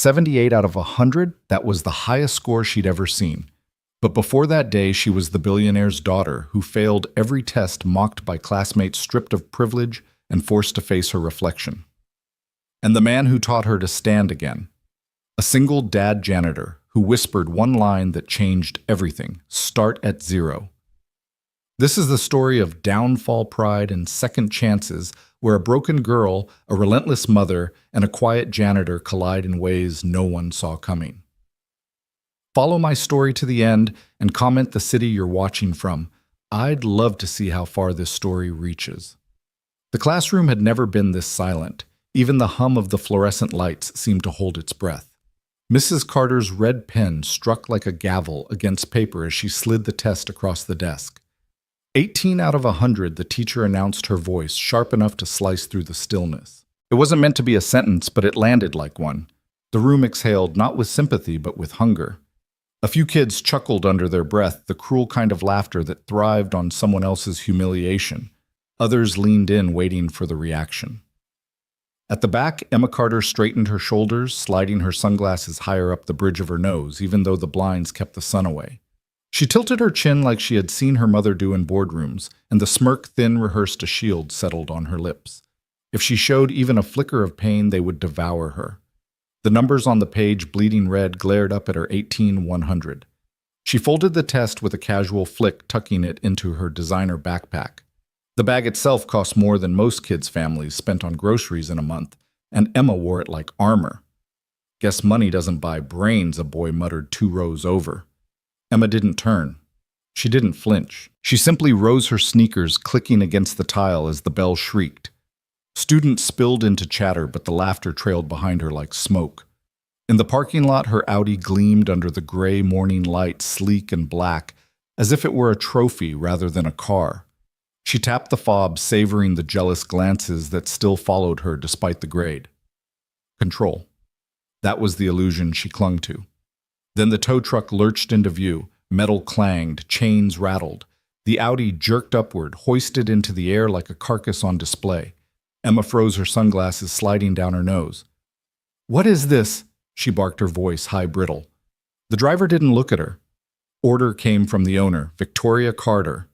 78 out of 100, that was the highest score she'd ever seen. But before that day, she was the billionaire's daughter who failed every test, mocked by classmates, stripped of privilege, and forced to face her reflection. And the man who taught her to stand again. A single dad janitor who whispered one line that changed everything: start at zero. This is the story of downfall, pride, and second chances, where a broken girl, a relentless mother, and a quiet janitor collide in ways no one saw coming. Follow my story to the end and comment the city you're watching from. I'd love to see how far this story reaches. The classroom had never been this silent. Even the hum of the fluorescent lights seemed to hold its breath. Mrs. Carter's red pen struck like a gavel against paper as she slid the test across the desk. 18 out of 100, the teacher announced, her voice sharp enough to slice through the stillness. It wasn't meant to be a sentence, but it landed like one. The room exhaled, not with sympathy, but with hunger. A few kids chuckled under their breath, the cruel kind of laughter that thrived on someone else's humiliation. Others leaned in, waiting for the reaction. At the back, Emma Carter straightened her shoulders, sliding her sunglasses higher up the bridge of her nose, even though the blinds kept the sun away. She tilted her chin like she had seen her mother do in boardrooms, and the smirk, thin, rehearsed a shield, settled on her lips. If she showed even a flicker of pain, they would devour her. The numbers on the page, bleeding red, glared up at her 18-100. She folded the test with a casual flick, tucking it into her designer backpack. The bag itself cost more than most kids' families spent on groceries in a month, and Emma wore it like armor. Guess money doesn't buy brains, a boy muttered 2 rows over. Emma didn't turn. She didn't flinch. She simply rose her sneakers, clicking against the tile as the bell shrieked. Students spilled into chatter, but the laughter trailed behind her like smoke. In the parking lot, her Audi gleamed under the gray morning light, sleek and black, as if it were a trophy rather than a car. She tapped the fob, savoring the jealous glances that still followed her despite the grade. Control. That was the illusion she clung to. Then the tow truck lurched into view. Metal clanged, chains rattled. The Audi jerked upward, hoisted into the air like a carcass on display. Emma froze, her sunglasses sliding down her nose. "What is this?" she barked, her voice high brittle. The driver didn't look at her. Order came from the owner, Victoria Carter.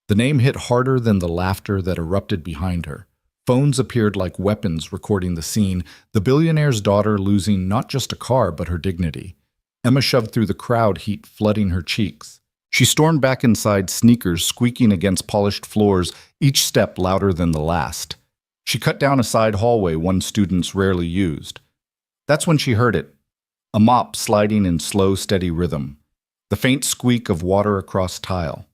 The name hit harder than the laughter that erupted behind her. Phones appeared like weapons recording the scene, the billionaire's daughter losing not just a car but her dignity. Emma shoved through the crowd, heat flooding her cheeks. She stormed back inside, sneakers squeaking against polished floors, each step louder than the last. She cut down a side hallway one students rarely used. That's when she heard it. A mop sliding in slow, steady rhythm. The faint squeak of water across tile.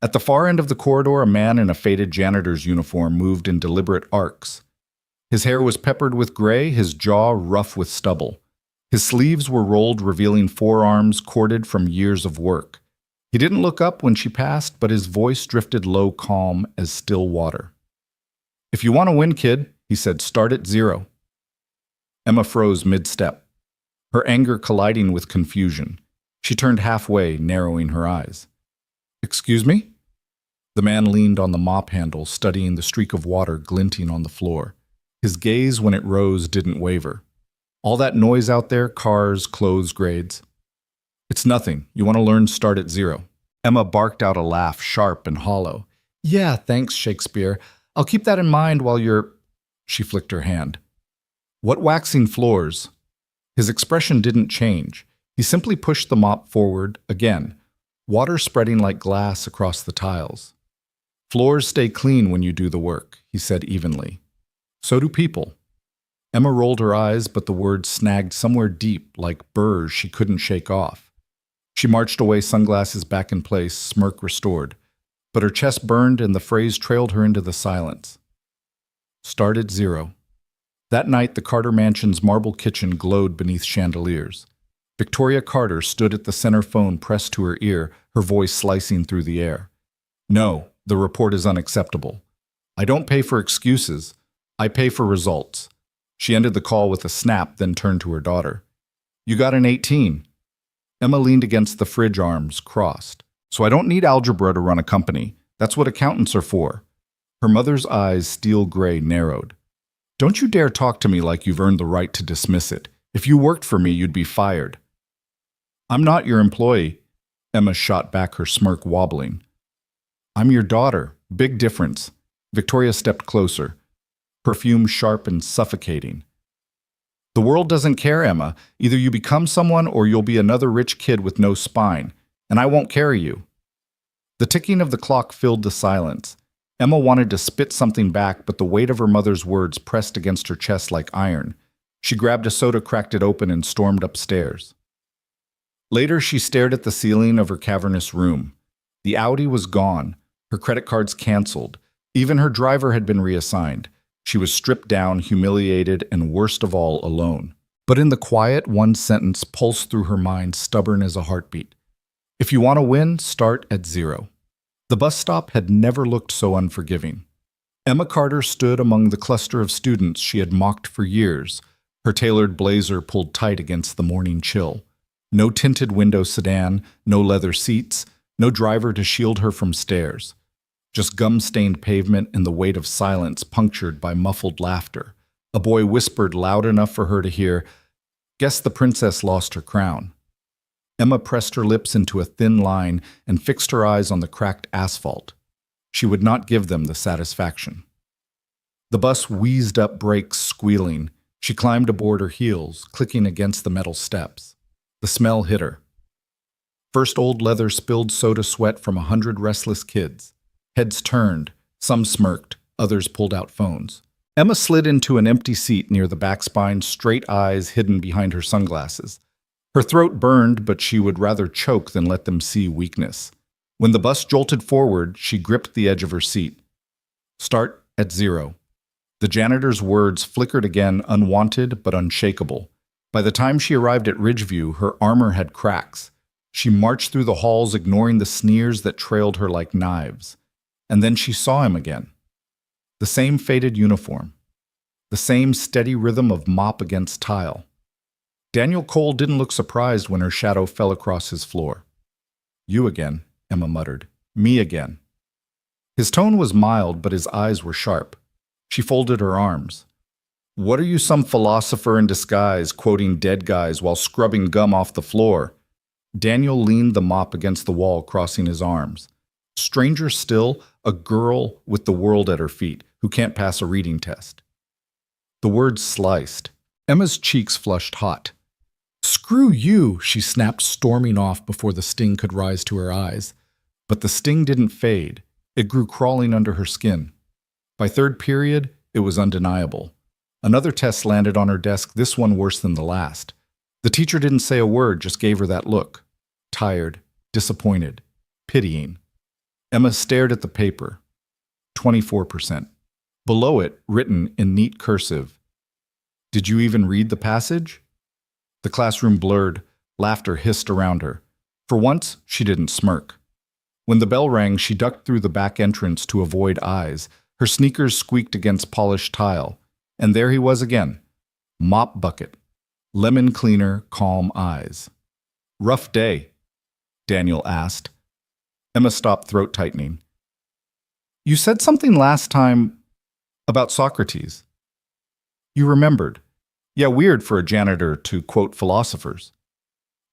At the far end of the corridor, a man in a faded janitor's uniform moved in deliberate arcs. His hair was peppered with gray, his jaw rough with stubble. His sleeves were rolled, revealing forearms corded from years of work. He didn't look up when she passed, but his voice drifted low, calm as still water. "If you want to win, kid," he said, "start at zero." Emma froze mid-step, her anger colliding with confusion. She turned halfway, narrowing her eyes. "Excuse me?" The man leaned on the mop handle, studying the streak of water glinting on the floor. His gaze, when it rose, didn't waver. "All that noise out there, cars, clothes, grades." "It's nothing. You want to learn, start at zero." Emma barked out a laugh, sharp and hollow. "Yeah, thanks, Shakespeare. I'll keep that in mind while you're—" She flicked her hand. "What waxing floors?" His expression didn't change. He simply pushed the mop forward again, water spreading like glass across the tiles. "Floors stay clean when you do the work," he said evenly. "So do people." Emma rolled her eyes, but the words snagged somewhere deep, like burrs she couldn't shake off. She marched away, sunglasses back in place, smirk restored. But her chest burned and the phrase trailed her into the silence. Start at zero. That night, the Carter mansion's marble kitchen glowed beneath chandeliers. Victoria Carter stood at the center phone pressed to her ear, her voice slicing through the air. "No, the report is unacceptable. I don't pay for excuses. I pay for results." She ended the call with a snap, then turned to her daughter. "You got an 18. Emma leaned against the fridge, arms crossed. "So I don't need algebra to run a company. That's what accountants are for." Her mother's eyes, steel gray, narrowed. "Don't you dare talk to me like you've earned the right to dismiss it. If you worked for me, you'd be fired. I'm not your employee. Emma shot back, her smirk wobbling. I'm your daughter. Big difference. Victoria stepped closer, perfume sharp and suffocating. The world doesn't care, Emma. Either you become someone or you'll be another rich kid with no spine, and I won't carry you. The ticking of the clock filled the silence. Emma wanted to spit something back, but the weight of her mother's words pressed against her chest like iron. She grabbed a soda, cracked it open, and stormed upstairs. Later, she stared at the ceiling of her cavernous room. The Audi was gone, her credit cards canceled. Even her driver had been reassigned. She was stripped down, humiliated, and worst of all, alone. But in the quiet, one sentence pulsed through her mind, stubborn as a heartbeat. If you want to win, start at zero. The bus stop had never looked so unforgiving. Emma Carter stood among the cluster of students she had mocked for years, her tailored blazer pulled tight against the morning chill. No tinted window sedan, no leather seats, no driver to shield her from stares. Just gum-stained pavement and the weight of silence punctured by muffled laughter. A boy whispered loud enough for her to hear, "Guess the princess lost her crown." Emma pressed her lips into a thin line and fixed her eyes on the cracked asphalt. She would not give them the satisfaction. The bus wheezed up, brakes squealing. She climbed aboard, her heels clicking against the metal steps. The smell hit her. First old leather, spilled soda sweat from 100 restless kids. Heads turned, some smirked, others pulled out phones. Emma slid into an empty seat near the back spine, straight eyes hidden behind her sunglasses. Her throat burned, but she would rather choke than let them see weakness. When the bus jolted forward, she gripped the edge of her seat. Start at zero. The janitor's words flickered again, unwanted but unshakable. By the time she arrived at Ridgeview, her armor had cracks. She marched through the halls, ignoring the sneers that trailed her like knives. And then she saw him again. The same faded uniform. The same steady rhythm of mop against tile. Daniel Cole didn't look surprised when her shadow fell across his floor. "You again," Emma muttered. "Me again." His tone was mild, but his eyes were sharp. She folded her arms. "What are you, some philosopher in disguise, quoting dead guys while scrubbing gum off the floor?" Daniel leaned the mop against the wall, crossing his arms. Stranger still, a girl with the world at her feet, who can't pass a reading test. The words sliced. Emma's cheeks flushed hot. "Screw you," she snapped, storming off before the sting could rise to her eyes. But the sting didn't fade. It grew crawling under her skin. By third period, it was undeniable. Another test landed on her desk, this one worse than the last. The teacher didn't say a word, just gave her that look. Tired, disappointed, pitying. Emma stared at the paper. 24%. Below it, written in neat cursive, "Did you even read the passage?" The classroom blurred. Laughter hissed around her. For once, she didn't smirk. When the bell rang, she ducked through the back entrance to avoid eyes. Her sneakers squeaked against polished tile. And there he was again. Mop bucket. Lemon cleaner, calm eyes. "Rough day?" Daniel asked. Emma stopped, throat tightening. "You said something last time about Socrates." "You remembered. Yeah, weird for a janitor to quote philosophers."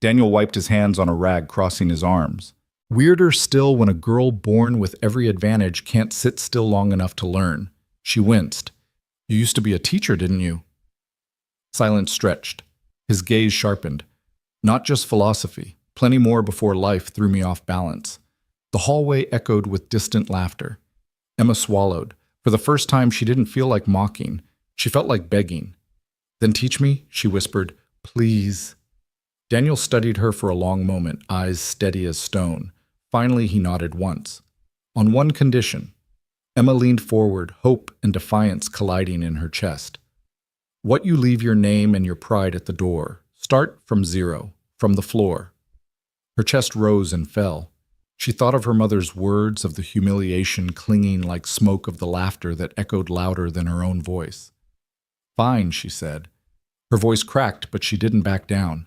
Daniel wiped his hands on a rag, crossing his arms. Weirder still when a girl born with every advantage can't sit still long enough to learn. She winced. "You used to be a teacher, didn't you?" Silence stretched. His gaze sharpened. "Not just philosophy. Plenty more before life threw me off balance." The hallway echoed with distant laughter. Emma swallowed. For the first time, she didn't feel like mocking. She felt like begging. "Then teach me," she whispered. "Please." Daniel studied her for a long moment, eyes steady as stone. Finally, he nodded once. On one condition. Emma leaned forward, hope and defiance colliding in her chest. "What you leave your name and your pride at the door. Start from zero, from the floor." Her chest rose and fell. She thought of her mother's words, of the humiliation clinging like smoke, of the laughter that echoed louder than her own voice. "Fine," she said. Her voice cracked, but she didn't back down.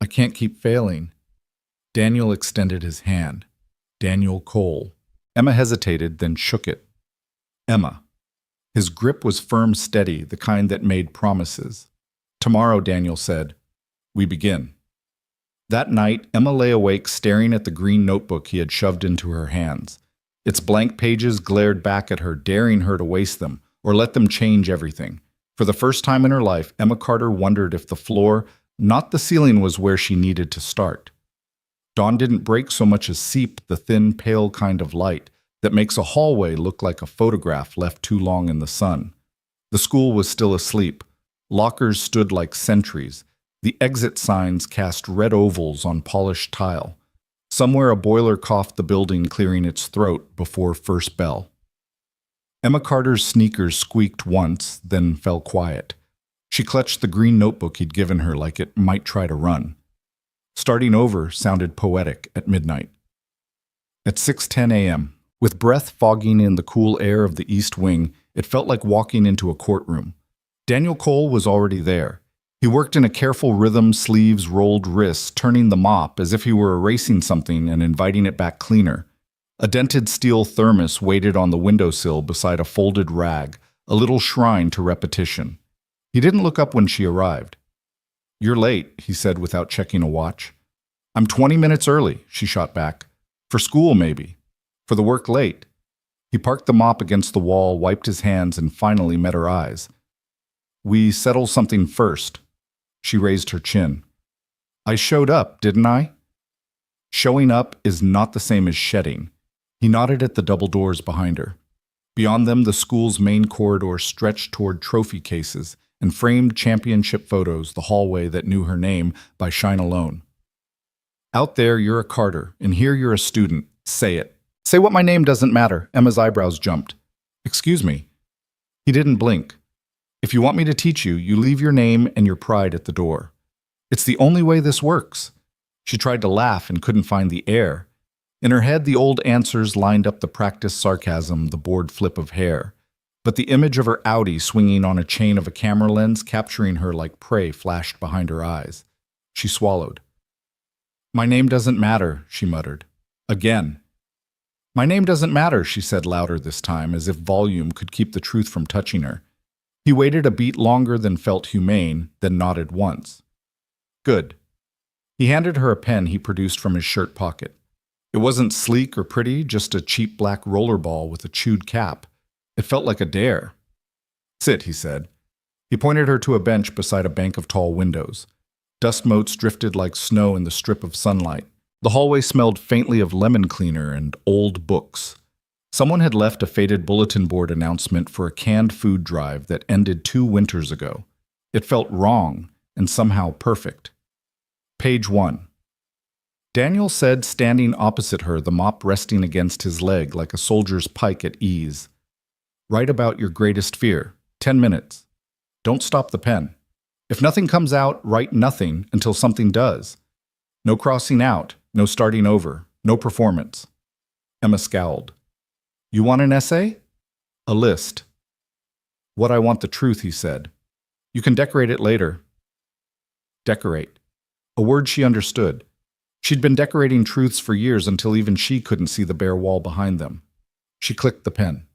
"I can't keep failing." Daniel extended his hand. Daniel Cole. Emma hesitated, then shook it. "Emma." His grip was firm, steady, the kind that made promises. Tomorrow, Daniel said. We begin. That night, Emma lay awake staring at the green notebook he had shoved into her hands. Its blank pages glared back at her, daring her to waste them, or let them change everything. For the first time in her life, Emma Carter wondered if the floor, not the ceiling, was where she needed to start. Dawn didn't break so much as seep, the thin, pale kind of light that makes a hallway look like a photograph left too long in the sun. The school was still asleep. Lockers stood like sentries. The exit signs cast red ovals on polished tile. Somewhere a boiler coughed the building, clearing its throat before first bell. Emma Carter's sneakers squeaked once, then fell quiet. She clutched the green notebook he'd given her like it might try to run. Starting over sounded poetic at midnight. At 6:10 a.m., with breath fogging in the cool air of the East Wing, it felt like walking into a courtroom. Daniel Cole was already there. He worked in a careful rhythm, sleeves rolled wrists, turning the mop as if he were erasing something and inviting it back cleaner. A dented steel thermos waited on the windowsill beside a folded rag, a little shrine to repetition. He didn't look up when she arrived. "You're late," he said without checking a watch. "I'm 20 minutes early," she shot back. "For school, maybe. For the work late." He parked the mop against the wall, wiped his hands, and finally met her eyes. "We settle something first." She raised her chin. "I showed up, didn't I?" Showing up is not the same as shedding. He nodded at the double doors behind her. Beyond them, the school's main corridor stretched toward trophy cases and framed championship photos, the hallway that knew her name by shine alone. "Out there, you're a Carter, and here you're a student. Say it." "Say what my name doesn't matter." Emma's eyebrows jumped. "Excuse me." He didn't blink. "If you want me to teach you, you leave your name and your pride at the door. It's the only way this works." She tried to laugh and couldn't find the air. In her head, the old answers lined up, the practiced sarcasm, the bored flip of hair. But the image of her Audi swinging on a chain of a camera lens, capturing her like prey, flashed behind her eyes. She swallowed. "My name doesn't matter," she muttered. Again. "My name doesn't matter," she said louder this time, as if volume could keep the truth from touching her. He waited a beat longer than felt humane, then nodded once. "Good." He handed her a pen he produced from his shirt pocket. It wasn't sleek or pretty, just a cheap black rollerball with a chewed cap. It felt like a dare. "Sit," he said. He pointed her to a bench beside a bank of tall windows. Dust motes drifted like snow in the strip of sunlight. The hallway smelled faintly of lemon cleaner and old books. Someone had left a faded bulletin board announcement for a canned food drive that ended 2 winters ago. It felt wrong and somehow perfect. Page 1. Daniel said, standing opposite her, the mop resting against his leg like a soldier's pike at ease. "Write about your greatest fear. 10 minutes. Don't stop the pen. If nothing comes out, write nothing until something does. No crossing out, no starting over, no performance." Emma scowled. "You want an essay?" "A list." "What I want the truth," he said. "You can decorate it later." Decorate. A word she understood. She'd been decorating truths for years until even she couldn't see the bare wall behind them. She clicked the pen.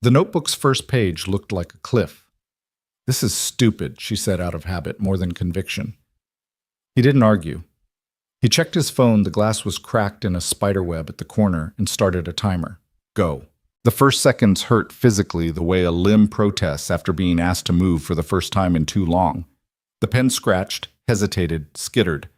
The notebook's first page looked like a cliff. "This is stupid," she said out of habit, more than conviction. He didn't argue. He checked his phone. The glass was cracked in a spiderweb at the corner and started a timer. Go. The first seconds hurt physically the way a limb protests after being asked to move for the first time in too long. The pen scratched, hesitated, skittered.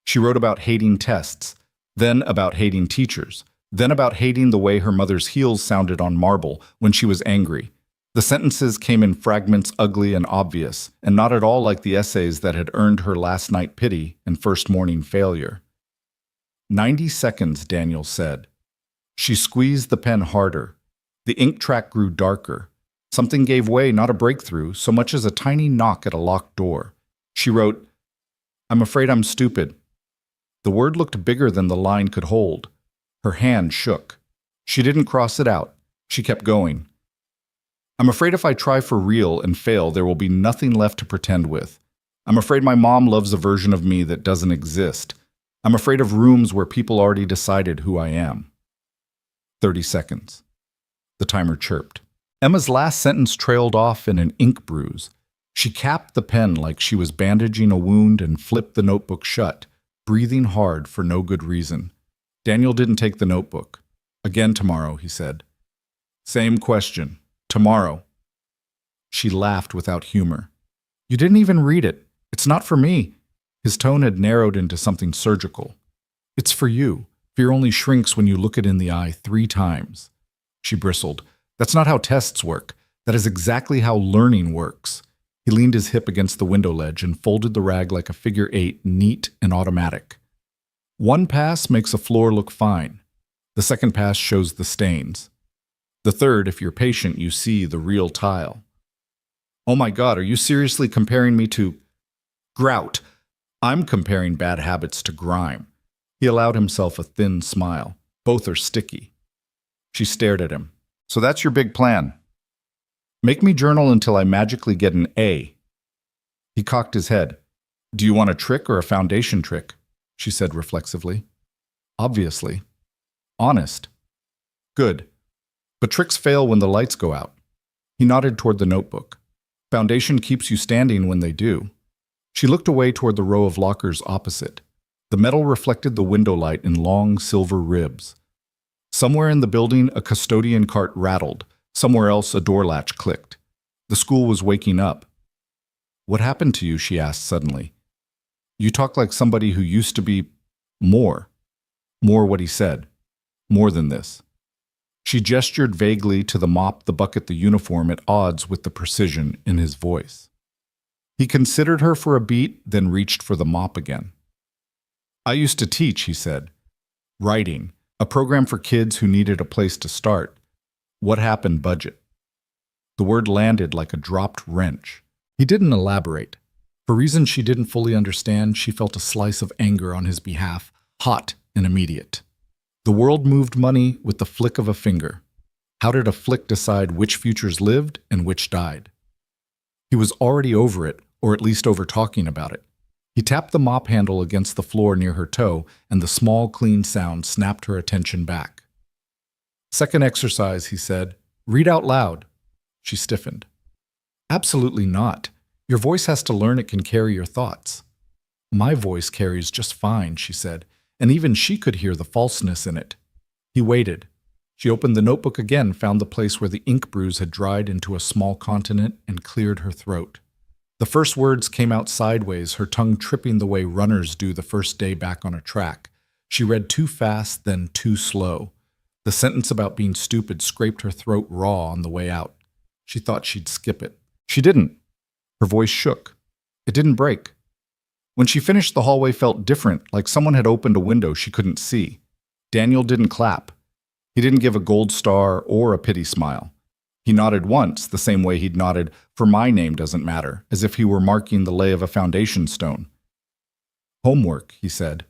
She wrote about hating tests, then about hating teachers, then about hating the way her mother's heels sounded on marble when she was angry. The sentences came in fragments, ugly and obvious, and not at all like the essays that had earned her last night pity and first morning failure. 90 seconds, Daniel said. She squeezed the pen harder. The ink track grew darker. Something gave way, not a breakthrough, so much as a tiny knock at a locked door. She wrote, "I'm afraid I'm stupid." The word looked bigger than the line could hold. Her hand shook. She didn't cross it out. She kept going. "I'm afraid if I try for real and fail, there will be nothing left to pretend with. I'm afraid my mom loves a version of me that doesn't exist. I'm afraid of rooms where people already decided who I am." 30 seconds. The timer chirped. Emma's last sentence trailed off in an ink bruise. She capped the pen like she was bandaging a wound and flipped the notebook shut, breathing hard for no good reason. Daniel didn't take the notebook. Again tomorrow, he said. Same question. Tomorrow. She laughed without humor. You didn't even read it. It's not for me. His tone had narrowed into something surgical. It's for you. Fear only shrinks when you look it in the eye 3 times. She bristled. That's not how tests work. That is exactly how learning works. He leaned his hip against the window ledge and folded the rag like a figure 8, neat and automatic. 1 pass makes a floor look fine. The 2nd pass shows the stains. The 3rd, if you're patient, you see the real tile. Oh my God, are you seriously comparing me to grout? I'm comparing bad habits to grime. He allowed himself a thin smile. Both are sticky. She stared at him. So that's your big plan. Make me journal until I magically get an A. He cocked his head. Do you want a trick or a foundation trick? She said reflexively. Obviously. Honest. Good. But tricks fail when the lights go out. He nodded toward the notebook. Foundation keeps you standing when they do. She looked away toward the row of lockers opposite. The metal reflected the window light in long silver ribs. Somewhere in the building, a custodian cart rattled. Somewhere else, a door latch clicked. The school was waking up. What happened to you? She asked suddenly. You talk like somebody who used to be more. More what he said. More than this. She gestured vaguely to the mop, the bucket, the uniform at odds with the precision in his voice. He considered her for a beat, then reached for the mop again. I used to teach, he said. Writing, a program for kids who needed a place to start. What happened, budget? The word landed like a dropped wrench. He didn't elaborate. For reasons she didn't fully understand, she felt a slice of anger on his behalf, hot and immediate. The world moved money with the flick of a finger. How did a flick decide which futures lived and which died? He was already over it, or at least over talking about it. He tapped the mop handle against the floor near her toe, and the small, clean sound snapped her attention back. Second exercise, he said. Read out loud. She stiffened. Absolutely not. Your voice has to learn it can carry your thoughts. My voice carries just fine, she said, and even she could hear the falseness in it. He waited. She opened the notebook again, found the place where the ink bruise had dried into a small continent, and cleared her throat. The first words came out sideways, her tongue tripping the way runners do the first day back on a track. She read too fast, then too slow. The sentence about being stupid scraped her throat raw on the way out. She thought she'd skip it. She didn't. Her voice shook. It didn't break. When she finished, the hallway felt different, like someone had opened a window she couldn't see. Daniel didn't clap. He didn't give a gold star or a pity smile. He nodded once, the same way he'd nodded, "For my name doesn't matter," as if he were marking the lay of a foundation stone. Homework, he said.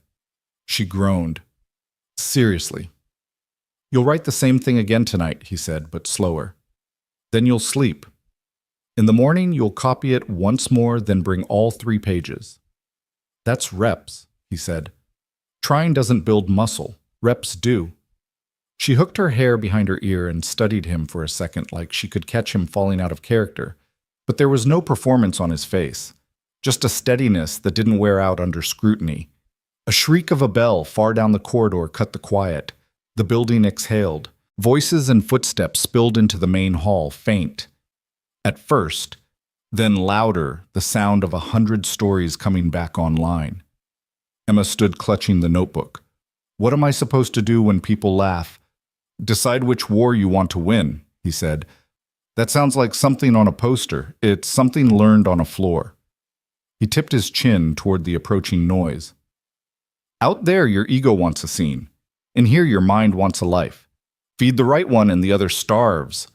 She groaned. Seriously. You'll write the same thing again tonight, he said, but slower. Then you'll sleep. In the morning, you'll copy it once more, then bring all 3 pages. That's reps, he said. Trying doesn't build muscle. Reps do. She hooked her hair behind her ear and studied him for a second like she could catch him falling out of character. But there was no performance on his face, just a steadiness that didn't wear out under scrutiny. A shriek of a bell far down the corridor cut the quiet. The building exhaled. Voices and footsteps spilled into the main hall, faint. At first, then louder, the sound of 100 stories coming back online. Emma stood clutching the notebook. What am I supposed to do when people laugh? Decide which war you want to win, he said. That sounds like something on a poster. It's something learned on a floor. He tipped his chin toward the approaching noise. Out there, your ego wants a scene. In here, your mind wants a life. Feed the right one and the other starves.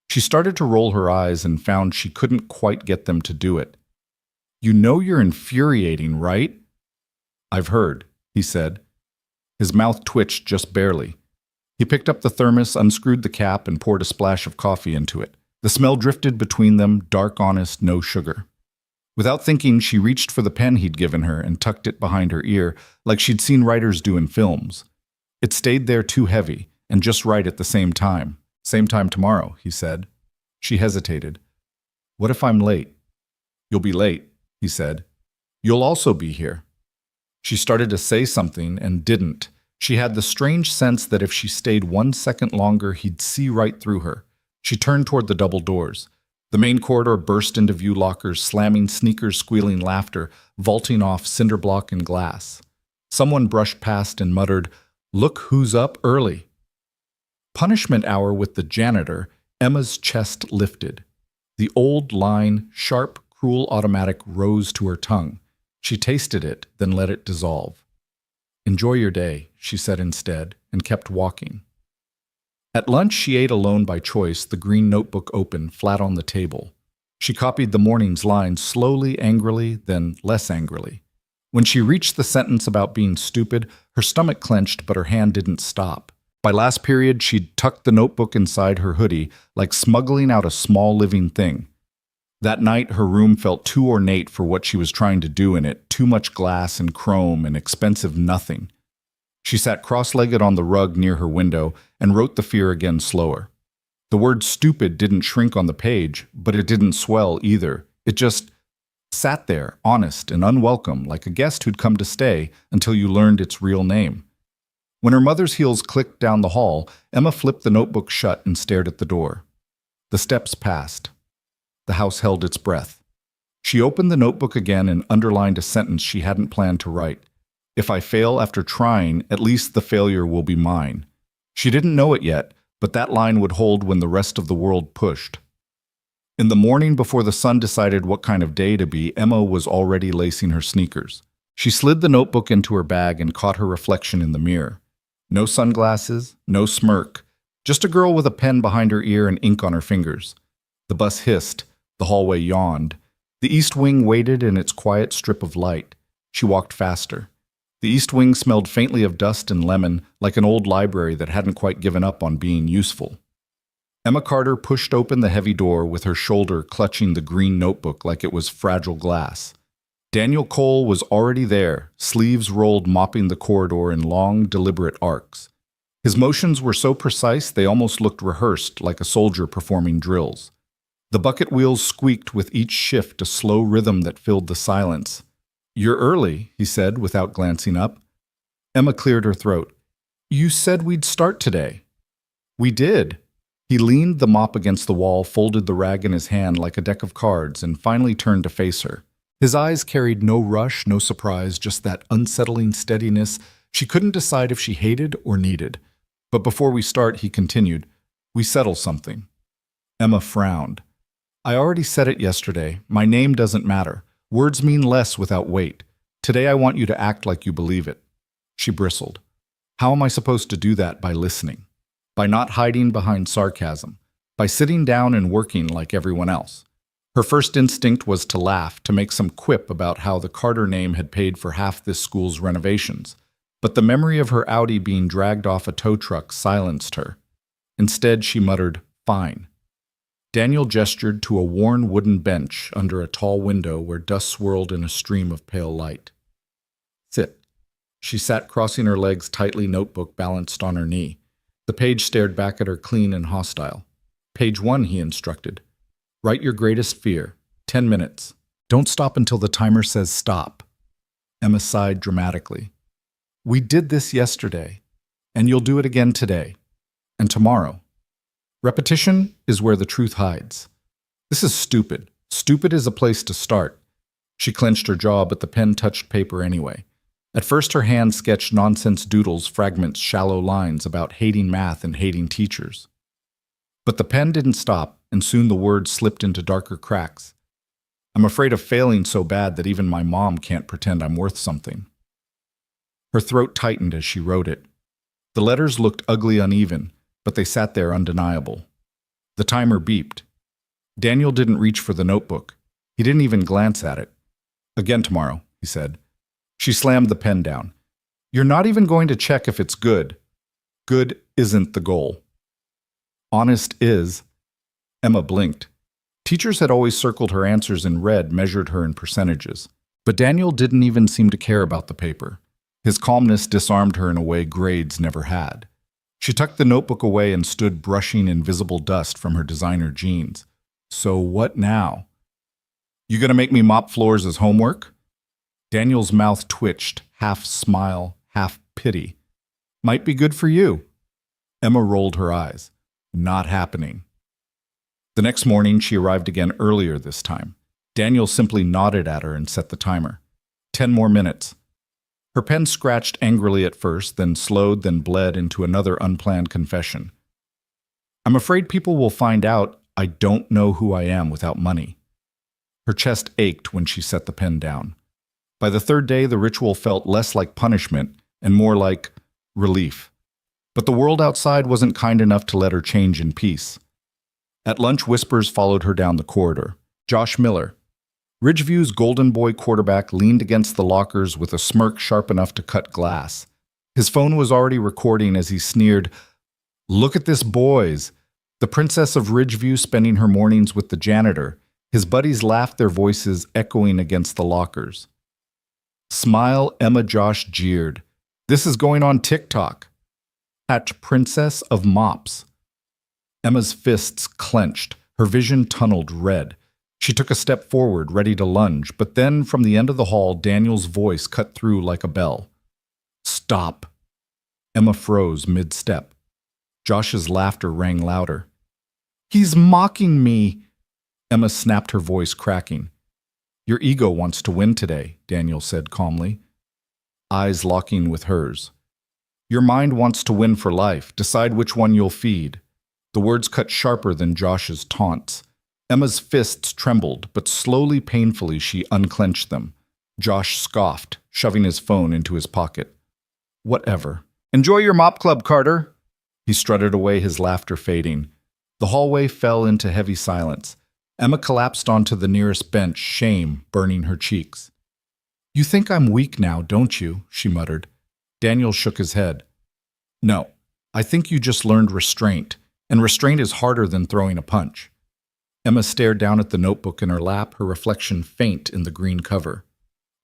She started to roll her eyes and found she couldn't quite get them to do it. You know you're infuriating, right? I've heard, he said. His mouth twitched just barely. He picked up the thermos, unscrewed the cap, and poured a splash of coffee into it. The smell drifted between them, dark, honest, no sugar. Without thinking, she reached for the pen he'd given her and tucked it behind her ear, like she'd seen writers do in films. It stayed there too heavy, and just right at the same time. Same time tomorrow, he said. She hesitated. What if I'm late? You'll be late, he said. You'll also be here. She started to say something and didn't. She had the strange sense that if she stayed 1 second longer, he'd see right through her. She turned toward the double doors. The main corridor burst into view lockers, slamming sneakers, squealing laughter, vaulting off cinder block and glass. Someone brushed past and muttered, "Look who's up early." Punishment hour with the janitor, Emma's chest lifted. The old line, sharp, cruel automatic rose to her tongue. She tasted it, then let it dissolve. "Enjoy your day," she said instead, and kept walking. At lunch, she ate alone by choice, the green notebook open, flat on the table. She copied the morning's lines slowly, angrily, then less angrily. When she reached the sentence about being stupid, her stomach clenched, but her hand didn't stop. By last period, she'd tucked the notebook inside her hoodie, like smuggling out a small living thing. That night, her room felt too ornate for what she was trying to do in it, too much glass and chrome and expensive nothing. She sat cross-legged on the rug near her window and wrote the fear again slower. The word stupid didn't shrink on the page, but it didn't swell either. It just sat there, honest and unwelcome, like a guest who'd come to stay until you learned its real name. When her mother's heels clicked down the hall, Emma flipped the notebook shut and stared at the door. The steps passed. The house held its breath. She opened the notebook again and underlined a sentence she hadn't planned to write. "If I fail after trying, at least the failure will be mine." She didn't know it yet, but that line would hold when the rest of the world pushed. In the morning before the sun decided what kind of day to be, Emma was already lacing her sneakers. She slid the notebook into her bag and caught her reflection in the mirror. No sunglasses, no smirk, just a girl with a pen behind her ear and ink on her fingers. The bus hissed. The hallway yawned. The east wing waited in its quiet strip of light. She walked faster. The east wing smelled faintly of dust and lemon, like an old library that hadn't quite given up on being useful. Emma Carter pushed open the heavy door with her shoulder clutching the green notebook like it was fragile glass. Daniel Cole was already there, sleeves rolled, mopping the corridor in long, deliberate arcs. His motions were so precise they almost looked rehearsed, like a soldier performing drills. The bucket wheels squeaked with each shift, a slow rhythm that filled the silence. "You're early," he said without glancing up. Emma cleared her throat. "You said we'd start today." "We did." He leaned the mop against the wall, folded the rag in his hand like a deck of cards, and finally turned to face her. His eyes carried no rush, no surprise, just that unsettling steadiness she couldn't decide if she hated or needed. "But before we start," he continued, "we settle something." Emma frowned. "I already said it yesterday. My name doesn't matter. Words mean less without weight. Today I want you to act like you believe it." She bristled. "How am I supposed to do that? By listening. By not hiding behind sarcasm. By sitting down and working like everyone else." Her first instinct was to laugh, to make some quip about how the Carter name had paid for half this school's renovations. But the memory of her Audi being dragged off a tow truck silenced her. Instead, she muttered, "Fine." Daniel gestured to a worn wooden bench under a tall window where dust swirled in a stream of pale light. "Sit." She sat crossing her legs tightly, notebook balanced on her knee. The page stared back at her, clean and hostile. "Page 1, he instructed. "Write your greatest fear. 10 minutes. Don't stop until the timer says stop." Emma sighed dramatically. "We did this yesterday, and you'll do it again today, and tomorrow. Repetition is where the truth hides. This is stupid. Stupid is a place to start." She clenched her jaw, but the pen touched paper anyway. At first her hand sketched nonsense doodles, fragments, shallow lines about hating math and hating teachers. But the pen didn't stop, and soon the words slipped into darker cracks. "I'm afraid of failing so bad that even my mom can't pretend I'm worth something." Her throat tightened as she wrote it. The letters looked ugly, uneven, but they sat there undeniable. The timer beeped. Daniel didn't reach for the notebook. He didn't even glance at it. "Again tomorrow," he said. She slammed the pen down. "You're not even going to check if it's good. Good isn't the goal. Honest is." Emma blinked. Teachers had always circled her answers in red, measured her in percentages. But Daniel didn't even seem to care about the paper. His calmness disarmed her in a way grades never had. She tucked the notebook away and stood brushing invisible dust from her designer jeans. So what now? You gonna make me mop floors as homework? Daniel's mouth twitched, half smile, half pity. Might be good for you. Emma rolled her eyes. Not happening. The next morning, she arrived again earlier this time. Daniel simply nodded at her and set the timer. 10 more minutes. Her pen scratched angrily at first, then slowed, then bled into another unplanned confession. I'm afraid people will find out I don't know who I am without money. Her chest ached when she set the pen down. By the third day, the ritual felt less like punishment and more like relief. But the world outside wasn't kind enough to let her change in peace. At lunch, whispers followed her down the corridor. Josh Miller, Ridgeview's Golden Boy quarterback, leaned against the lockers with a smirk sharp enough to cut glass. His phone was already recording as he sneered, "Look at this, boys." The princess of Ridgeview spending her mornings with the janitor. His buddies laughed, their voices echoing against the lockers. Smile, Emma. Josh jeered. "This is going on TikTok." At Princess of Mops. Emma's fists clenched, her vision tunneled red. She took a step forward, ready to lunge, but then from the end of the hall, Daniel's voice cut through like a bell. "Stop." Emma froze mid-step. Josh's laughter rang louder. "He's mocking me." Emma snapped, her voice cracking. "Your ego wants to win today," Daniel said calmly, eyes locking with hers. "Your mind wants to win for life. Decide which one you'll feed." The words cut sharper than Josh's taunts. Emma's fists trembled, but slowly, painfully, she unclenched them. Josh scoffed, shoving his phone into his pocket. "Whatever. Enjoy your mop club, Carter." He strutted away, his laughter fading. The hallway fell into heavy silence. Emma collapsed onto the nearest bench, shame burning her cheeks. "You think I'm weak now, don't you?" she muttered. Daniel shook his head. "No, I think you just learned restraint, and restraint is harder than throwing a punch." Emma stared down at the notebook in her lap, her reflection faint in the green cover.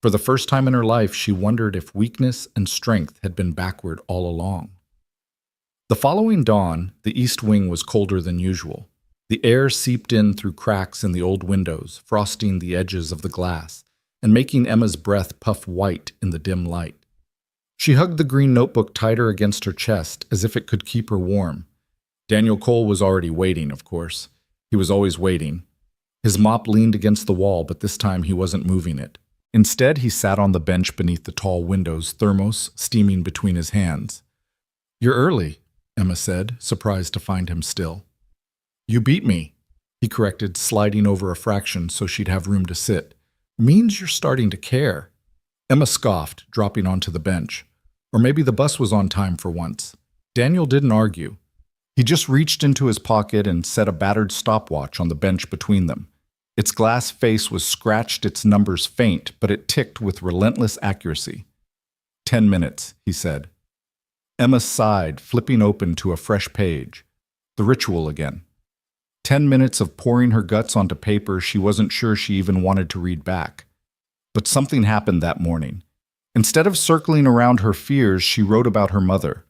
For the first time in her life, she wondered if weakness and strength had been backward all along. The following dawn, the east wing was colder than usual. The air seeped in through cracks in the old windows, frosting the edges of the glass, and making Emma's breath puff white in the dim light. She hugged the green notebook tighter against her chest, as if it could keep her warm. Daniel Cole was already waiting, of course. He was always waiting. His mop leaned against the wall, but this time he wasn't moving it. Instead, he sat on the bench beneath the tall windows, thermos steaming between his hands. "You're early," Emma said, surprised to find him still. "You beat me," he corrected, sliding over a fraction so she'd have room to sit. "Means you're starting to care." Emma scoffed, dropping onto the bench. Or maybe the bus was on time for once. Daniel didn't argue. He just reached into his pocket and set a battered stopwatch on the bench between them. Its glass face was scratched, its numbers faint, but it ticked with relentless accuracy. 10 minutes, he said. Emma sighed, flipping open to a fresh page. The ritual again. 10 minutes of pouring her guts onto paper she wasn't sure she even wanted to read back. But something happened that morning. Instead of circling around her fears, she wrote about her mother.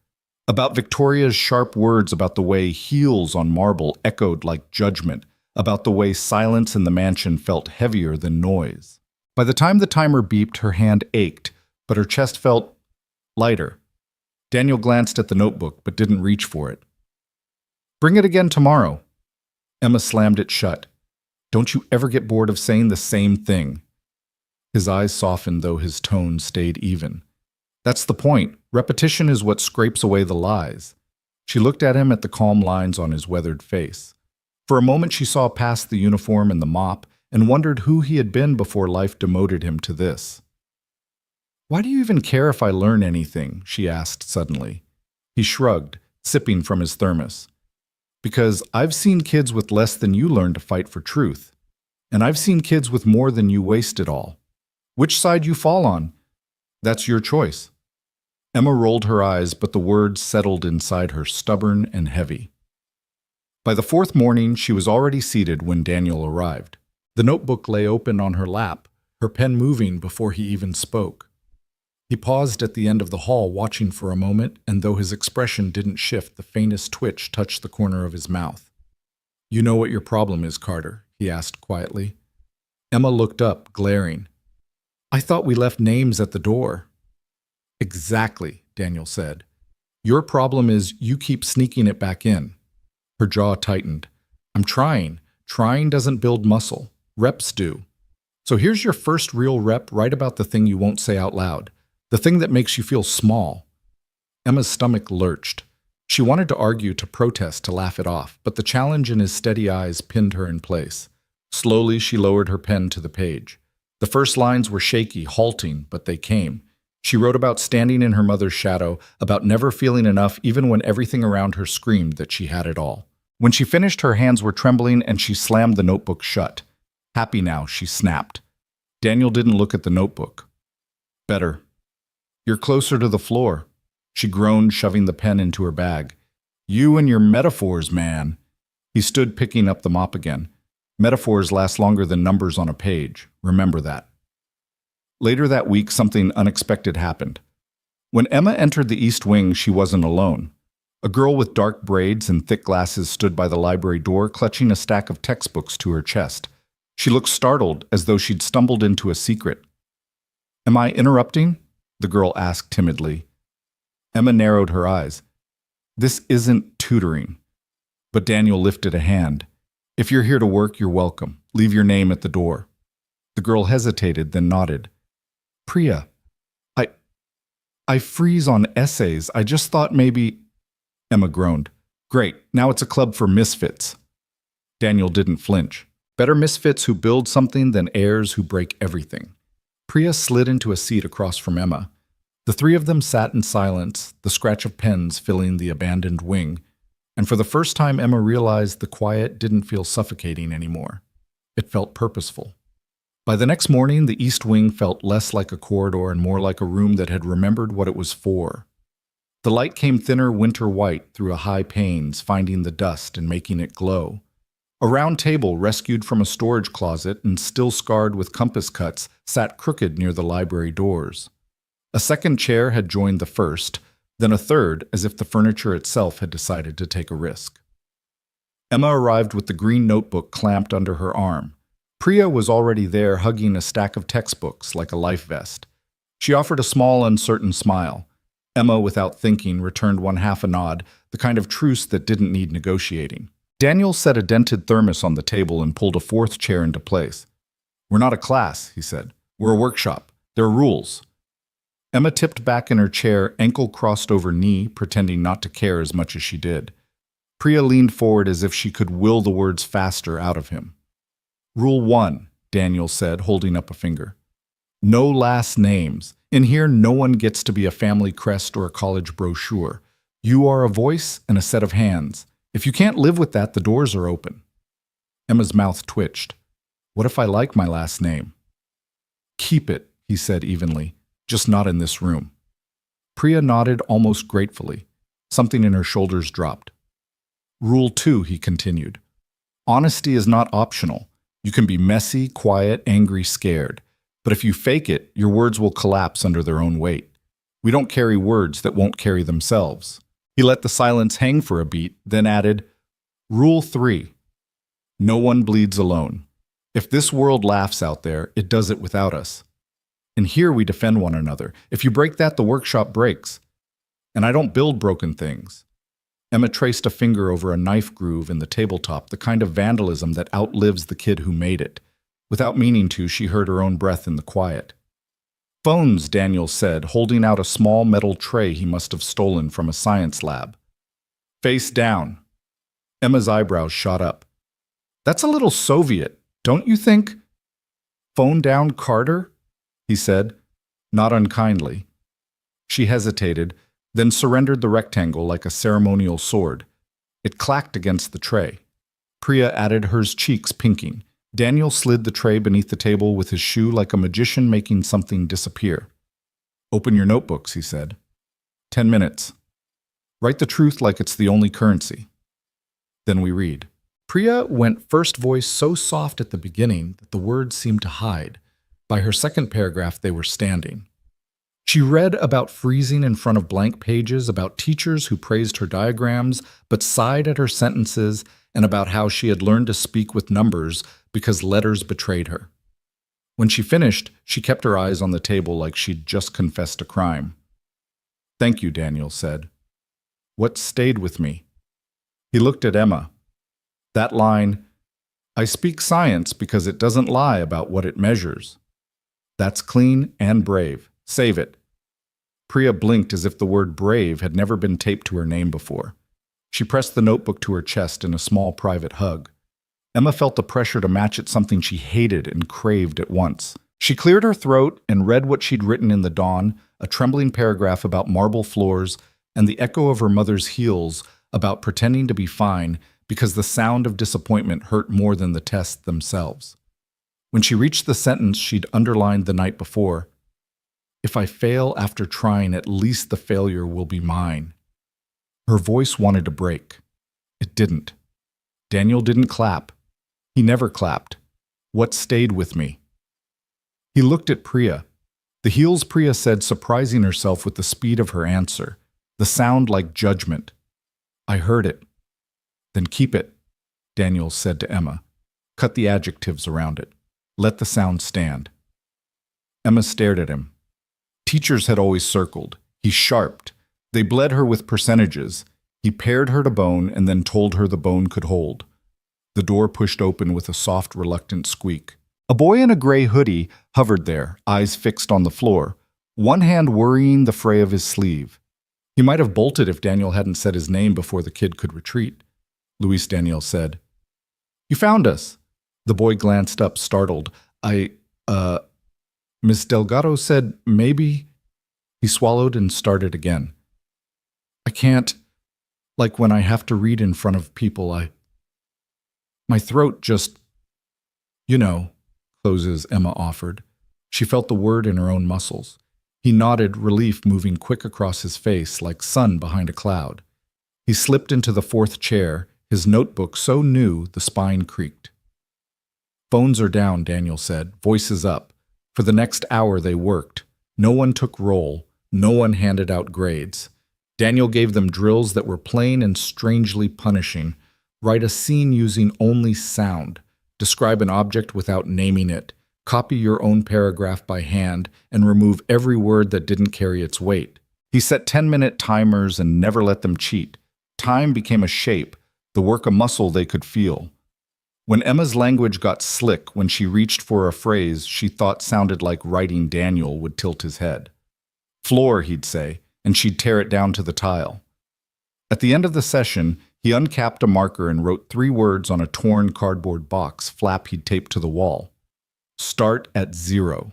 About Victoria's sharp words about the way heels on marble echoed like judgment, about the way silence in the mansion felt heavier than noise. By the time the timer beeped, her hand ached, but her chest felt lighter. Daniel glanced at the notebook, but didn't reach for it. "Bring it again tomorrow." Emma slammed it shut. "Don't you ever get bored of saying the same thing?" His eyes softened, though his tone stayed even. "That's the point. Repetition is what scrapes away the lies." She looked at him, at the calm lines on his weathered face. For a moment she saw past the uniform and the mop and wondered who he had been before life demoted him to this. "Why do you even care if I learn anything?" she asked suddenly. He shrugged, sipping from his thermos. "Because I've seen kids with less than you learn to fight for truth. And I've seen kids with more than you waste it all. Which side you fall on, that's your choice." Emma rolled her eyes, but the words settled inside her, stubborn and heavy. By the fourth morning, she was already seated when Daniel arrived. The notebook lay open on her lap, her pen moving before he even spoke. He paused at the end of the hall, watching for a moment, and though his expression didn't shift, the faintest twitch touched the corner of his mouth. "You know what your problem is, Carter?" he asked quietly. Emma looked up, glaring. I thought we left names at the door. Exactly, Daniel said. Your problem is you keep sneaking it back in. Her jaw tightened. I'm trying. Trying doesn't build muscle. Reps do. So here's your first real rep right about the thing you won't say out loud. The thing that makes you feel small. Emma's stomach lurched. She wanted to argue, to protest, to laugh it off, but the challenge in his steady eyes pinned her in place. Slowly, she lowered her pen to the page. The first lines were shaky, halting, but they came. She wrote about standing in her mother's shadow, about never feeling enough even when everything around her screamed that she had it all. When she finished, her hands were trembling and she slammed the notebook shut. Happy now, she snapped. Daniel didn't look at the notebook. Better. You're closer to the floor. She groaned, shoving the pen into her bag. You and your metaphors, man. He stood, picking up the mop again. Metaphors last longer than numbers on a page. Remember that. Later that week, something unexpected happened. When Emma entered the East Wing, she wasn't alone. A girl with dark braids and thick glasses stood by the library door, clutching a stack of textbooks to her chest. She looked startled, as though she'd stumbled into a secret. Am I interrupting? The girl asked timidly. Emma narrowed her eyes. This isn't tutoring. But Daniel lifted a hand. If you're here to work, you're welcome. Leave your name at the door. The girl hesitated, then nodded. Priya, I freeze on essays. I just thought maybe... Emma groaned. Great, now it's a club for misfits. Daniel didn't flinch. Better misfits who build something than heirs who break everything. Priya slid into a seat across from Emma. The three of them sat in silence, the scratch of pens filling the abandoned wing, and for the first time Emma realized the quiet didn't feel suffocating anymore. It felt purposeful. By the next morning, the East Wing felt less like a corridor and more like a room that had remembered what it was for. The light came thinner winter white through a high panes, finding the dust and making it glow. A round table, rescued from a storage closet and still scarred with compass cuts, sat crooked near the library doors. A second chair had joined the first, then a third, as if the furniture itself had decided to take a risk. Emma arrived with the green notebook clamped under her arm. Priya was already there, hugging a stack of textbooks like a life vest. She offered a small, uncertain smile. Emma, without thinking, returned one half a nod, the kind of truce that didn't need negotiating. Daniel set a dented thermos on the table and pulled a fourth chair into place. We're not a class, he said. We're a workshop. There are rules. Emma tipped back in her chair, ankle crossed over knee, pretending not to care as much as she did. Priya leaned forward as if she could will the words faster out of him. Rule 1, Daniel said, holding up a finger. No last names. In here, no one gets to be a family crest or a college brochure. You are a voice and a set of hands. If you can't live with that, the doors are open. Emma's mouth twitched. What if I like my last name? Keep it, he said evenly, just not in this room. Priya nodded almost gratefully. Something in her shoulders dropped. Rule 2, he continued. Honesty is not optional. You can be messy, quiet, angry, scared. But if you fake it, your words will collapse under their own weight. We don't carry words that won't carry themselves. He let the silence hang for a beat, then added, Rule 3. No one bleeds alone. If this world laughs out there, it does it without us. And here we defend one another. If you break that, the workshop breaks. And I don't build broken things. Emma traced a finger over a knife groove in the tabletop, the kind of vandalism that outlives the kid who made it. Without meaning to, she heard her own breath in the quiet. Phones, Daniel said, holding out a small metal tray he must have stolen from a science lab. Face down. Emma's eyebrows shot up. That's a little Soviet, don't you think? Phone down, Carter? He said, not unkindly. She hesitated, then surrendered the rectangle like a ceremonial sword. It clacked against the tray. Priya added hers, cheeks pinking. Daniel slid the tray beneath the table with his shoe like a magician making something disappear. Open your notebooks, he said. 10 minutes. Write the truth like it's the only currency. Then we read. Priya went first voice so soft at the beginning that the words seemed to hide. By her second paragraph, they were standing. She read about freezing in front of blank pages, about teachers who praised her diagrams but sighed at her sentences, and about how she had learned to speak with numbers because letters betrayed her. When she finished, she kept her eyes on the table like she'd just confessed a crime. "Thank you," Daniel said. "What stayed with me?" He looked at Emma. That line, "I speak science because it doesn't lie about what it measures." That's clean and brave. Save it. Priya blinked as if the word brave had never been taped to her name before. She pressed the notebook to her chest in a small private hug. Emma felt the pressure to match it something she hated and craved at once. She cleared her throat and read what she'd written in the dawn, a trembling paragraph about marble floors and the echo of her mother's heels about pretending to be fine because the sound of disappointment hurt more than the tests themselves. When she reached the sentence she'd underlined the night before, "If I fail after trying, at least the failure will be mine," her voice wanted to break. It didn't. Daniel didn't clap. He never clapped. What stayed with me? He looked at Priya. The heels, Priya said, surprising herself with the speed of her answer, the sound like judgment. "I heard it." "Then keep it," Daniel said to Emma. "Cut the adjectives around it. Let the sound stand." Emma stared at him. Teachers had always circled. He sharped. They bled her with percentages. He pared her to bone and then told her the bone could hold. The door pushed open with a soft, reluctant squeak. A boy in a gray hoodie hovered there, eyes fixed on the floor, one hand worrying the fray of his sleeve. He might have bolted if Daniel hadn't said his name before the kid could retreat. Luis Daniel said, "You found us." The boy glanced up, startled. Miss Delgado said, maybe." He swallowed and started again. "I can't, like when I have to read in front of people, my throat just, you know," closes Emma offered. She felt the word in her own muscles. He nodded, relief moving quick across his face like sun behind a cloud. He slipped into the fourth chair, his notebook so new the spine creaked. "Phones are down," Daniel said, voices up. For the next hour they worked. No one took roll. No one handed out grades. Daniel gave them drills that were plain and strangely punishing. Write a scene using only sound. Describe an object without naming it. Copy your own paragraph by hand and remove every word that didn't carry its weight. He set 10-minute timers and never let them cheat. Time became a shape, the work a muscle they could feel. When Emma's language got slick, when she reached for a phrase she thought sounded like writing, Daniel would tilt his head. "Floor," he'd say, and she'd tear it down to the tile. At the end of the session, he uncapped a marker and wrote 3 words on a torn cardboard box flap he'd taped to the wall. "Start at 0."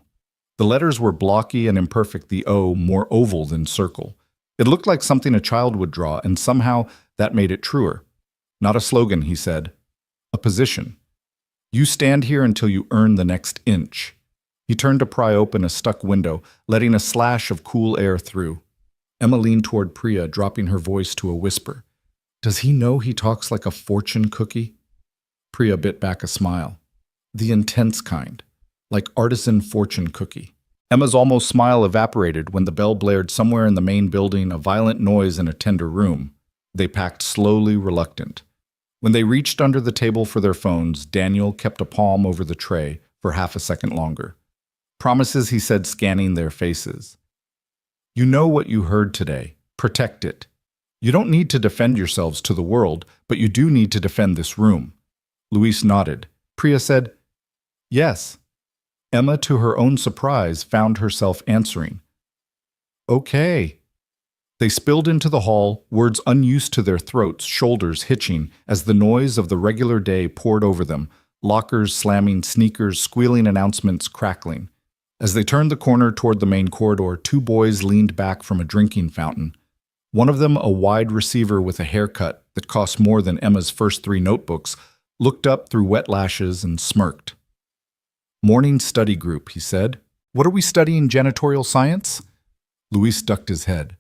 The letters were blocky and imperfect, the O more oval than circle. It looked like something a child would draw, and somehow that made it truer. "Not a slogan," he said. "A position. You stand here until you earn the next inch." He turned to pry open a stuck window, letting a slash of cool air through. Emma leaned toward Priya, dropping her voice to a whisper. "Does he know he talks like a fortune cookie?" Priya bit back a smile. "The intense kind, like artisan fortune cookie." Emma's almost smile evaporated when the bell blared somewhere in the main building, a violent noise in a tender room. They packed slowly, reluctant. When they reached under the table for their phones, Daniel kept a palm over the tray for half a second longer. "Promises," he said, scanning their faces. "You know what you heard today. Protect it. You don't need to defend yourselves to the world, but you do need to defend this room." Luis nodded. Priya said, "Yes." Emma, to her own surprise, found herself answering, "Okay." They spilled into the hall, words unused to their throats, shoulders hitching, as the noise of the regular day poured over them, lockers slamming, sneakers squealing, announcements crackling. As they turned the corner toward the main corridor, 2 boys leaned back from a drinking fountain. One of them, a wide receiver with a haircut that cost more than Emma's first 3 notebooks, looked up through wet lashes and smirked. "Morning study group," he said. "What are we studying, janitorial science?" Luis ducked his head.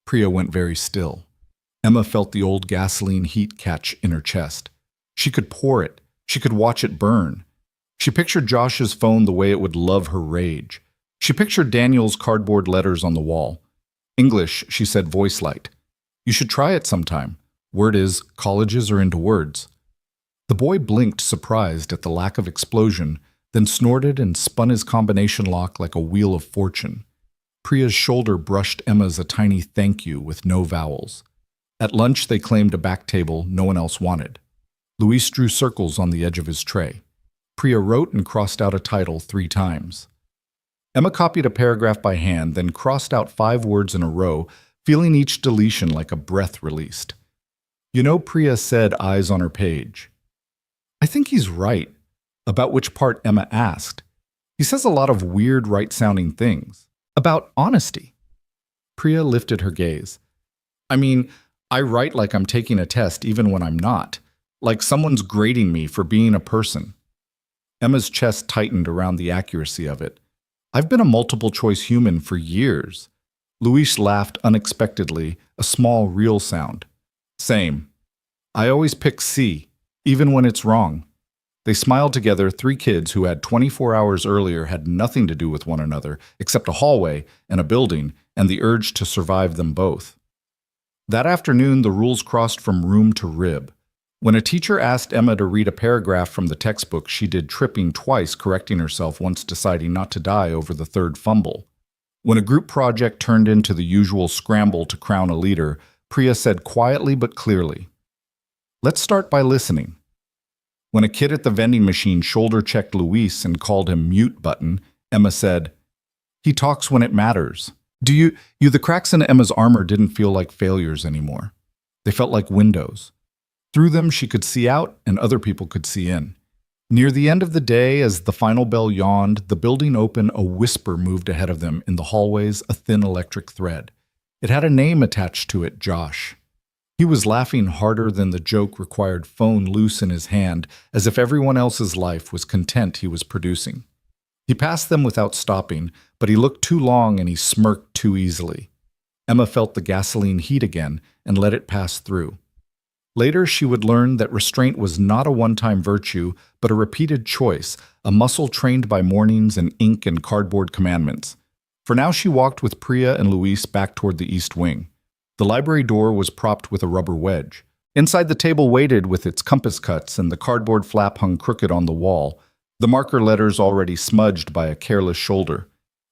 Priya went very still. Emma felt the old gasoline heat catch in her chest. She could pour it. She could watch it burn. She pictured Josh's phone the way it would love her rage. She pictured Daniel's cardboard letters on the wall. "English," she said, voice light. "You should try it sometime. Word is, colleges are into words." The boy blinked, surprised at the lack of explosion, then snorted and spun his combination lock like a wheel of fortune. Priya's shoulder brushed Emma's a tiny thank you with no vowels. At lunch, they claimed a back table no one else wanted. Luis drew circles on the edge of his tray. Priya wrote and crossed out a title 3 times. Emma copied a paragraph by hand, then crossed out 5 words in a row, feeling each deletion like a breath released. You know, Priya said, eyes on her page. I think he's right. About which part Emma asked. He says a lot of weird, right-sounding things. About honesty. Priya lifted her gaze. I mean, I write like I'm taking a test even when I'm not. Like someone's grading me for being a person. Emma's chest tightened around the accuracy of it. I've been a multiple-choice human for years. Luis laughed unexpectedly, a small, real sound. Same. I always pick C, even when it's wrong. They smiled together, 3 kids who had 24 hours earlier had nothing to do with one another except a hallway and a building and the urge to survive them both. That afternoon, the rules crossed from room to rib. When a teacher asked Emma to read a paragraph from the textbook, she did tripping twice, correcting herself once deciding not to die over the 3rd fumble. When a group project turned into the usual scramble to crown a leader, Priya said quietly but clearly, "Let's start by listening." When a kid at the vending machine shoulder-checked Luis and called him mute button, Emma said, "He talks when it matters." The cracks in Emma's armor didn't feel like failures anymore. They felt like windows. Through them she could see out and other people could see in. Near the end of the day, as the final bell yawned, the building open, a whisper moved ahead of them in the hallways, a thin electric thread. It had a name attached to it, Josh. He was laughing harder than the joke required, phone loose in his hand, as if everyone else's life was content he was producing. He passed them without stopping, but he looked too long and he smirked too easily. Emma felt the gasoline heat again and let it pass through. Later, she would learn that restraint was not a one-time virtue, but a repeated choice, a muscle trained by mornings and ink and cardboard commandments. For now, she walked with Priya and Luis back toward the east wing. The library door was propped with a rubber wedge. Inside, the table waited with its compass cuts, and the cardboard flap hung crooked on the wall, the marker letters already smudged by a careless shoulder.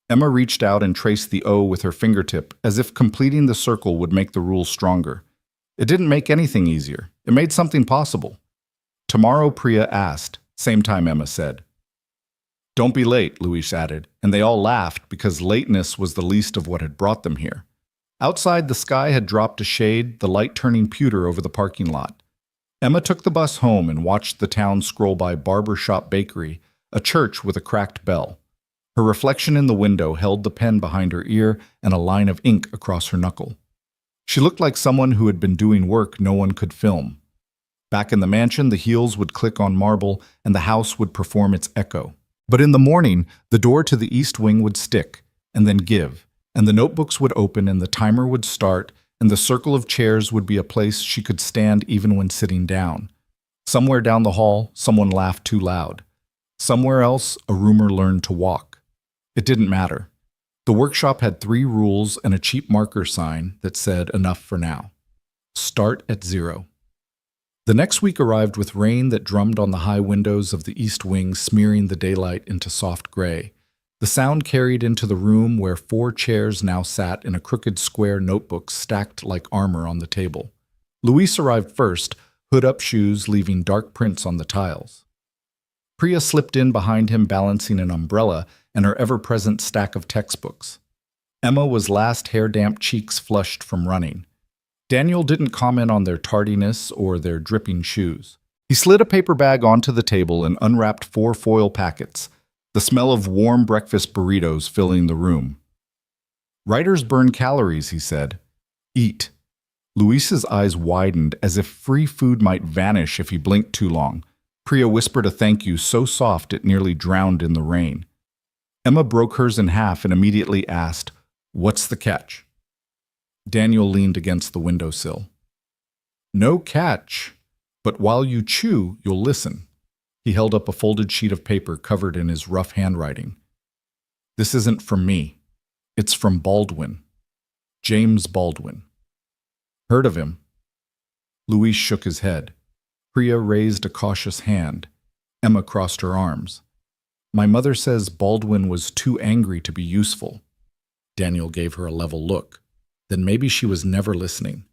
Emma reached out and traced the O with her fingertip, as if completing the circle would make the rule stronger. It didn't make anything easier. It made something possible. Tomorrow, Priya asked. Same time, Emma said. Don't be late, Luis added, and they all laughed because lateness was the least of what had brought them here. Outside, the sky had dropped a shade, the light turning pewter over the parking lot. Emma took the bus home and watched the town scroll by Barber Shop Bakery, a church with a cracked bell. Her reflection in the window held the pen behind her ear and a line of ink across her knuckle. She looked like someone who had been doing work no one could film. Back in the mansion, the heels would click on marble and the house would perform its echo. But in the morning, the door to the east wing would stick, and then give, and the notebooks would open and the timer would start, and the circle of chairs would be a place she could stand even when sitting down. Somewhere down the hall, someone laughed too loud. Somewhere else, a roomer learned to walk. It didn't matter. The workshop had 3 rules and a cheap marker sign that said enough for now. Start at 0. The next week arrived with rain that drummed on the high windows of the east wing, smearing the daylight into soft gray. The sound carried into the room where 4 chairs now sat in a crooked square notebook stacked like armor on the table. Luis arrived first, hood-up shoes leaving dark prints on the tiles. Priya slipped in behind him, balancing an umbrella and her ever-present stack of textbooks. Emma was last, hair-damp, cheeks flushed from running. Daniel didn't comment on their tardiness or their dripping shoes. He slid a paper bag onto the table and unwrapped 4 foil packets, the smell of warm breakfast burritos filling the room. Writers burn calories, he said. Eat. Luis's eyes widened as if free food might vanish if he blinked too long. Priya whispered a thank you so soft it nearly drowned in the rain. Emma broke hers in half and immediately asked, "What's the catch?" Daniel leaned against the windowsill. "No catch, but while you chew, you'll listen." He held up a folded sheet of paper covered in his rough handwriting. "This isn't from me. It's from Baldwin. James Baldwin. Heard of him?" Luis shook his head. Priya raised a cautious hand. Emma crossed her arms. My mother says Baldwin was too angry to be useful. Daniel gave her a level look. Then maybe she was never listening.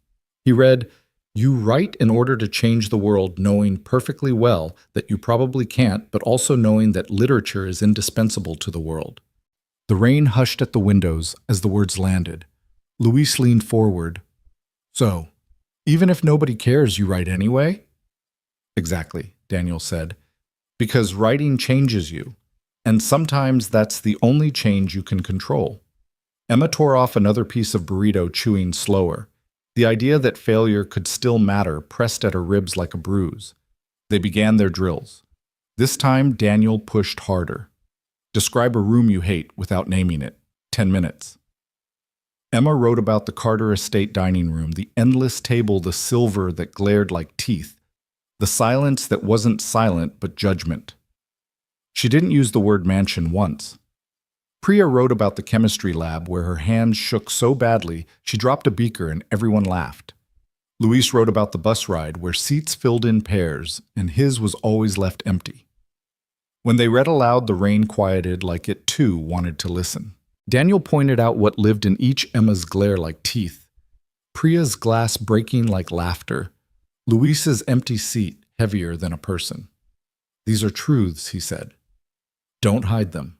He read, "You write in order to change the world, knowing perfectly well that you probably can't, but also knowing that literature is indispensable to the world." The rain hushed at the windows as the words landed. Luis leaned forward. "So, even if nobody cares, you write anyway?" "Exactly," Daniel said. "Because writing changes you. And sometimes that's the only change you can control." Emma tore off another piece of burrito, chewing slower. The idea that failure could still matter pressed at her ribs like a bruise. They began their drills. This time, Daniel pushed harder. "Describe a room you hate without naming it. 10 minutes. Emma wrote about the Carter estate dining room, the endless table, the silver that glared like teeth, the silence that wasn't silent but judgment. She didn't use the word mansion once. Priya wrote about the chemistry lab where her hands shook so badly she dropped a beaker and everyone laughed. Luis wrote about the bus ride where seats filled in pairs and his was always left empty. When they read aloud, the rain quieted like it too wanted to listen. Daniel pointed out what lived in each Emma's glare like teeth. Priya's glass breaking like laughter. Luis's empty seat heavier than a person. "These are truths," he said. "Don't hide them."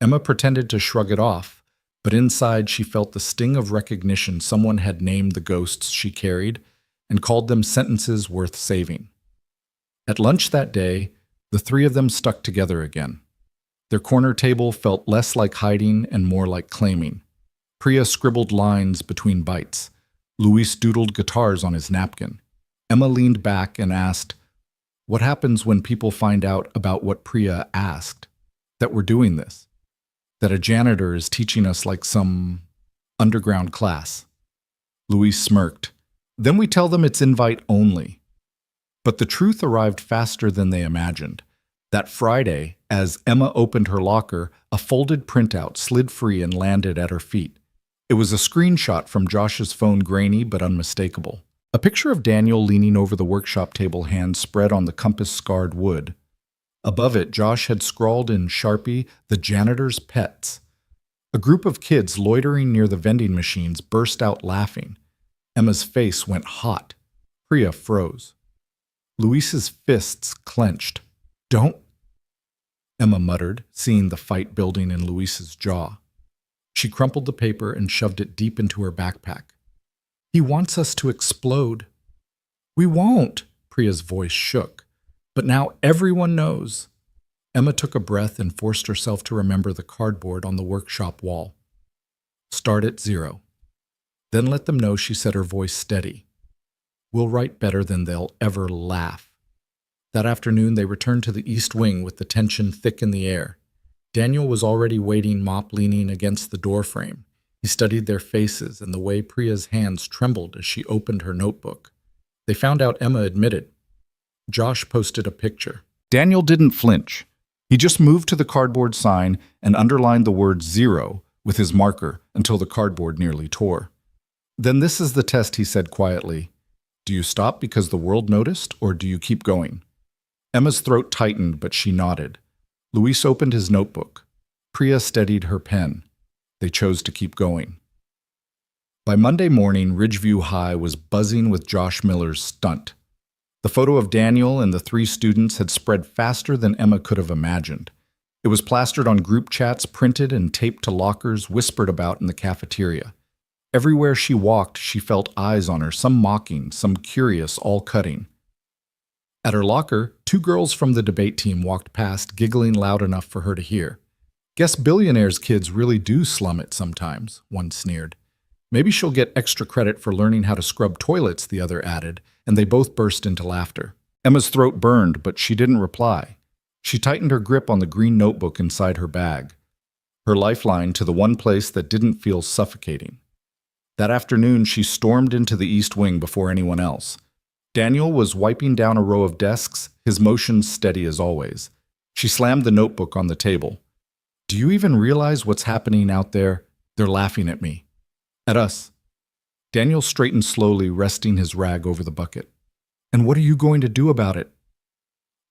Emma pretended to shrug it off, but inside she felt the sting of recognition someone had named the ghosts she carried and called them sentences worth saving. At lunch that day, the three of them stuck together again. Their corner table felt less like hiding and more like claiming. Priya scribbled lines between bites. Luis doodled guitars on his napkin. Emma leaned back and asked, "What happens when people find out about what Priya asked? That we're doing this? That a janitor is teaching us like some underground class?" Luis smirked. "Then we tell them it's invite only." But the truth arrived faster than they imagined. That Friday, as Emma opened her locker, a folded printout slid free and landed at her feet. It was a screenshot from Josh's phone, grainy but unmistakable. A picture of Daniel leaning over the workshop table, hands spread on the compass-scarred wood. Above it, Josh had scrawled in Sharpie, "The janitor's pets." A group of kids loitering near the vending machines burst out laughing. Emma's face went hot. Priya froze. Luis's fists clenched. "Don't," Emma muttered, seeing the fight building in Luis's jaw. She crumpled the paper and shoved it deep into her backpack. "He wants us to explode." "We won't," Priya's voice shook. "But now everyone knows." Emma took a breath and forced herself to remember the cardboard on the workshop wall. "Start at 0. Then let them know," she said, her voice steady. "We'll write better than they'll ever laugh." That afternoon they returned to the East Wing with the tension thick in the air. Daniel was already waiting, mop leaning against the doorframe. He studied their faces and the way Priya's hands trembled as she opened her notebook. They found out Emma admitted. Josh posted a picture. Daniel didn't flinch. He just moved to the cardboard sign and underlined the word 0 with his marker until the cardboard nearly tore. "Then this is the test," he said quietly. "Do you stop because the world noticed, or do you keep going?" Emma's throat tightened, but she nodded. Luis opened his notebook. Priya steadied her pen. They chose to keep going. By Monday morning, Ridgeview High was buzzing with Josh Miller's stunt. The photo of Daniel and the three students had spread faster than Emma could have imagined. It was plastered on group chats, printed and taped to lockers, whispered about in the cafeteria. Everywhere she walked, she felt eyes on her, some mocking, some curious, all cutting. At her locker, 2 girls from the debate team walked past, giggling loud enough for her to hear. "Guess Billionaire's kids really do slum it sometimes," one sneered. "Maybe she'll get extra credit for learning how to scrub toilets," the other added, and they both burst into laughter. Emma's throat burned, but she didn't reply. She tightened her grip on the green notebook inside her bag, her lifeline to the one place that didn't feel suffocating. That afternoon, she stormed into the East Wing before anyone else. Daniel was wiping down a row of desks, his motions steady as always. She slammed the notebook on the table. "Do you even realize what's happening out there? They're laughing at me. At us." Daniel straightened slowly, resting his rag over the bucket. "And what are you going to do about it?"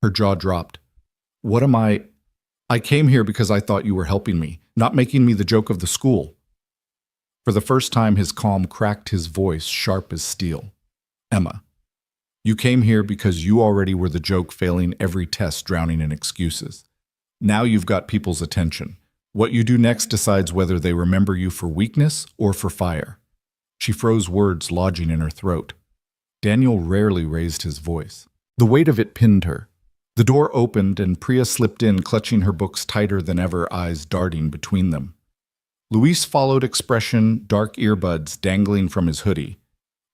Her jaw dropped. "What am I?" I came here because I thought you were helping me, not making me the joke of the school. For the first time, his calm cracked his voice sharp as steel. Emma, you came here because you already were the joke, failing every test, drowning in excuses. Now you've got people's attention. What you do next decides whether they remember you for weakness or for fire. She froze, words lodging in her throat. Daniel rarely raised his voice. The weight of it pinned her. The door opened and Priya slipped in, clutching her books tighter than ever, eyes darting between them. Luis followed, expression, dark earbuds dangling from his hoodie.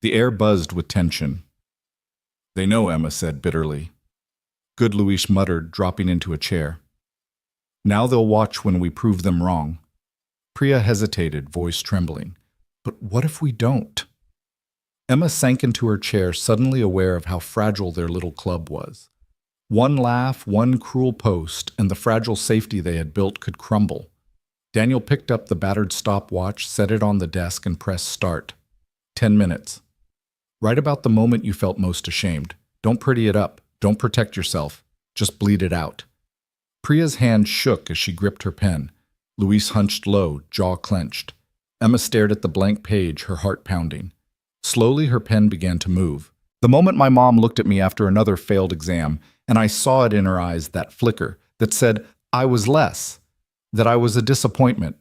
The air buzzed with tension. They know, Emma said bitterly. Good, Luis muttered, dropping into a chair. Now they'll watch when we prove them wrong. Priya hesitated, voice trembling. But what if we don't? Emma sank into her chair, suddenly aware of how fragile their little club was. One laugh, one cruel post, and the fragile safety they had built could crumble. Daniel picked up the battered stopwatch, set it on the desk, and pressed start. 10 minutes. Right about the moment you felt most ashamed. Don't pretty it up. Don't protect yourself. Just bleed it out. Priya's hand shook as she gripped her pen. Luis hunched low, jaw clenched. Emma stared at the blank page, her heart pounding. Slowly, her pen began to move. The moment my mom looked at me after another failed exam, and I saw it in her eyes, that flicker that said I was less, that I was a disappointment.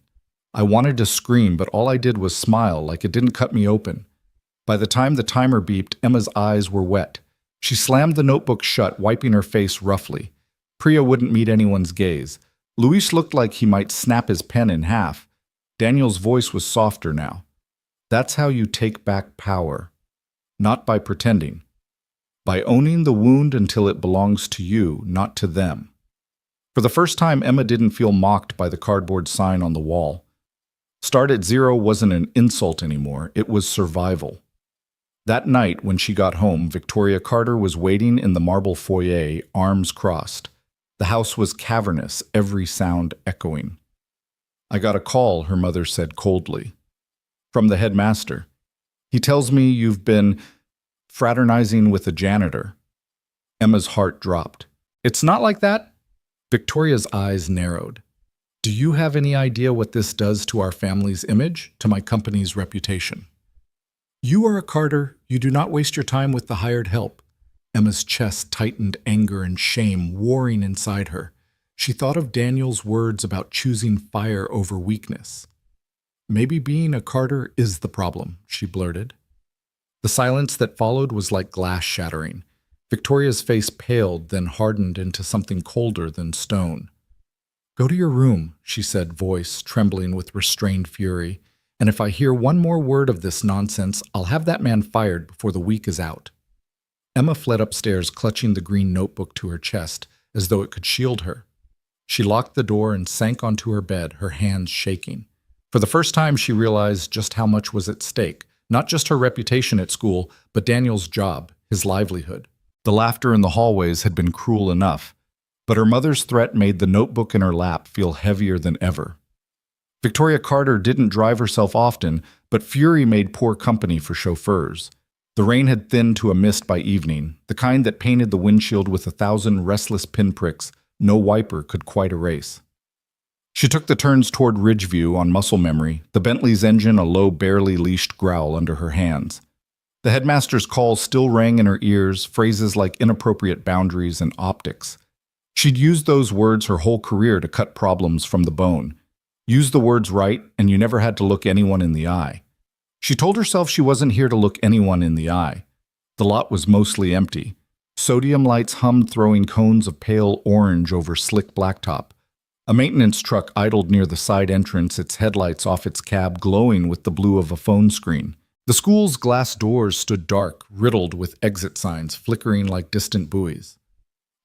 I wanted to scream, but all I did was smile, like it didn't cut me open. By the time the timer beeped, Emma's eyes were wet. She slammed the notebook shut, wiping her face roughly. Priya wouldn't meet anyone's gaze. Luis looked like he might snap his pen in half. Daniel's voice was softer now. That's how you take back power. Not by pretending. By owning the wound until it belongs to you, not to them. For the first time, Emma didn't feel mocked by the cardboard sign on the wall. Start at zero wasn't an insult anymore, it was survival. That night, when she got home, Victoria Carter was waiting in the marble foyer, arms crossed. The house was cavernous, every sound echoing. I got a call, her mother said coldly. From the headmaster. He tells me you've been fraternizing with a janitor. Emma's heart dropped. It's not like that. Victoria's eyes narrowed. Do you have any idea what this does to our family's image, to my company's reputation? You are a Carter. You do not waste your time with the hired help. Emma's chest tightened, anger and shame warring inside her. She thought of Daniel's words about choosing fire over weakness. Maybe being a Carter is the problem, she blurted. The silence that followed was like glass shattering. Victoria's face paled, then hardened into something colder than stone. Go to your room, she said, voice trembling with restrained fury. And if I hear one more word of this nonsense, I'll have that man fired before the week is out. Emma fled upstairs, clutching the green notebook to her chest, as though it could shield her. She locked the door and sank onto her bed, her hands shaking. For the first time, she realized just how much was at stake, not just her reputation at school, but Daniel's job, his livelihood. The laughter in the hallways had been cruel enough, but her mother's threat made the notebook in her lap feel heavier than ever. Victoria Carter didn't drive herself often, but fury made poor company for chauffeurs. The rain had thinned to a mist by evening, the kind that painted the windshield with 1,000 restless pinpricks no wiper could quite erase. She took the turns toward Ridgeview on muscle memory, the Bentley's engine a low, barely leashed growl under her hands. The headmaster's call still rang in her ears, phrases like inappropriate boundaries and optics. She'd used those words her whole career to cut problems from the bone. Use the words right, and you never had to look anyone in the eye. She told herself she wasn't here to look anyone in the eye. The lot was mostly empty. Sodium lights hummed, throwing cones of pale orange over slick blacktop. A maintenance truck idled near the side entrance, its headlights off its cab glowing with the blue of a phone screen. The school's glass doors stood dark, riddled with exit signs flickering like distant buoys.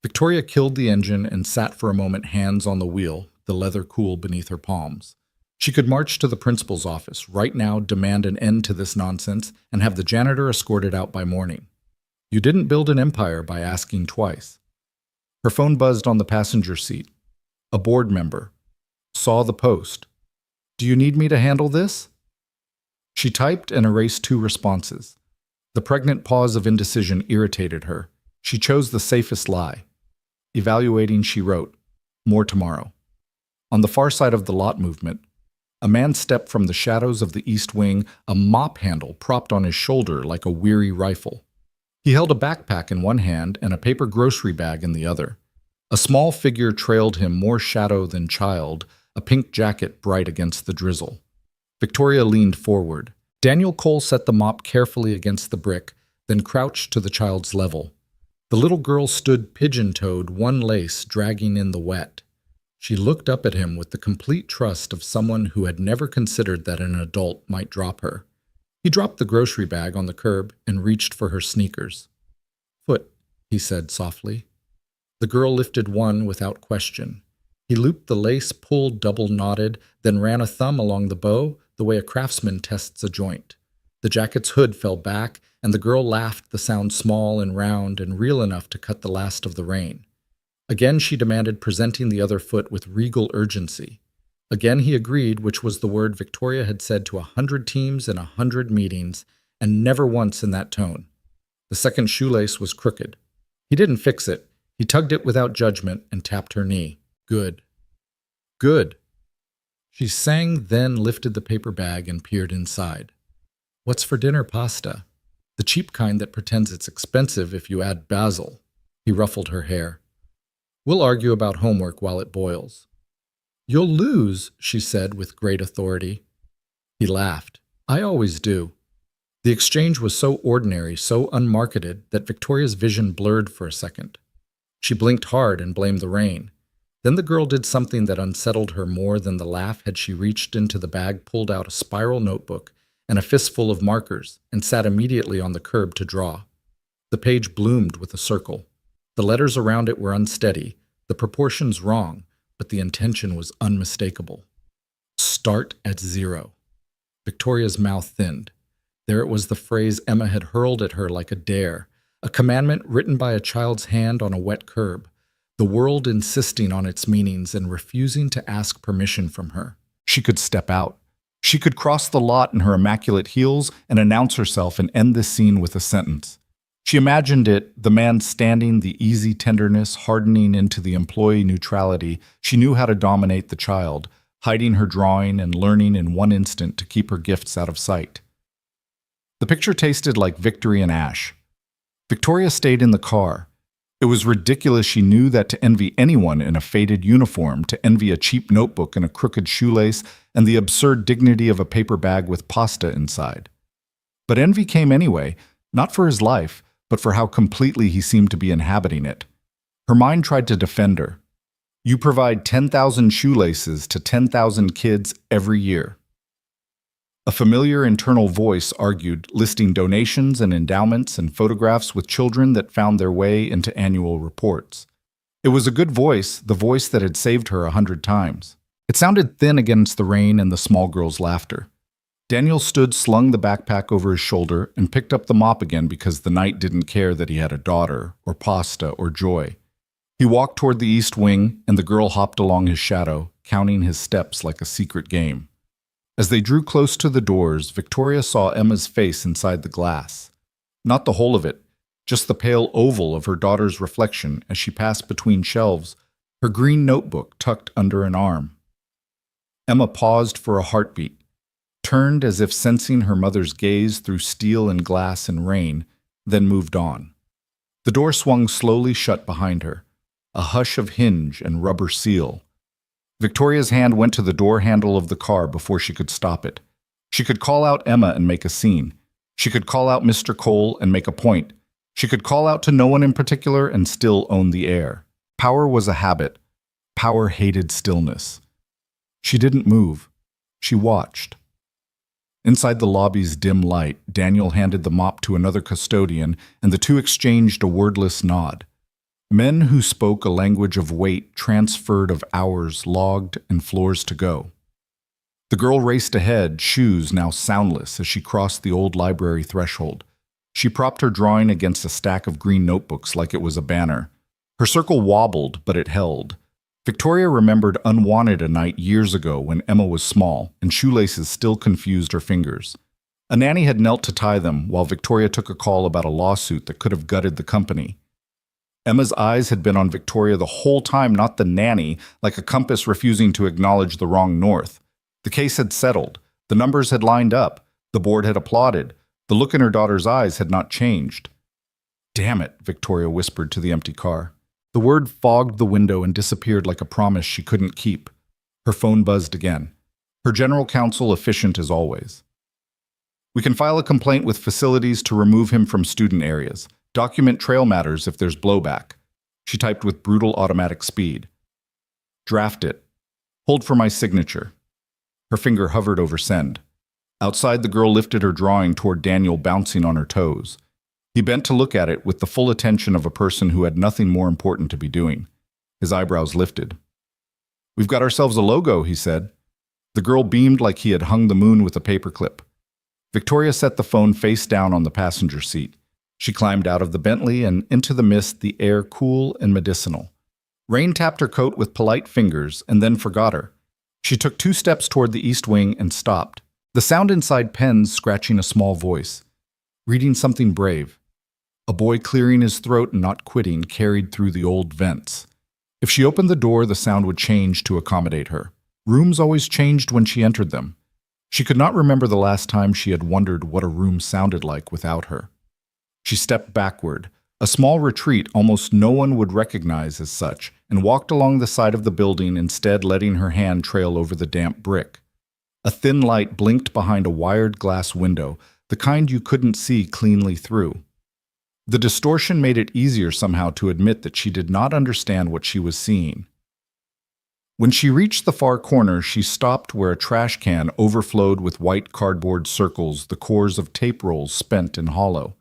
Victoria killed the engine and sat for a moment, hands on the wheel, the leather cool beneath her palms. She could march to the principal's office right now, demand an end to this nonsense, and have the janitor escorted out by morning. You didn't build an empire by asking twice. Her phone buzzed on the passenger seat. A board member. Saw the post. Do you need me to handle this? She typed and erased 2 responses. The pregnant pause of indecision irritated her. She chose the safest lie. Evaluating, she wrote, more tomorrow. On the far side of the lot movement, a man stepped from the shadows of the east wing, a mop handle propped on his shoulder like a weary rifle. He held a backpack in one hand and a paper grocery bag in the other. A small figure trailed him, more shadow than child, a pink jacket bright against the drizzle. Victoria leaned forward. Daniel Cole set the mop carefully against the brick, then crouched to the child's level. The little girl stood pigeon-toed, one lace dragging in the wet. She looked up at him with the complete trust of someone who had never considered that an adult might drop her. He dropped the grocery bag on the curb and reached for her sneakers. "Foot," he said softly. The girl lifted one without question. He looped the lace, pulled double-knotted, then ran a thumb along the bow, the way a craftsman tests a joint. The jacket's hood fell back, and the girl laughed, the sound small and round and real enough to cut the last of the rain. Again she demanded, presenting the other foot with regal urgency. Again he agreed, which was the word Victoria had said to 100 teams in 100 meetings, and never once in that tone. The second shoelace was crooked. He didn't fix it. He tugged it without judgment and tapped her knee. "Good. Good." She sang, then lifted the paper bag and peered inside. "What's for dinner? Pasta. The cheap kind that pretends it's expensive if you add basil." He ruffled her hair. "We'll argue about homework while it boils." "You'll lose," she said with great authority. He laughed. "I always do." The exchange was so ordinary, so unmarketed, that Victoria's vision blurred for a second. She blinked hard and blamed the rain. Then the girl did something that unsettled her more than the laugh had she reached into the bag, pulled out a spiral notebook and a fistful of markers, and sat immediately on the curb to draw. The page bloomed with a circle. The letters around it were unsteady, the proportions wrong, but the intention was unmistakable. Start at 0. Victoria's mouth thinned. There it was, the phrase Emma had hurled at her like a dare, a commandment written by a child's hand on a wet curb, the world insisting on its meanings and refusing to ask permission from her. She could step out. She could cross the lot in her immaculate heels and announce herself and end this scene with a sentence. She imagined it, the man standing, the easy tenderness hardening into the employee neutrality. She knew how to dominate the child, hiding her drawing and learning in one instant to keep her gifts out of sight. The picture tasted like victory and ash. Victoria stayed in the car. It was ridiculous. She knew that to envy anyone in a faded uniform, to envy a cheap notebook and a crooked shoelace, and the absurd dignity of a paper bag with pasta inside. But envy came anyway, not for his life, but for how completely he seemed to be inhabiting it. Her mind tried to defend her. You provide 10,000 shoelaces to 10,000 kids every year. A familiar internal voice argued, listing donations and endowments and photographs with children that found their way into annual reports. It was a good voice, the voice that had saved her 100 times. It sounded thin against the rain and the small girl's laughter. Daniel stood, slung the backpack over his shoulder, and picked up the mop again because the night didn't care that he had a daughter, or pasta, or joy. He walked toward the east wing, and the girl hopped along his shadow, counting his steps like a secret game. As they drew close to the doors, Victoria saw Emma's face inside the glass. Not the whole of it, just the pale oval of her daughter's reflection as she passed between shelves, her green notebook tucked under an arm. Emma paused for a heartbeat, turned as if sensing her mother's gaze through steel and glass and rain, then moved on. The door swung slowly shut behind her, a hush of hinge and rubber seal. Victoria's hand went to the door handle of the car before she could stop it. She could call out Emma and make a scene. She could call out Mr. Cole and make a point. She could call out to no one in particular and still own the air. Power was a habit. Power hated stillness. She didn't move. She watched. Inside the lobby's dim light, Daniel handed the mop to another custodian, and the two exchanged a wordless nod. Men who spoke a language of weight, transferred of hours, logged, and floors to go. The girl raced ahead, shoes now soundless, as she crossed the old library threshold. She propped her drawing against a stack of green notebooks like it was a banner. Her circle wobbled, but it held. Victoria remembered unwanted a night years ago when Emma was small, and shoelaces still confused her fingers. A nanny had knelt to tie them, while Victoria took a call about a lawsuit that could have gutted the company. Emma's eyes had been on Victoria the whole time, not the nanny, like a compass refusing to acknowledge the wrong north. The case had settled. The numbers had lined up. The board had applauded. The look in her daughter's eyes had not changed. "Damn it," Victoria whispered to the empty car. The word fogged the window and disappeared like a promise she couldn't keep. Her phone buzzed again. Her general counsel efficient as always. "We can file a complaint with facilities to remove him from student areas. Document trail matters if there's blowback." She typed with brutal automatic speed. "Draft it. Hold for my signature." Her finger hovered over send. Outside, the girl lifted her drawing toward Daniel, bouncing on her toes. He bent to look at it with the full attention of a person who had nothing more important to be doing. His eyebrows lifted. "We've got ourselves a logo," he said. The girl beamed like he had hung the moon with a paperclip. Victoria set the phone face down on the passenger seat. She climbed out of the Bentley and into the mist, the air cool and medicinal. Rain tapped her coat with polite fingers and then forgot her. She took 2 steps toward the east wing and stopped. The sound inside pens scratching a small voice. Reading something brave. A boy clearing his throat and not quitting carried through the old vents. If she opened the door, the sound would change to accommodate her. Rooms always changed when she entered them. She could not remember the last time she had wondered what a room sounded like without her. She stepped backward, a small retreat almost no one would recognize as such, and walked along the side of the building, instead letting her hand trail over the damp brick. A thin light blinked behind a wired glass window, the kind you couldn't see cleanly through. The distortion made it easier somehow to admit that she did not understand what she was seeing. When she reached the far corner, she stopped where a trash can overflowed with white cardboard circles, the cores of tape rolls spent and hollow.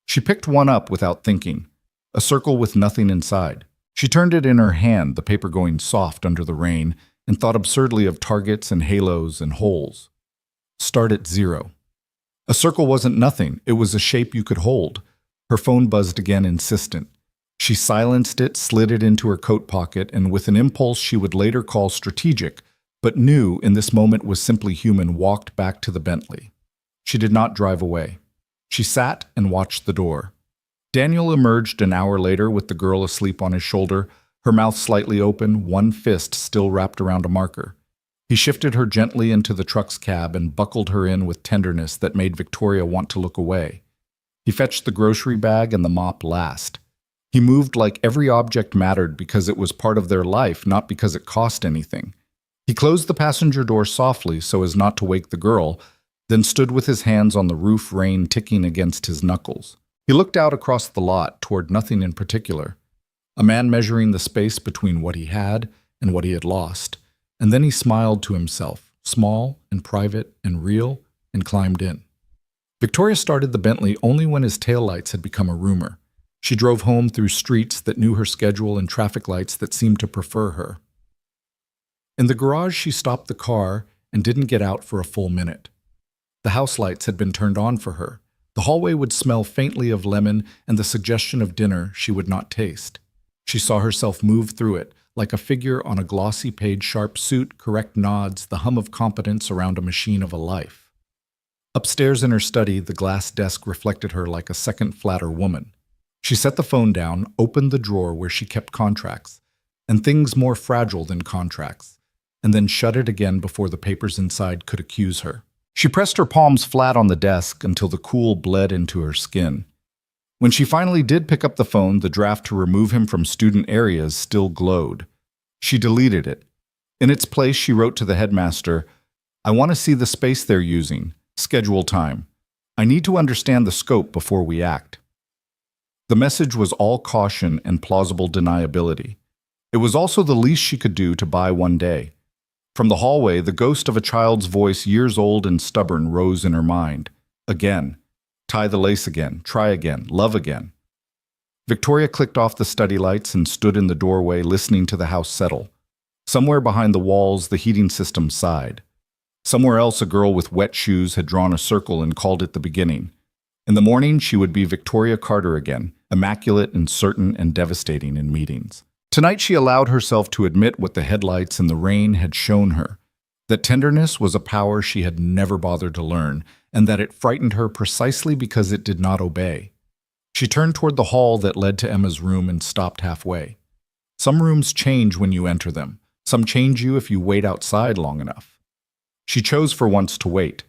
She picked one up without thinking, a circle with nothing inside. She turned it in her hand, the paper going soft under the rain, and thought absurdly of targets and halos and holes. Start at 0. A circle wasn't nothing, it was a shape you could hold. Her phone buzzed again, insistent. She silenced it, slid it into her coat pocket, and with an impulse she would later call strategic, but knew in this moment was simply human, walked back to the Bentley. She did not drive away. She sat and watched the door. Daniel emerged an hour later with the girl asleep on his shoulder, her mouth slightly open, one fist still wrapped around a marker. He shifted her gently into the truck's cab and buckled her in with tenderness that made Victoria want to look away. He fetched the grocery bag and the mop last. He moved like every object mattered because it was part of their life, not because it cost anything. He closed the passenger door softly so as not to wake the girl, then stood with his hands on the roof, rain ticking against his knuckles. He looked out across the lot toward nothing in particular. A man measuring the space between what he had and what he had lost. And then he smiled to himself, small and private and real, and climbed in. Victoria started the Bentley only when his taillights had become a rumor. She drove home through streets that knew her schedule and traffic lights that seemed to prefer her. In the garage, she stopped the car and didn't get out for a full minute. The house lights had been turned on for her. The hallway would smell faintly of lemon and the suggestion of dinner she would not taste. She saw herself move through it, like a figure on a glossy page, sharp suit, correct nods, the hum of competence around a machine of a life. Upstairs in her study, the glass desk reflected her like a second, flatter woman. She set the phone down, opened the drawer where she kept contracts, and things more fragile than contracts, and then shut it again before the papers inside could accuse her. She pressed her palms flat on the desk until the cool bled into her skin. When she finally did pick up the phone, the draft to remove him from student areas still glowed. She deleted it. In its place, she wrote to the headmaster, "I want to see the space they're using. Schedule time. I need to understand the scope before we act." The message was all caution and plausible deniability. It was also the least she could do to buy one day. From the hallway, the ghost of a child's voice, years old and stubborn, rose in her mind. Again. Tie the lace again. Try again. Love again. Victoria clicked off the study lights and stood in the doorway listening to the house settle. Somewhere behind the walls, the heating system sighed. Somewhere else, a girl with wet shoes had drawn a circle and called it the beginning. In the morning, she would be Victoria Carter again, immaculate and certain and devastating in meetings. Tonight, she allowed herself to admit what the headlights and the rain had shown her, that tenderness was a power she had never bothered to learn, and that it frightened her precisely because it did not obey. She turned toward the hall that led to Emma's room and stopped halfway. Some rooms change when you enter them. Some change you if you wait outside long enough. She chose for once to wait.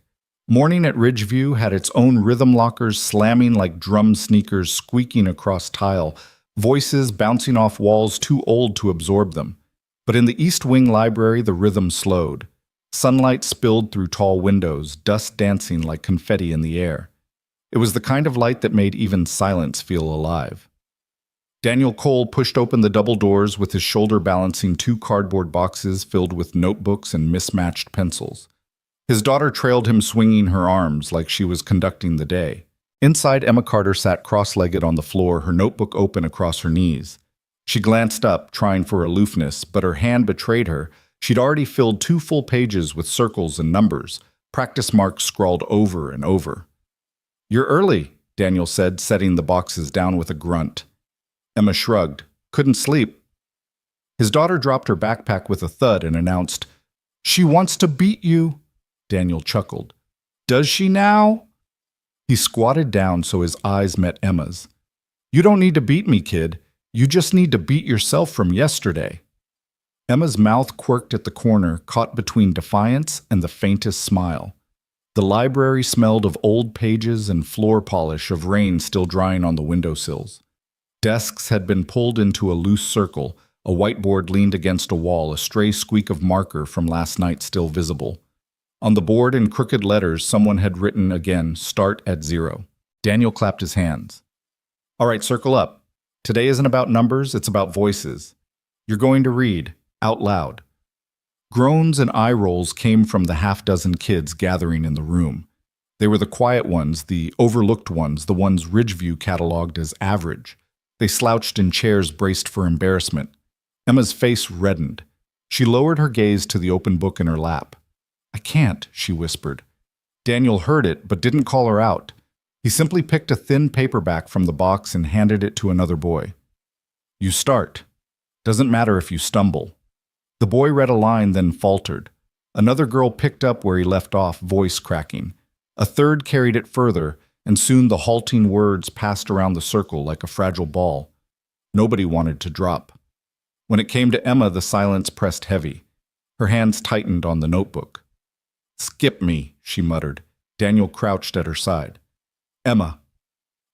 Morning at Ridgeview had its own rhythm lockers slamming like drum sneakers squeaking across tile, voices bouncing off walls too old to absorb them. But in the East Wing Library, the rhythm slowed. Sunlight spilled through tall windows, dust dancing like confetti in the air. It was the kind of light that made even silence feel alive. Daniel Cole pushed open the double doors with his shoulder balancing two cardboard boxes filled with notebooks and mismatched pencils. His daughter trailed him, swinging her arms like she was conducting the day. Inside, Emma Carter sat cross-legged on the floor, her notebook open across her knees. She glanced up, trying for aloofness, but her hand betrayed her. She'd already filled 2 full pages with circles and numbers, practice marks scrawled over and over. "You're early," Daniel said, setting the boxes down with a grunt. Emma shrugged. "Couldn't sleep." His daughter dropped her backpack with a thud and announced, "She wants to beat you." Daniel chuckled. "Does she now?" He squatted down so his eyes met Emma's. "You don't need to beat me, kid. You just need to beat yourself from yesterday." Emma's mouth quirked at the corner, caught between defiance and the faintest smile. The library smelled of old pages and floor polish, of rain still drying on the windowsills. Desks had been pulled into a loose circle, a whiteboard leaned against a wall, a stray squeak of marker from last night still visible. On the board in crooked letters, someone had written again, "Start at 0." Daniel clapped his hands. "All right, circle up. Today isn't about numbers, it's about voices. You're going to read, out loud." Groans and eye rolls came from the half-dozen kids gathering in the room. They were the quiet ones, the overlooked ones, the ones Ridgeview cataloged as average. They slouched in chairs braced for embarrassment. Emma's face reddened. She lowered her gaze to the open book in her lap. "I can't," she whispered. Daniel heard it, but didn't call her out. He simply picked a thin paperback from the box and handed it to another boy. "You start. Doesn't matter if you stumble." The boy read a line, then faltered. Another girl picked up where he left off, voice cracking. A third carried it further, and soon the halting words passed around the circle like a fragile ball. Nobody wanted to drop. When it came to Emma, the silence pressed heavy. Her hands tightened on the notebook. "Skip me," she muttered. Daniel crouched at her side. "Emma."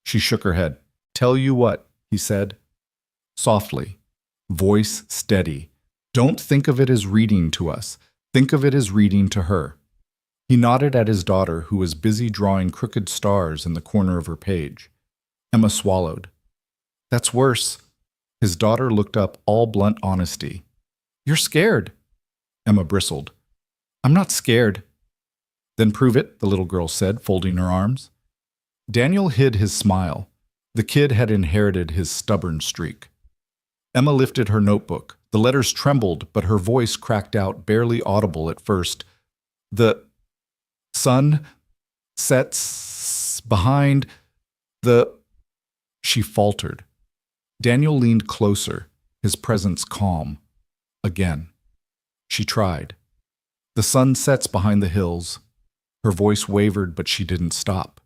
She shook her head. "Tell you what," he said. Softly, voice steady. "Don't think of it as reading to us. Think of it as reading to her." He nodded at his daughter, who was busy drawing crooked stars in the corner of her page. Emma swallowed. "That's worse." His daughter looked up, all blunt honesty. "You're scared." Emma bristled. "I'm not scared." "Then prove it," the little girl said, folding her arms. Daniel hid his smile. The kid had inherited his stubborn streak. Emma lifted her notebook. The letters trembled, but her voice cracked out, barely audible at first. "The sun sets behind the—" She faltered. Daniel leaned closer, his presence calm. Again. She tried. "The sun sets behind the hills." Her voice wavered, but she didn't stop.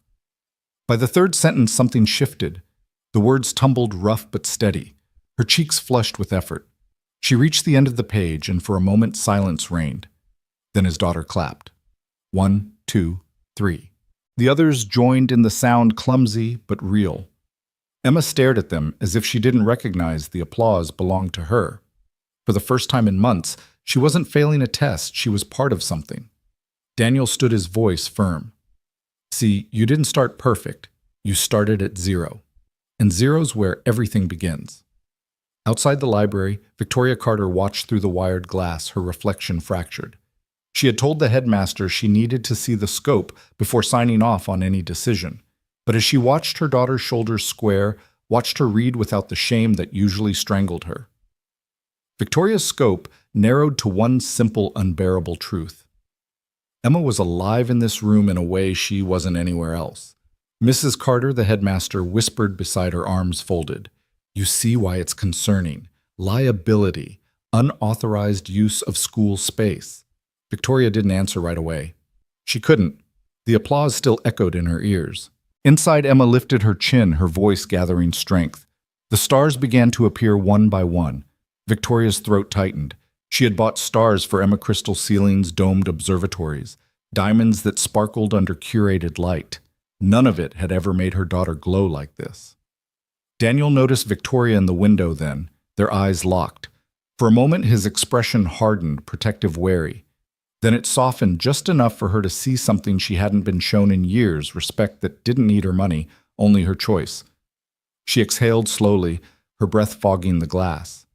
By the third sentence, something shifted. The words tumbled rough but steady. Her cheeks flushed with effort. She reached the end of the page, and for a moment silence reigned. Then his daughter clapped. 1, 2, 3. The others joined in the sound, clumsy but real. Emma stared at them as if she didn't recognize the applause belonged to her. For the first time in months, she wasn't failing a test, she was part of something. Daniel stood, his voice firm. "See, you didn't start perfect. You started at 0. And 0's where everything begins." Outside the library, Victoria Carter watched through the wired glass, her reflection fractured. She had told the headmaster she needed to see the scope before signing off on any decision. But as she watched her daughter's shoulders square, watched her read without the shame that usually strangled her, Victoria's scope narrowed to one simple, unbearable truth. Emma was alive in this room in a way she wasn't anywhere else. Mrs. Carter, the headmaster, whispered beside her, arms folded. "You see why it's concerning. Liability, unauthorized use of school space." Victoria didn't answer right away. She couldn't. The applause still echoed in her ears. Inside, Emma lifted her chin, her voice gathering strength. The stars began to appear one by one. Victoria's throat tightened. She had bought stars for Emma Crystal Ceiling's domed observatories, diamonds that sparkled under curated light. None of it had ever made her daughter glow like this. Daniel noticed Victoria in the window then, their eyes locked. For a moment his expression hardened, protective, wary. Then it softened just enough for her to see something she hadn't been shown in years, respect that didn't need her money, only her choice. She exhaled slowly, her breath fogging the glass.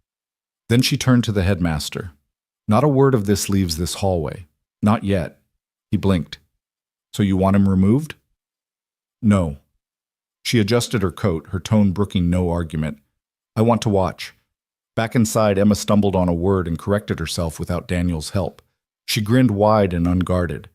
Then she turned to the headmaster. Not a word of this leaves this hallway. Not yet. He blinked. So you want him removed? No. She adjusted her coat, her tone brooking no argument. I want to watch. Back inside, Emma stumbled on a word and corrected herself without Daniel's help. She grinned wide and unguarded.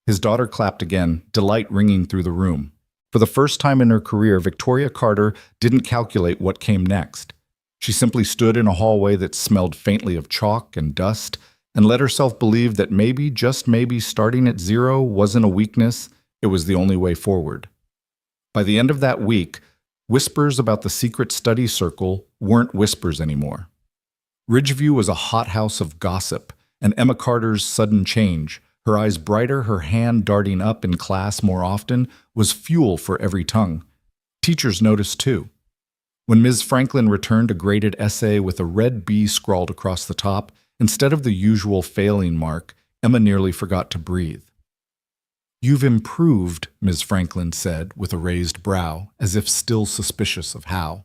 His daughter clapped again, delight ringing through the room. For the first time in her career, Victoria Carter didn't calculate what came next. She simply stood in a hallway that smelled faintly of chalk and dust and let herself believe that maybe, just maybe, starting at zero wasn't a weakness, it was the only way forward. By the end of that week, whispers about the secret study circle weren't whispers anymore. Ridgeview was a hothouse of gossip, and Emma Carter's sudden change, her eyes brighter, her hand darting up in class more often, was fuel for every tongue. Teachers noticed too. When Ms. Franklin returned a graded essay with a red B scrawled across the top, instead of the usual failing mark, Emma nearly forgot to breathe. You've improved, Ms. Franklin said, with a raised brow, as if still suspicious of how.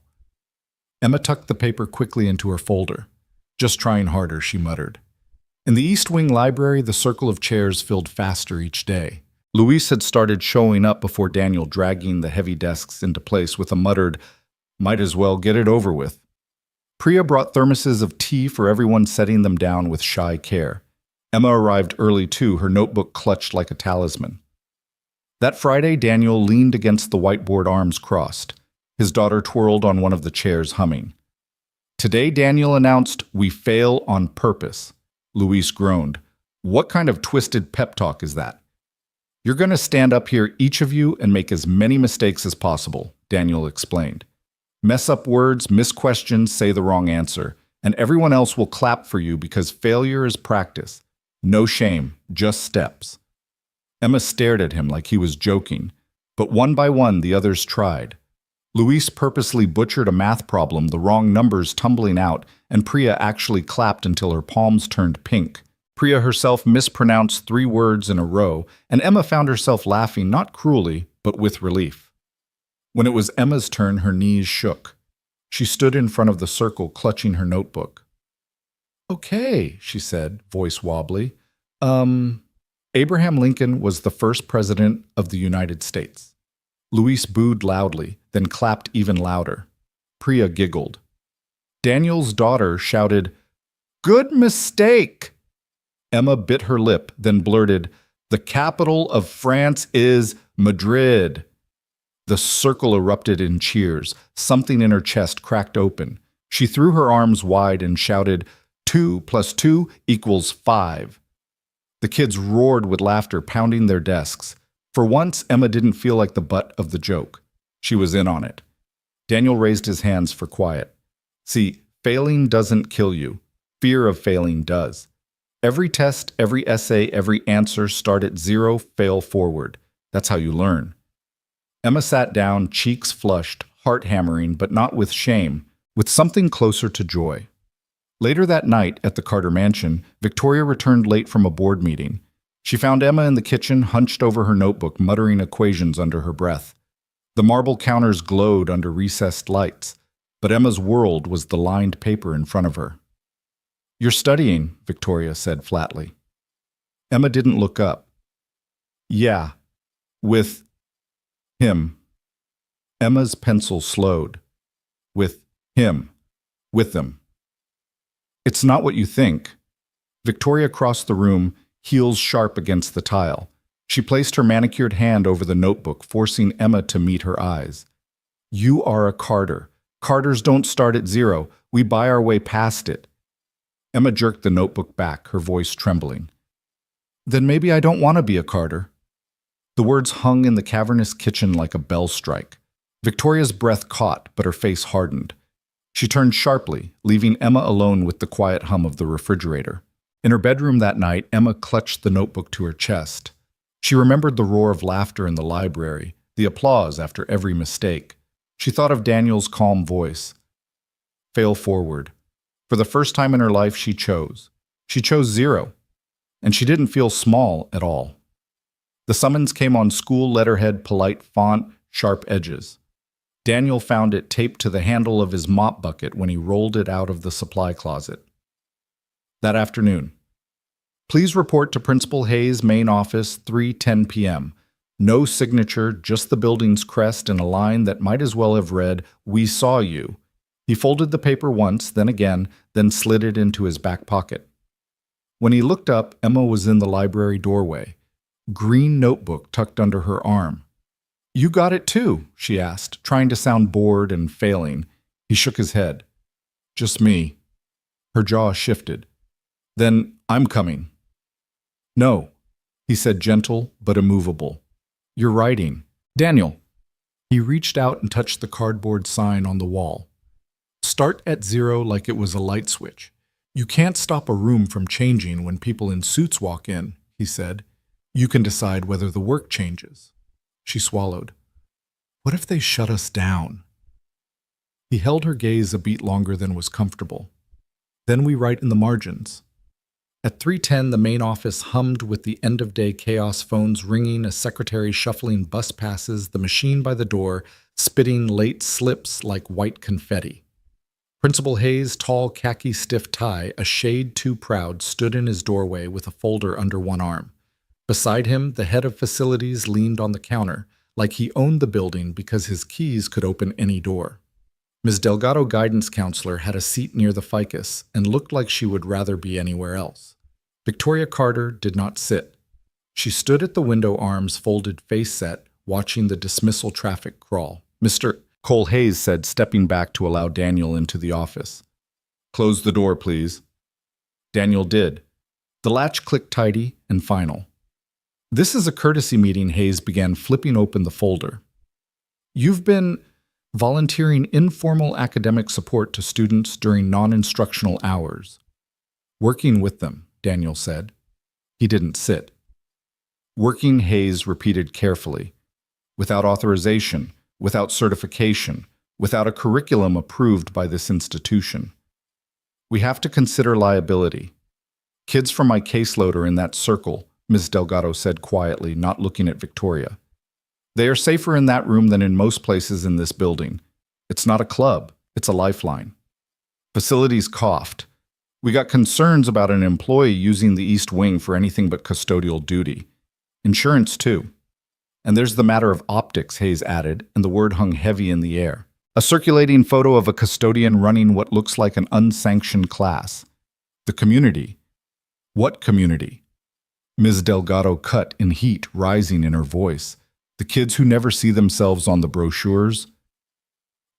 Emma tucked the paper quickly into her folder. Just trying harder, she muttered. In the East Wing library, the circle of chairs filled faster each day. Luis had started showing up before Daniel, dragging the heavy desks into place with a muttered, "Might as well get it over with." Priya brought thermoses of tea for everyone, setting them down with shy care. Emma arrived early too, her notebook clutched like a talisman. That Friday, Daniel leaned against the whiteboard, arms crossed. His daughter twirled on one of the chairs, humming. Today, Daniel announced, we fail on purpose. Luis groaned. What kind of twisted pep talk is that? You're going to stand up here, each of you, and make as many mistakes as possible, Daniel explained. Mess up words, miss questions, say the wrong answer, and everyone else will clap for you because failure is practice. No shame, just steps. Emma stared at him like he was joking, but one by one the others tried. Luis purposely butchered a math problem, the wrong numbers tumbling out, and Priya actually clapped until her palms turned pink. Priya herself mispronounced 3 words in a row, and Emma found herself laughing not cruelly, but with relief. When it was Emma's turn, her knees shook. She stood in front of the circle, clutching her notebook. Okay, she said, voice wobbly. Abraham Lincoln was the first president of the United States. Luis booed loudly, then clapped even louder. Priya giggled. Daniel's daughter shouted, "Good mistake!" Emma bit her lip, then blurted, "The capital of France is Madrid." The circle erupted in cheers. Something in her chest cracked open. She threw her arms wide and shouted, 2 + 2 = 5. The kids roared with laughter, pounding their desks. For once, Emma didn't feel like the butt of the joke. She was in on it. Daniel raised his hands for quiet. See, failing doesn't kill you. Fear of failing does. Every test, every essay, every answer, start at 0, fail forward. That's how you learn. Emma sat down, cheeks flushed, heart hammering, but not with shame, with something closer to joy. Later that night, at the Carter mansion, Victoria returned late from a board meeting. She found Emma in the kitchen, hunched over her notebook, muttering equations under her breath. The marble counters glowed under recessed lights, but Emma's world was the lined paper in front of her. "You're studying," Victoria said flatly. Emma didn't look up. "Yeah, with him." Emma's pencil slowed. "With him. With them." "It's not what you think." Victoria crossed the room, heels sharp against the tile. She placed her manicured hand over the notebook, forcing Emma to meet her eyes. "You are a Carter. Carters don't start at 0. We buy our way past it." Emma jerked the notebook back, her voice trembling. "Then maybe I don't want to be a Carter." The words hung in the cavernous kitchen like a bell strike. Victoria's breath caught, but her face hardened. She turned sharply, leaving Emma alone with the quiet hum of the refrigerator. In her bedroom that night, Emma clutched the notebook to her chest. She remembered the roar of laughter in the library, the applause after every mistake. She thought of Daniel's calm voice. Fail forward. For the first time in her life, she chose. She chose 0. And she didn't feel small at all. The summons came on school letterhead, polite font, sharp edges. Daniel found it taped to the handle of his mop bucket when he rolled it out of the supply closet. That afternoon. Please report to Principal Hayes' main office, 3:10 p.m. No signature, just the building's crest and a line that might as well have read, "We saw you." He folded the paper once, then again, then slid it into his back pocket. When he looked up, Emma was in the library doorway, green notebook tucked under her arm. "You got it too?" she asked, trying to sound bored and failing. He shook his head. "Just me." Her jaw shifted. "Then I'm coming." "No," he said, gentle but immovable. "You're writing. Daniel." He reached out and touched the cardboard sign on the wall. "Start at 0 like it was a light switch. You can't stop a room from changing when people in suits walk in," he said. "You can decide whether the work changes." She swallowed. "What if they shut us down?" He held her gaze a beat longer than was comfortable. "Then we write in the margins." At 3:10, the main office hummed with the end-of-day chaos, phones ringing, a secretary shuffling bus passes, the machine by the door spitting late slips like white confetti. Principal Hayes' tall khaki stiff tie, a shade too proud, stood in his doorway with a folder under one arm. Beside him, the head of facilities leaned on the counter, like he owned the building because his keys could open any door. Ms. Delgado, guidance counselor, had a seat near the ficus and looked like she would rather be anywhere else. Victoria Carter did not sit. She stood at the window, arms folded, face set, watching the dismissal traffic crawl. "Mr. Cole," Hayes said, stepping back to allow Daniel into the office. "Close the door, please." Daniel did. The latch clicked tidy and final. "This is a courtesy meeting," Hayes began, flipping open the folder. "You've been volunteering informal academic support to students during non-instructional hours." "Working with them," Daniel said. He didn't sit. "Working," Hayes repeated carefully. "Without authorization, without certification, without a curriculum approved by this institution. We have to consider liability. Kids from my caseload are in that circle," Ms. Delgado said quietly, not looking at Victoria. "They are safer in that room than in most places in this building. It's not a club, it's a lifeline." Facilities coughed. "We got concerns about an employee using the East Wing for anything but custodial duty. Insurance, too. And there's the matter of optics," Hayes added, and the word hung heavy in the air. "A circulating photo of a custodian running what looks like an unsanctioned class. The community." "What community?" Ms. Delgado cut in heat, rising in her voice. "The kids who never see themselves on the brochures?"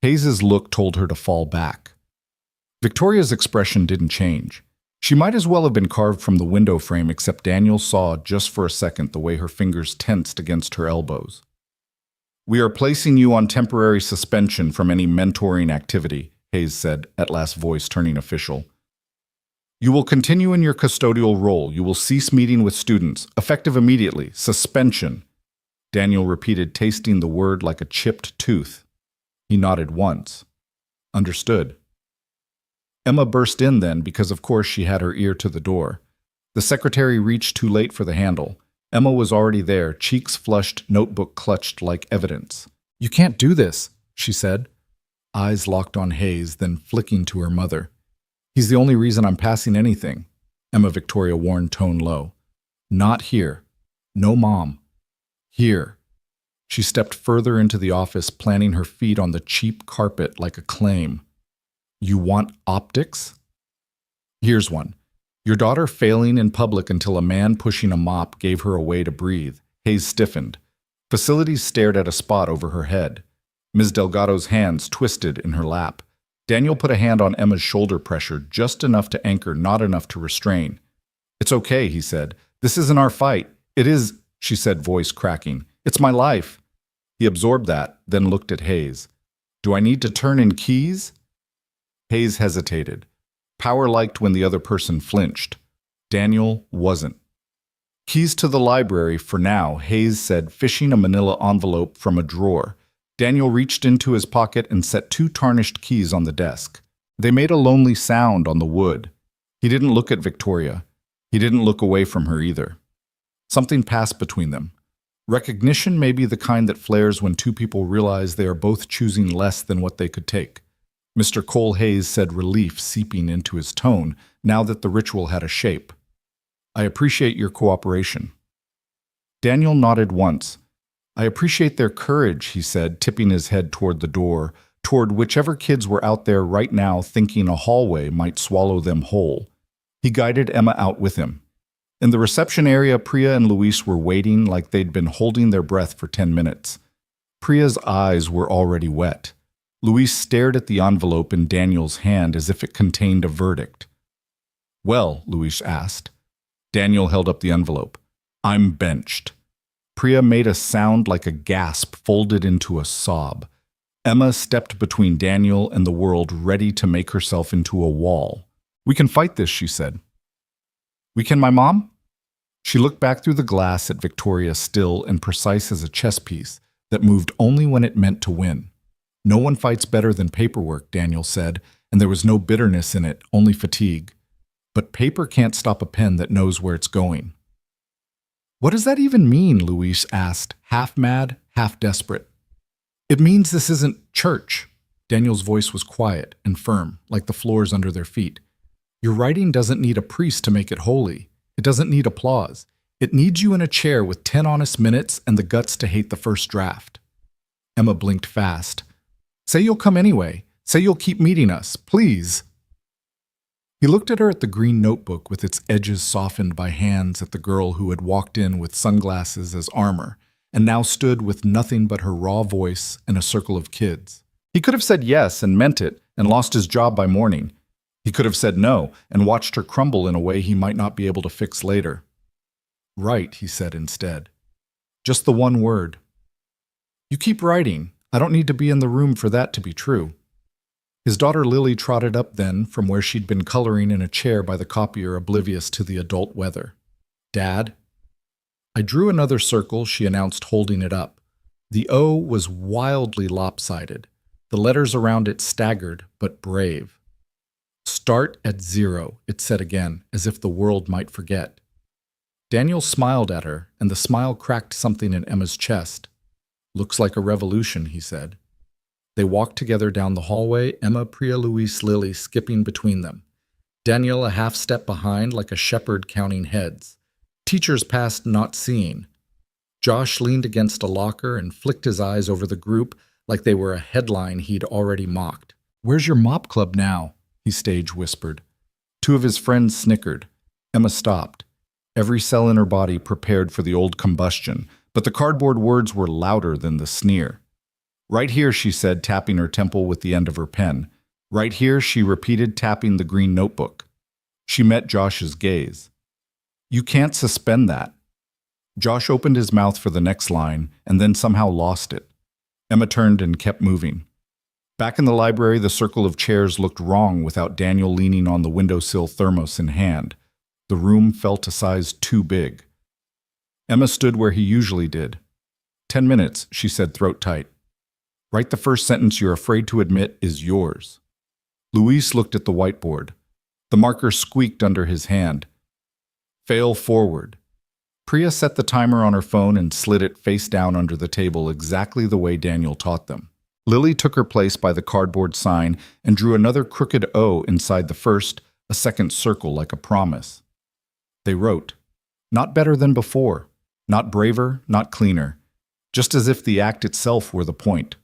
Hayes's look told her to fall back. Victoria's expression didn't change. She might as well have been carved from the window frame, except Daniel saw, just for a second, the way her fingers tensed against her elbows. "We are placing you on temporary suspension from any mentoring activity," Hayes said, at last voice turning official. "You will continue in your custodial role. You will cease meeting with students, effective immediately. Suspension." Daniel repeated, tasting the word like a chipped tooth. He nodded once. "Understood." Emma burst in then, because of course she had her ear to the door. The secretary reached too late for the handle. Emma was already there, cheeks flushed, notebook clutched like evidence. "You can't do this," she said. Eyes locked on Hayes, then flicking to her mother. "He's the only reason I'm passing anything," Emma Victoria warned, tone low. "Not here. No, Mom. Here." She stepped further into the office, planting her feet on the cheap carpet like a claim. "You want optics? Here's one. Your daughter failing in public until a man pushing a mop gave her a way to breathe." Hayes stiffened. Facilities stared at a spot over her head. Ms. Delgado's hands twisted in her lap. Daniel put a hand on Emma's shoulder pressure, just enough to anchor, not enough to restrain. "It's okay," he said. "This isn't our fight." "It is," she said, voice cracking. It's my life. He absorbed that, then looked at Hayes. Do I need to turn in keys? Hayes hesitated. Power liked when the other person flinched. Daniel wasn't. Keys to the library for now, Hayes said, fishing a manila envelope from a drawer. Daniel reached into his pocket and set 2 tarnished keys on the desk. They made a lonely sound on the wood. He didn't look at Victoria. He didn't look away from her either. Something passed between them. Recognition may be the kind that flares when 2 people realize they are both choosing less than what they could take. Mr. Cole Hayes said, relief seeping into his tone now that the ritual had a shape. I appreciate your cooperation. Daniel nodded once. I appreciate their courage, he said, tipping his head toward the door, toward whichever kids were out there right now thinking a hallway might swallow them whole. He guided Emma out with him. In the reception area, Priya and Luis were waiting like they'd been holding their breath for 10 minutes. Priya's eyes were already wet. Luis stared at the envelope in Daniel's hand as if it contained a verdict. Well, Luis asked. Daniel held up the envelope. I'm benched. Priya made a sound like a gasp folded into a sob. Emma stepped between Daniel and the world, ready to make herself into a wall. We can fight this, she said. We can, my mom? She looked back through the glass at Victoria, still and precise as a chess piece that moved only when it meant to win. No one fights better than paperwork, Daniel said, and there was no bitterness in it, only fatigue. But paper can't stop a pen that knows where it's going. What does that even mean? Luis asked, half mad, half desperate. It means this isn't church. Daniel's voice was quiet and firm, like the floors under their feet. Your writing doesn't need a priest to make it holy. It doesn't need applause. It needs you in a chair with 10 honest minutes and the guts to hate the first draft. Emma blinked fast. Say you'll come anyway. Say you'll keep meeting us, please. He looked at her at the green notebook with its edges softened by hands, at the girl who had walked in with sunglasses as armor and now stood with nothing but her raw voice and a circle of kids. He could have said yes and meant it and lost his job by morning. He could have said no and watched her crumble in a way he might not be able to fix later. Right, he said instead. Just the one word. You keep writing. I don't need to be in the room for that to be true. His daughter Lily trotted up then from where she'd been coloring in a chair by the copier, oblivious to the adult weather. Dad? I drew another circle, she announced, holding it up. The O was wildly lopsided. The letters around it staggered, but brave. Start at 0, it said again, as if the world might forget. Daniel smiled at her, and the smile cracked something in Emma's chest. Looks like a revolution, he said. They walked together down the hallway, Emma, Priya, Luis, Lily skipping between them. Daniel a half step behind like a shepherd counting heads. Teachers passed not seeing. Josh leaned against a locker and flicked his eyes over the group like they were a headline he'd already mocked. Where's your mop club now? He stage whispered. 2 of his friends snickered. Emma stopped. Every cell in her body prepared for the old combustion, but the cardboard words were louder than the sneer. Right here, she said, tapping her temple with the end of her pen. Right here, she repeated, tapping the green notebook. She met Josh's gaze. You can't suspend that. Josh opened his mouth for the next line and then somehow lost it. Emma turned and kept moving. Back in the library, the circle of chairs looked wrong without Daniel leaning on the windowsill, thermos in hand. The room felt a size too big. Emma stood where he usually did. 10 minutes, she said, throat tight. Write the first sentence you're afraid to admit is yours. Luis looked at the whiteboard. The marker squeaked under his hand. Fail forward. Priya set the timer on her phone and slid it face down under the table exactly the way Daniel taught them. Lily took her place by the cardboard sign and drew another crooked O inside the first, a second circle like a promise. They wrote, not better than before, not braver, not cleaner, just as if the act itself were the point.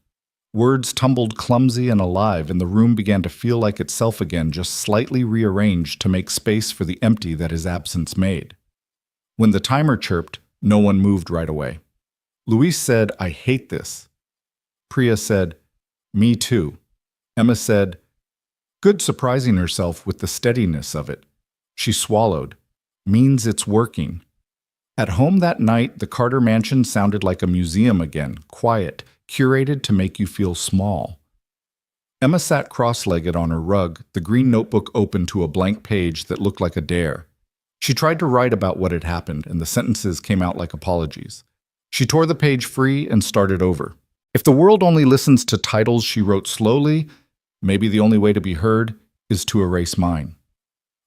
Words tumbled clumsy and alive, and the room began to feel like itself again, just slightly rearranged to make space for the empty that his absence made. When the timer chirped, no one moved right away. Luis said, I hate this. Priya said, me too. Emma said, good, surprising herself with the steadiness of it. She swallowed. Means it's working. At home that night, the Carter mansion sounded like a museum again, quiet, curated to make you feel small. Emma sat cross-legged on her rug, the green notebook open to a blank page that looked like a dare. She tried to write about what had happened, and the sentences came out like apologies. She tore the page free and started over. If the world only listens to titles, she wrote slowly, maybe the only way to be heard is to erase mine.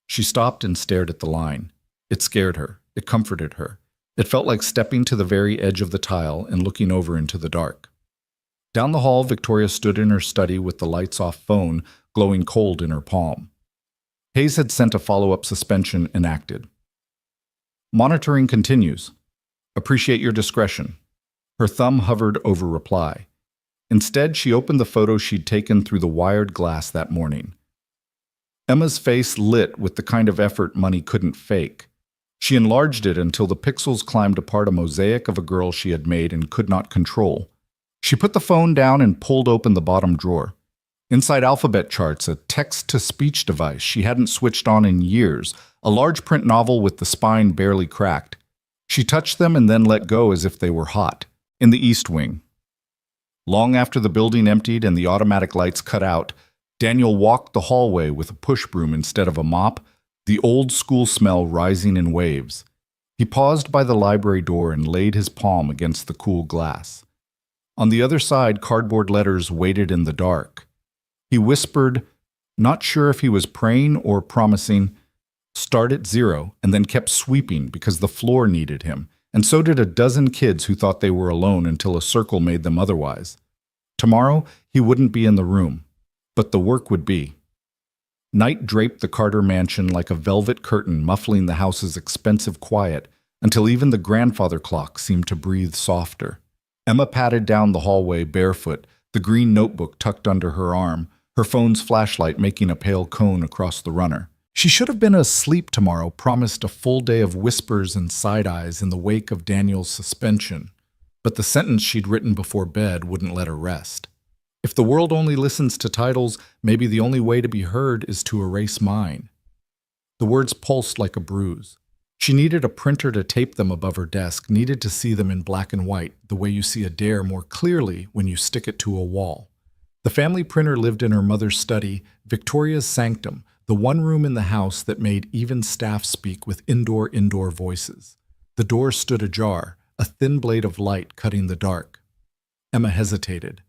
She stopped and stared at the line. It scared her. It comforted her. It felt like stepping to the very edge of the tile and looking over into the dark. Down the hall, Victoria stood in her study with the lights-off phone glowing cold in her palm. Hayes had sent a follow-up suspension enacted. Monitoring continues. Appreciate your discretion. Her thumb hovered over reply. Instead, she opened the photo she'd taken through the wired glass that morning. Emma's face lit with the kind of effort money couldn't fake. She enlarged it until the pixels climbed apart a mosaic of a girl she had made and could not control. She put the phone down and pulled open the bottom drawer. Inside alphabet charts, a text-to-speech device she hadn't switched on in years, a large print novel with the spine barely cracked. She touched them and then let go as if they were hot. In the East Wing. Long after the building emptied and the automatic lights cut out, Daniel walked the hallway with a push broom instead of a mop, the old school smell rising in waves. He paused by the library door and laid his palm against the cool glass. On the other side, cardboard letters waited in the dark. He whispered, not sure if he was praying or promising, start at 0, and then kept sweeping because the floor needed him, and so did a dozen kids who thought they were alone until a circle made them otherwise. Tomorrow, he wouldn't be in the room, but the work would be. Night draped the Carter mansion like a velvet curtain, muffling the house's expensive quiet until even the grandfather clock seemed to breathe softer. Emma padded down the hallway barefoot, the green notebook tucked under her arm, her phone's flashlight making a pale cone across the runner. She should have been asleep tomorrow, promised a full day of whispers and side-eyes in the wake of Daniel's suspension, but the sentence she'd written before bed wouldn't let her rest. If the world only listens to titles, maybe the only way to be heard is to erase mine. The words pulsed like a bruise. She needed a printer to tape them above her desk, needed to see them in black and white, the way you see a dare more clearly when you stick it to a wall. The family printer lived in her mother's study, Victoria's sanctum, the one room in the house that made even staff speak with indoor voices. The door stood ajar, a thin blade of light cutting the dark. Emma hesitated.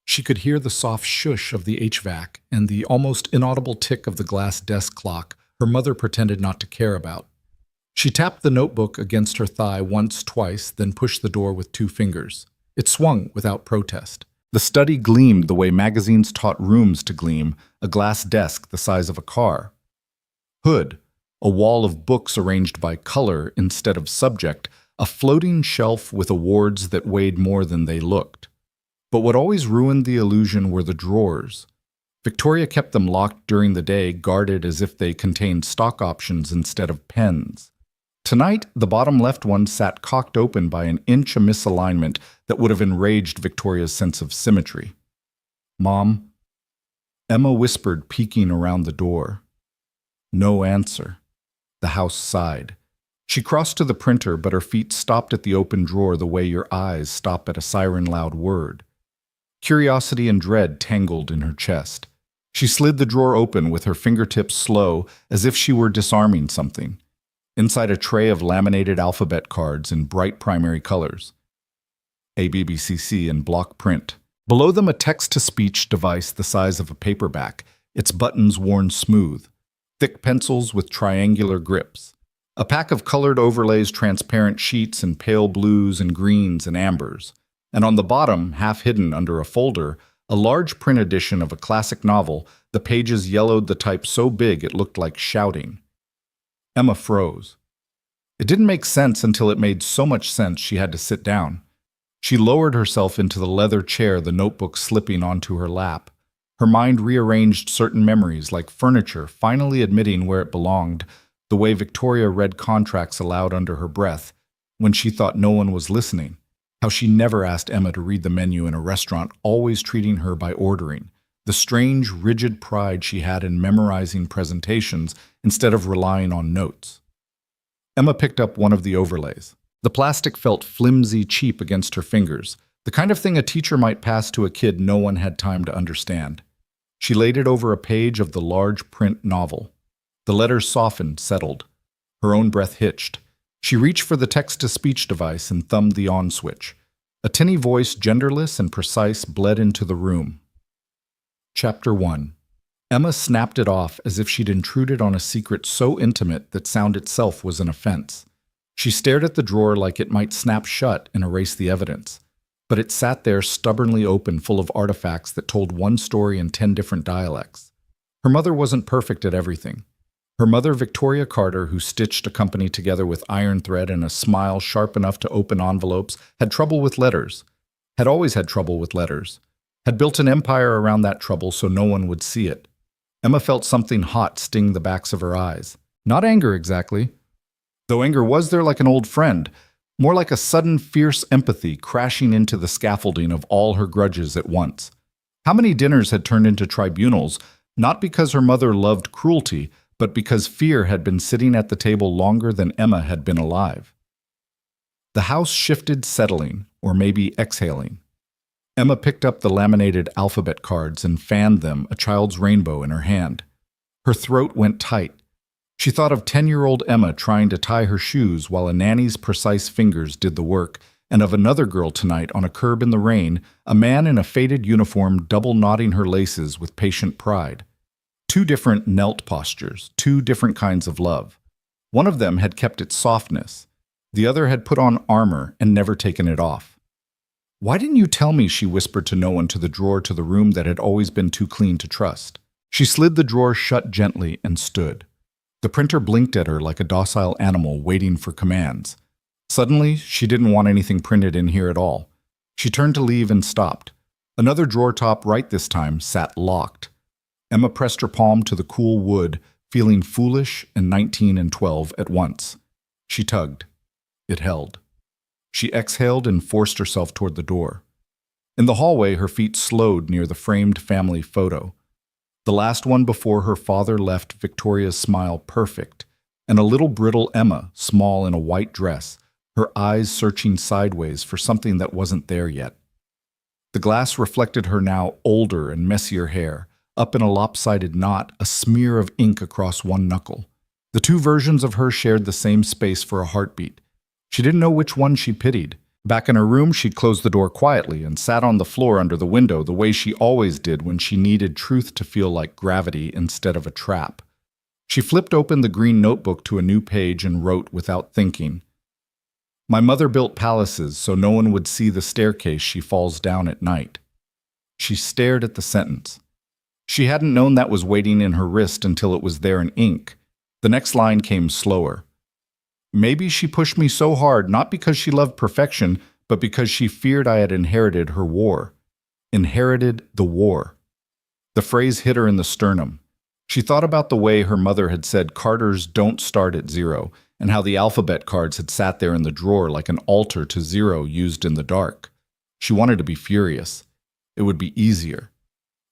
She could hear the soft shush of the HVAC and the almost inaudible tick of the glass desk clock her mother pretended not to care about. She tapped the notebook against her thigh once, twice, then pushed the door with 2 fingers. It swung without protest. The study gleamed the way magazines taught rooms to gleam, a glass desk the size of a car. Hood, a wall of books arranged by color instead of subject, a floating shelf with awards that weighed more than they looked. But what always ruined the illusion were the drawers. Victoria kept them locked during the day, guarded as if they contained stock options instead of pens. Tonight, the bottom left one sat cocked open by an inch of misalignment that would have enraged Victoria's sense of symmetry. "Mom?" Emma whispered, peeking around the door. No answer. The house sighed. She crossed to the printer, but her feet stopped at the open drawer the way your eyes stop at a siren-loud word. Curiosity and dread tangled in her chest. She slid the drawer open with her fingertips slow, as if she were disarming something. Inside a tray of laminated alphabet cards in bright primary colors. ABBCC in block print. Below them a text-to-speech device the size of a paperback, its buttons worn smooth. Thick pencils with triangular grips. A pack of colored overlays, transparent sheets in pale blues and greens and ambers. And on the bottom, half hidden under a folder, a large print edition of a classic novel, the pages yellowed the type so big it looked like shouting. Emma froze. It didn't make sense until it made so much sense she had to sit down. She lowered herself into the leather chair, the notebook slipping onto her lap. Her mind rearranged certain memories, like furniture, finally admitting where it belonged, the way Victoria read contracts aloud under her breath, when she thought no one was listening, how she never asked Emma to read the menu in a restaurant, always treating her by ordering, the strange, rigid pride she had in memorizing presentations instead of relying on notes. Emma picked up one of the overlays. The plastic felt flimsy, cheap against her fingers, the kind of thing a teacher might pass to a kid no one had time to understand. She laid it over a page of the large print novel. The letters softened, settled. Her own breath hitched. She reached for the text-to-speech device and thumbed the on switch. A tinny voice, genderless and precise, bled into the room. Chapter 1. Emma snapped it off as if she'd intruded on a secret so intimate that sound itself was an offense. She stared at the drawer like it might snap shut and erase the evidence. But it sat there stubbornly open, full of artifacts that told one story in 10 different dialects. Her mother wasn't perfect at everything. Her mother, Victoria Carter, who stitched a company together with iron thread and a smile sharp enough to open envelopes, had trouble with letters. Had always had trouble with letters. Had built an empire around that trouble so no one would see it. Emma felt something hot sting the backs of her eyes. Not anger exactly. Though anger was there like an old friend, more like a sudden fierce empathy crashing into the scaffolding of all her grudges at once. How many dinners had turned into tribunals, not because her mother loved cruelty, but because fear had been sitting at the table longer than Emma had been alive. The house shifted, settling, or maybe exhaling. Emma picked up the laminated alphabet cards and fanned them, a child's rainbow in her hand. Her throat went tight. She thought of 10-year-old Emma trying to tie her shoes while a nanny's precise fingers did the work, and of another girl tonight on a curb in the rain, a man in a faded uniform double-knotting her laces with patient pride. 2 different knelt postures, 2 different kinds of love. One of them had kept its softness. The other had put on armor and never taken it off. "Why didn't you tell me?" she whispered to no one, to the drawer to the room that had always been too clean to trust. She slid the drawer shut gently and stood. The printer blinked at her like a docile animal waiting for commands. Suddenly, she didn't want anything printed in here at all. She turned to leave and stopped. Another drawer top, right this time, sat locked. Emma pressed her palm to the cool wood, feeling foolish and 19 and 12 at once. She tugged. It held. She exhaled and forced herself toward the door. In the hallway, her feet slowed near the framed family photo. The last one before her father left Victoria's smile perfect, and a little brittle Emma, small in a white dress, her eyes searching sideways for something that wasn't there yet. The glass reflected her now older and messier hair, up in a lopsided knot, a smear of ink across one knuckle. The 2 versions of her shared the same space for a heartbeat. She didn't know which one she pitied. Back in her room, she closed the door quietly and sat on the floor under the window the way she always did when she needed truth to feel like gravity instead of a trap. She flipped open the green notebook to a new page and wrote without thinking. "My mother built palaces so no one would see the staircase she falls down at night." She stared at the sentence. She hadn't known that was waiting in her wrist until it was there in ink. The next line came slower. "Maybe she pushed me so hard not because she loved perfection, but because she feared I had inherited her war." Inherited the war. The phrase hit her in the sternum. She thought about the way her mother had said Carters don't start at 0, and how the alphabet cards had sat there in the drawer like an altar to 0 used in the dark. She wanted to be furious. It would be easier.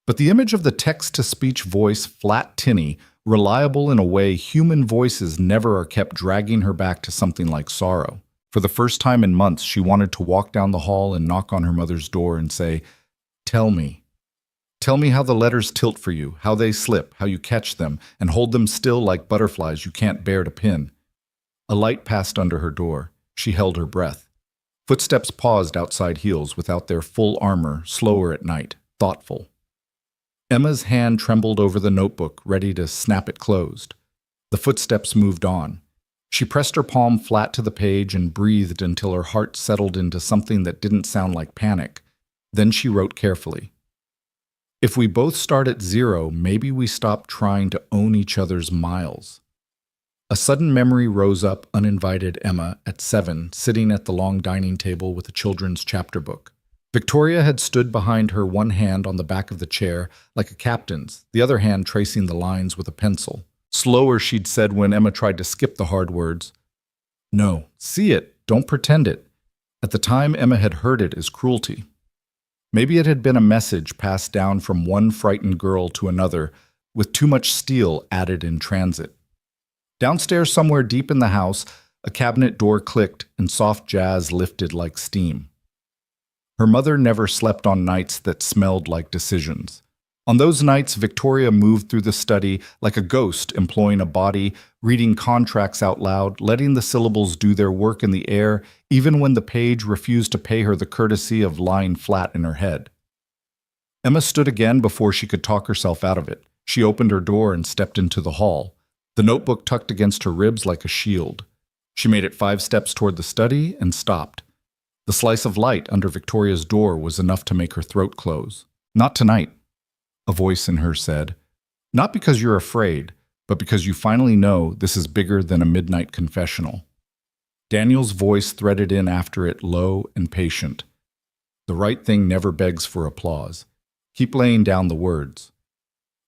But the image of the text-to-speech voice, flat, tinny, reliable in a way human voices never are, kept dragging her back to something like sorrow. For the first time in months, she wanted to walk down the hall and knock on her mother's door and say, "Tell me. Tell me how the letters tilt for you, how they slip, how you catch them, and hold them still like butterflies you can't bear to pin." A light passed under her door. She held her breath. Footsteps paused outside heels without their full armor, slower at night, thoughtful. Emma's hand trembled over the notebook, ready to snap it closed. The footsteps moved on. She pressed her palm flat to the page and breathed until her heart settled into something that didn't sound like panic. Then she wrote carefully. "If we both start at 0, maybe we stop trying to own each other's miles." A sudden memory rose up, uninvited Emma, at 7, sitting at the long dining table with a children's chapter book. Victoria had stood behind her, one hand on the back of the chair, like a captain's, the other hand tracing the lines with a pencil. Slower, she'd said when Emma tried to skip the hard words. "No, see it, don't pretend it." At the time, Emma had heard it as cruelty. Maybe it had been a message passed down from one frightened girl to another, with too much steel added in transit. Downstairs somewhere deep in the house, A cabinet door clicked and soft jazz lifted like steam. Her mother never slept on nights that smelled like decisions. On those nights, Victoria moved through the study like a ghost employing a body, reading contracts out loud, letting the syllables do their work in the air, even when the page refused to pay her the courtesy of lying flat in her head. Emma stood again before she could talk herself out of it. She opened her door and stepped into the hall, the notebook tucked against her ribs like a shield. She made it 5 steps toward the study and stopped. The slice of light under Victoria's door was enough to make her throat close. "Not tonight," a voice in her said. "Not because you're afraid, but because you finally know this is bigger than a midnight confessional." Daniel's voice threaded in after it, low and patient. "The right thing never begs for applause. Keep laying down the words."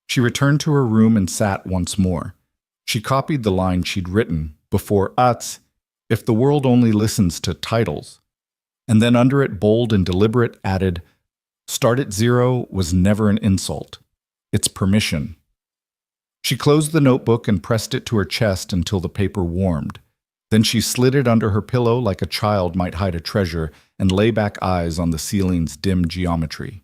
She returned to her room and sat once more. She copied the line she'd written before "Ats, if the world only listens to titles." And then under it, bold and deliberate, added, "Start at 0 was never an insult. It's permission." She closed the notebook and pressed it to her chest until the paper warmed. Then she slid it under her pillow like a child might hide a treasure and lay back, eyes on the ceiling's dim geometry.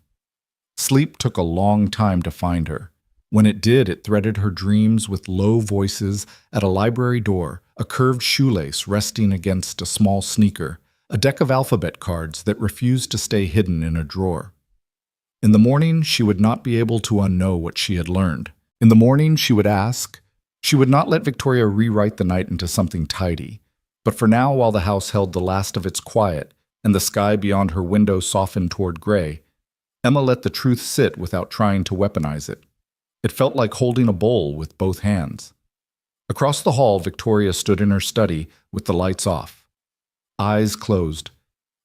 Sleep took a long time to find her. When it did, it threaded her dreams with low voices at a library door, a curved shoelace resting against a small sneaker, a deck of alphabet cards that refused to stay hidden in a drawer. In the morning, she would not be able to unknow what she had learned. In the morning, she would ask. She would not let Victoria rewrite the night into something tidy. But for now, while the house held the last of its quiet, and the sky beyond her window softened toward gray, Emma let the truth sit without trying to weaponize it. It felt like holding a bowl with both hands. Across the hall, Victoria stood in her study with the lights off. Eyes closed,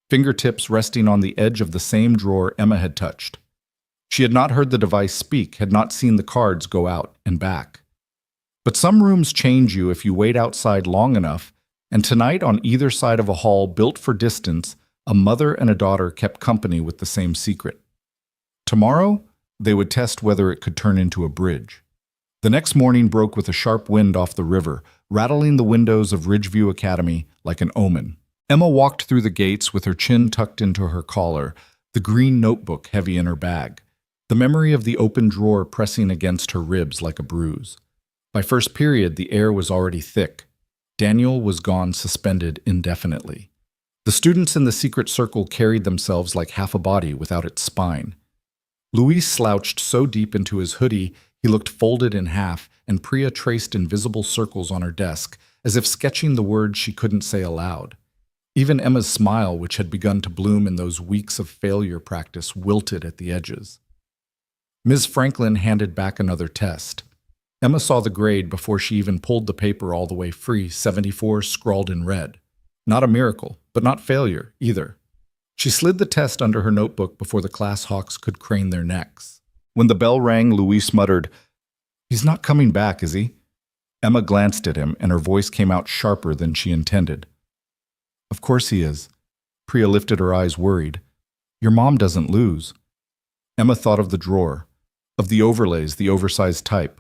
fingertips resting on the edge of the same drawer Emma had touched. She had not heard the device speak, had not seen the cards go out and back. But some rooms change you if you wait outside long enough, and tonight on either side of a hall built for distance, a mother and a daughter kept company with the same secret. Tomorrow, they would test whether it could turn into a bridge. The next morning broke with a sharp wind off the river, rattling the windows of Ridgeview Academy like an omen. Emma walked through the gates with her chin tucked into her collar, the green notebook heavy in her bag, the memory of the open drawer pressing against her ribs like a bruise. By first period, the air was already thick. Daniel was gone suspended indefinitely. The students in the secret circle carried themselves like half a body without its spine. Luis slouched so deep into his hoodie he looked folded in half, and Priya traced invisible circles on her desk, as if sketching the words she couldn't say aloud. Even Emma's smile, which had begun to bloom in those weeks of failure practice, wilted at the edges. Ms. Franklin handed back another test. Emma saw the grade before she even pulled the paper all the way free, 74 scrawled in red. Not a miracle, but not failure either. She slid the test under her notebook before the class hawks could crane their necks. When the bell rang, Luis muttered, "He's not coming back, is he?" Emma glanced at him, and her voice came out sharper than she intended. "Of course he is." Priya lifted her eyes, worried. "Your mom doesn't lose." Emma thought of the drawer, of the overlays, the oversized type,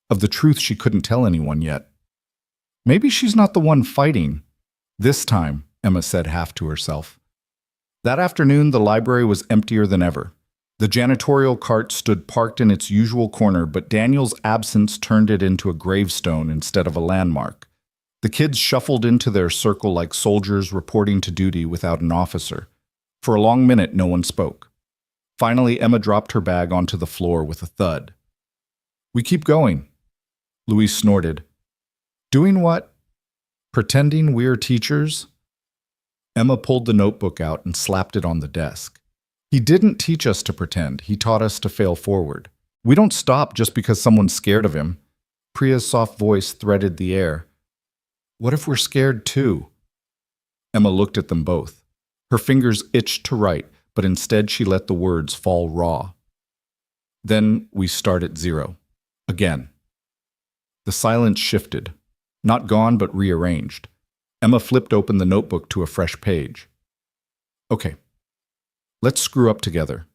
of the truth she couldn't tell anyone yet. Maybe she's not the one fighting. This time, Emma said half to herself. That afternoon, the library was emptier than ever. The janitorial cart stood parked in its usual corner, but Daniel's absence turned it into a gravestone instead of a landmark. The kids shuffled into their circle like soldiers reporting to duty without an officer. For a long minute, no one spoke. Finally, Emma dropped her bag onto the floor with a thud. "We keep going," Luis snorted. "Doing what? Pretending we're teachers?" Emma pulled the notebook out and slapped it on the desk. "He didn't teach us to pretend. He taught us to fail forward. We don't stop just because someone's scared of him." Priya's soft voice threaded the air. "What if we're scared too?" Emma looked at them both. Her fingers itched to write, but instead she let the words fall raw. "Then we start at 0. Again." The silence shifted. Not gone, but rearranged. Emma flipped open the notebook to a fresh page. "Okay. Let's screw up together."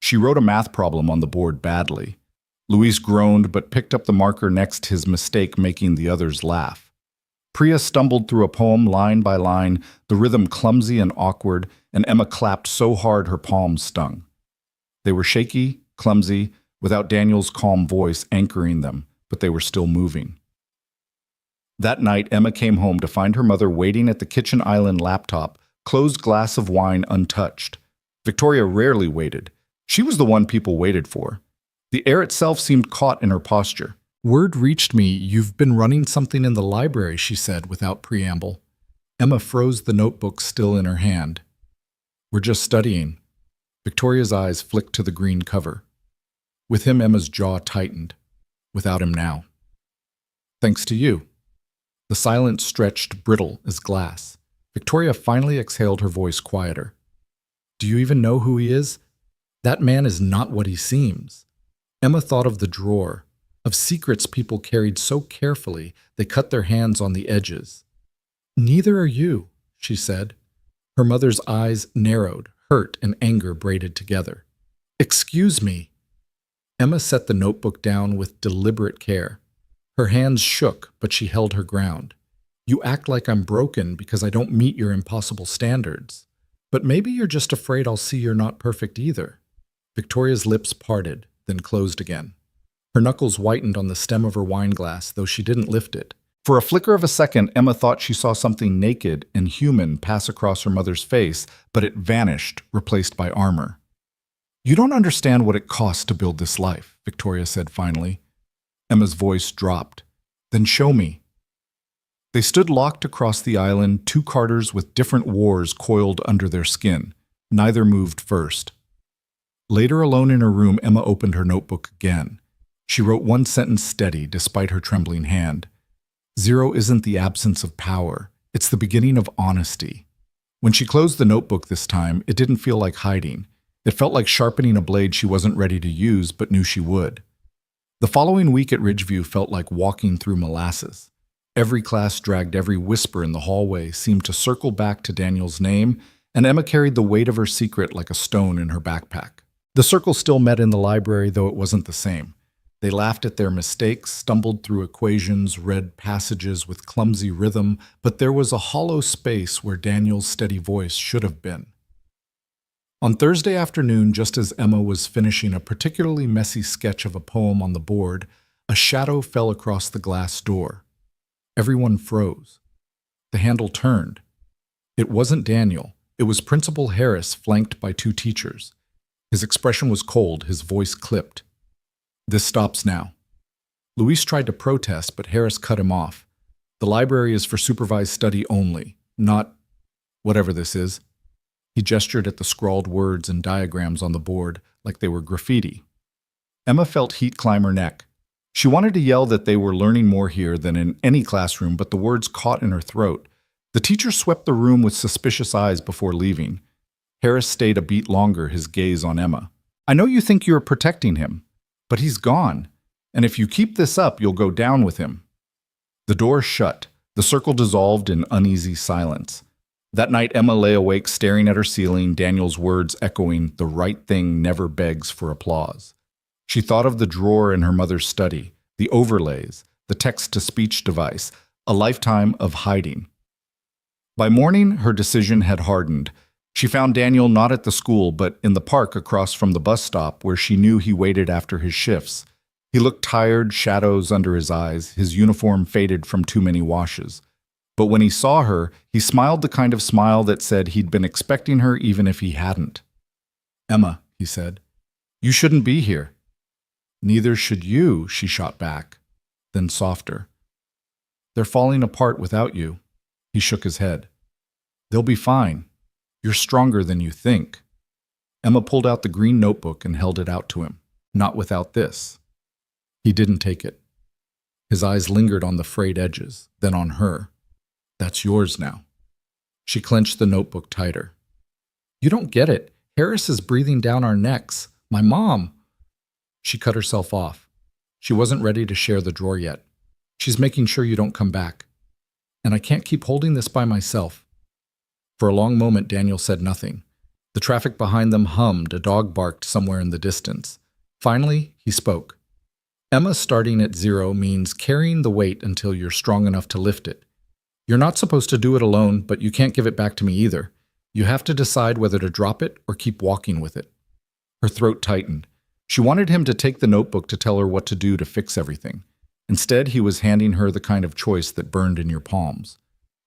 She wrote a math problem on the board badly. Luis groaned but picked up the marker next, his mistake making the others laugh. Priya stumbled through a poem line by line, the rhythm clumsy and awkward, and Emma clapped so hard her palms stung. They were shaky, clumsy, without Daniel's calm voice anchoring them, but they were still moving. That night, Emma came home to find her mother waiting at the kitchen island laptop, closed glass of wine untouched. Victoria rarely waited. She was the one people waited for. The air itself seemed caught in her posture. "Word reached me you've been running something in the library," she said without preamble. Emma froze the notebook still in her hand. "We're just studying." Victoria's eyes flicked to the green cover. With him, Emma's jaw tightened. Without him now. "Thanks to you." The silence stretched brittle as glass. Victoria finally exhaled, her voice quieter. "Do you even know who he is? That man is not what he seems." Emma thought of the drawer, of secrets people carried so carefully they cut their hands on the edges. "Neither are you," she said. Her mother's eyes narrowed, hurt and anger braided together. "Excuse me." Emma set the notebook down with deliberate care. Her hands shook, but she held her ground. "You act like I'm broken because I don't meet your impossible standards. But maybe you're just afraid I'll see you're not perfect either." Victoria's lips parted, then closed again. Her knuckles whitened on the stem of her wineglass, though she didn't lift it. For a flicker of a second, Emma thought she saw something naked and human pass across her mother's face, but it vanished, replaced by armor. "You don't understand what it costs to build this life," Victoria said finally. Emma's voice dropped. "Then show me." They stood locked across the island, two Carters with different wars coiled under their skin. Neither moved first. Later, alone in her room, Emma opened her notebook again. She wrote one sentence steady, despite her trembling hand. "Zero isn't the absence of power. It's the beginning of honesty." When she closed the notebook this time, it didn't feel like hiding. It felt like sharpening a blade she wasn't ready to use, but knew she would. The following week at Ridgeview felt like walking through molasses. Every class dragged every whisper in the hallway seemed to circle back to Daniel's name, and Emma carried the weight of her secret like a stone in her backpack. The circle still met in the library, though it wasn't the same. They laughed at their mistakes, stumbled through equations, read passages with clumsy rhythm, but there was a hollow space where Daniel's steady voice should have been. On Thursday afternoon, just as Emma was finishing a particularly messy sketch of a poem on the board, a shadow fell across the glass door. Everyone froze. The handle turned. It wasn't Daniel. It was Principal Harris, flanked by two teachers. His expression was cold, his voice clipped. "This stops now." Luis tried to protest, but Harris cut him off. "The library is for supervised study only, not whatever this is." He gestured at the scrawled words and diagrams on the board like they were graffiti. Emma felt heat climb her neck. She wanted to yell that they were learning more here than in any classroom, but the words caught in her throat. The teacher swept the room with suspicious eyes before leaving. Harris stayed a beat longer, his gaze on Emma. "I know you think you're protecting him, but he's gone. And if you keep this up, you'll go down with him." The door shut. The circle dissolved in uneasy silence. That night, Emma lay awake staring at her ceiling, Daniel's words echoing, "The right thing never begs for applause." She thought of the drawer in her mother's study, the overlays, the text-to-speech device, a lifetime of hiding. By morning, her decision had hardened. She found Daniel not at the school, but in the park across from the bus stop where she knew he waited after his shifts. He looked tired, shadows under his eyes, his uniform faded from too many washes. But when he saw her, he smiled the kind of smile that said he'd been expecting her even if he hadn't. "Emma," he said, "you shouldn't be here." "Neither should you," she shot back, then softer. "They're falling apart without you." He shook his head. "They'll be fine. You're stronger than you think." Emma pulled out the green notebook and held it out to him. "Not without this." He didn't take it. His eyes lingered on the frayed edges, then on her. "That's yours now." She clenched the notebook tighter. "You don't get it. Harris is breathing down our necks. My mom." She cut herself off. She wasn't ready to share the drawer yet. "She's making sure you don't come back. And I can't keep holding this by myself." For a long moment, Daniel said nothing. The traffic behind them hummed, a dog barked somewhere in the distance. Finally, he spoke. "Emma, starting at 0 means carrying the weight until you're strong enough to lift it. You're not supposed to do it alone, but you can't give it back to me either. You have to decide whether to drop it or keep walking with it. Her throat tightened. She wanted him to take the notebook to tell her what to do to fix everything. Instead, he was handing her the kind of choice that burned in your palms.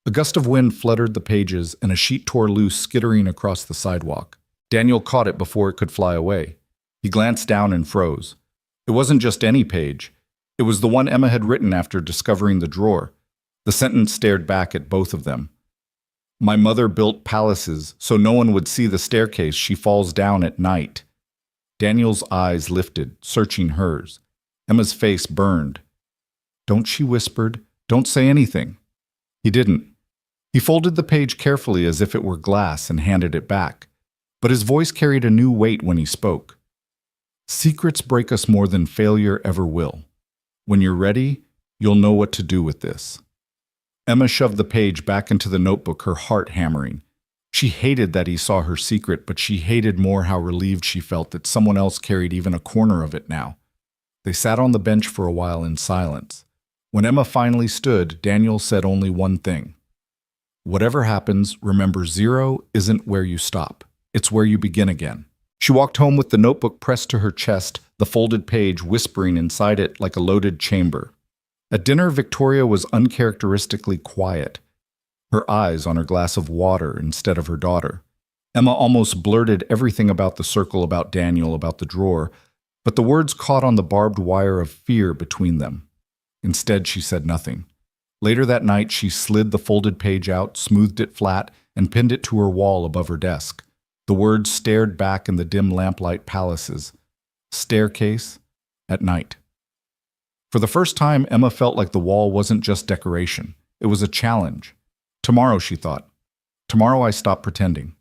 A gust of wind fluttered the pages, and a sheet tore loose, skittering across the sidewalk. Daniel caught it before it could fly away. He glanced down and froze. It wasn't just any page. It was the one Emma had written after discovering the drawer. The sentence stared back at both of them. My mother built palaces so no one would see the staircase she falls down at night. Daniel's eyes lifted, searching hers. Emma's face burned. Don't, she whispered. Don't say anything. He didn't. He folded the page carefully as if it were glass and handed it back. But his voice carried a new weight when he spoke. Secrets break us more than failure ever will. When you're ready, you'll know what to do with this. Emma shoved the page back into the notebook, her heart hammering. She hated that he saw her secret, but she hated more how relieved she felt that someone else carried even a corner of it now. They sat on the bench for a while in silence. When Emma finally stood, Daniel said only one thing. Whatever happens, remember 0 isn't where you stop. It's where you begin again. She walked home with the notebook pressed to her chest, the folded page whispering inside it like a loaded chamber. At dinner, Victoria was uncharacteristically quiet, her eyes on her glass of water instead of her daughter. Emma almost blurted everything about the circle, about Daniel, about the drawer, but the words caught on the barbed wire of fear between them. Instead, she said nothing. Later that night, she slid the folded page out, smoothed it flat, and pinned it to her wall above her desk. The words stared back in the dim lamplight palaces. Staircase at night. For the first time, Emma felt like the wall wasn't just decoration. It was a challenge. Tomorrow, she thought. Tomorrow I stop pretending.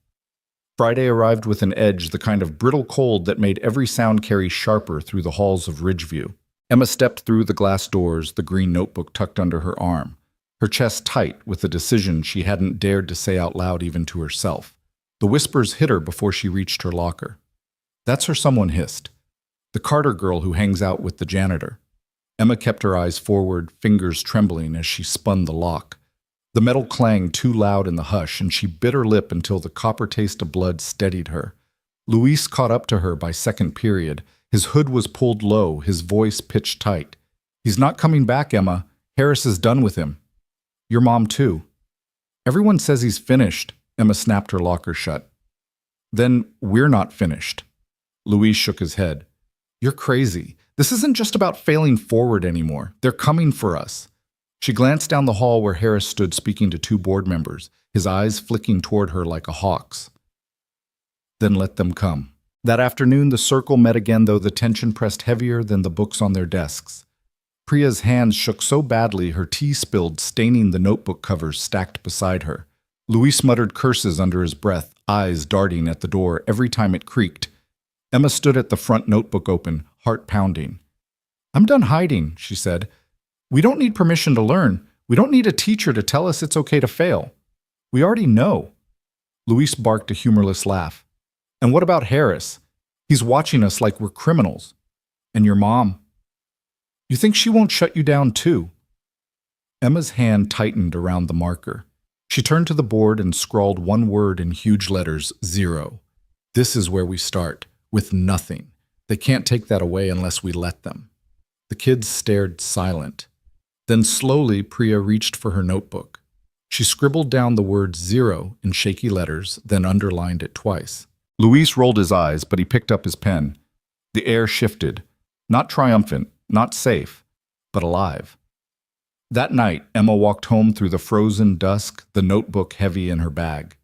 Friday arrived with an edge, the kind of brittle cold that made every sound carry sharper through the halls of Ridgeview. Emma stepped through the glass doors, the green notebook tucked under her arm, her chest tight with a decision she hadn't dared to say out loud even to herself. The whispers hit her before she reached her locker. That's her, someone hissed. The Carter girl who hangs out with the janitor. Emma kept her eyes forward, fingers trembling as she spun the lock. The metal clanged too loud in the hush, and she bit her lip until the copper taste of blood steadied her. Luis caught up to her by second period. His hood was pulled low, his voice pitched tight. He's not coming back, Emma. Harris is done with him. Your mom, too. Everyone says he's finished. Emma snapped her locker shut. Then we're not finished. Luis shook his head. You're crazy. This isn't just about failing forward anymore. They're coming for us. She glanced down the hall where Harris stood speaking to 2 board members, his eyes flicking toward her like a hawk's. Then let them come. That afternoon, the circle met again, though the tension pressed heavier than the books on their desks. Priya's hands shook so badly her tea spilled, staining the notebook covers stacked beside her. Luis muttered curses under his breath, eyes darting at the door every time it creaked. Emma stood at the front, notebook open, heart pounding. I'm done hiding, she said. We don't need permission to learn. We don't need a teacher to tell us it's okay to fail. We already know. Luis barked a humorless laugh. And what about Harris? He's watching us like we're criminals. And your mom? You think she won't shut you down too? Emma's hand tightened around the marker. She turned to the board and scrawled one word in huge letters, 0. This is where we start, with nothing. They can't take that away unless we let them. The kids stared silent. Then slowly, Priya reached for her notebook. She scribbled down the word 0 in shaky letters, then underlined it twice. Luis rolled his eyes, but he picked up his pen. The air shifted. Not triumphant, not safe, but alive. That night, Emma walked home through the frozen dusk, the notebook heavy in her bag.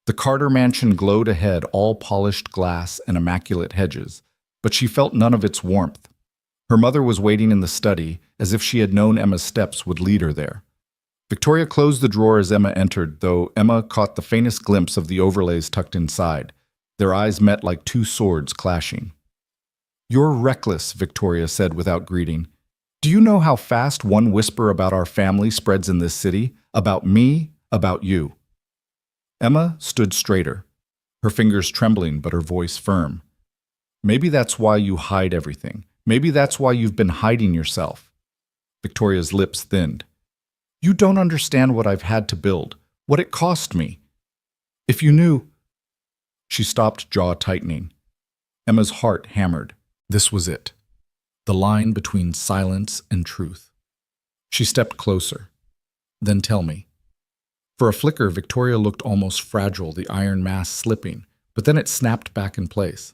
The Carter mansion glowed ahead, all polished glass and immaculate hedges, but she felt none of its warmth. Her mother was waiting in the study, as if she had known Emma's steps would lead her there. Victoria closed the drawer as Emma entered, though Emma caught the faintest glimpse of the overlays tucked inside. Their eyes met like 2 swords clashing. You're reckless, Victoria said without greeting. Do you know how fast one whisper about our family spreads in this city? About me, about you. Emma stood straighter, her fingers trembling but her voice firm. Maybe that's why you hide everything. Maybe that's why you've been hiding yourself. Victoria's lips thinned. You don't understand what I've had to build, what it cost me. If you knew. She stopped, jaw tightening. Emma's heart hammered. This was it. The line between silence and truth. She stepped closer. Then tell me. For a flicker, Victoria looked almost fragile, the iron mass slipping, but then it snapped back in place.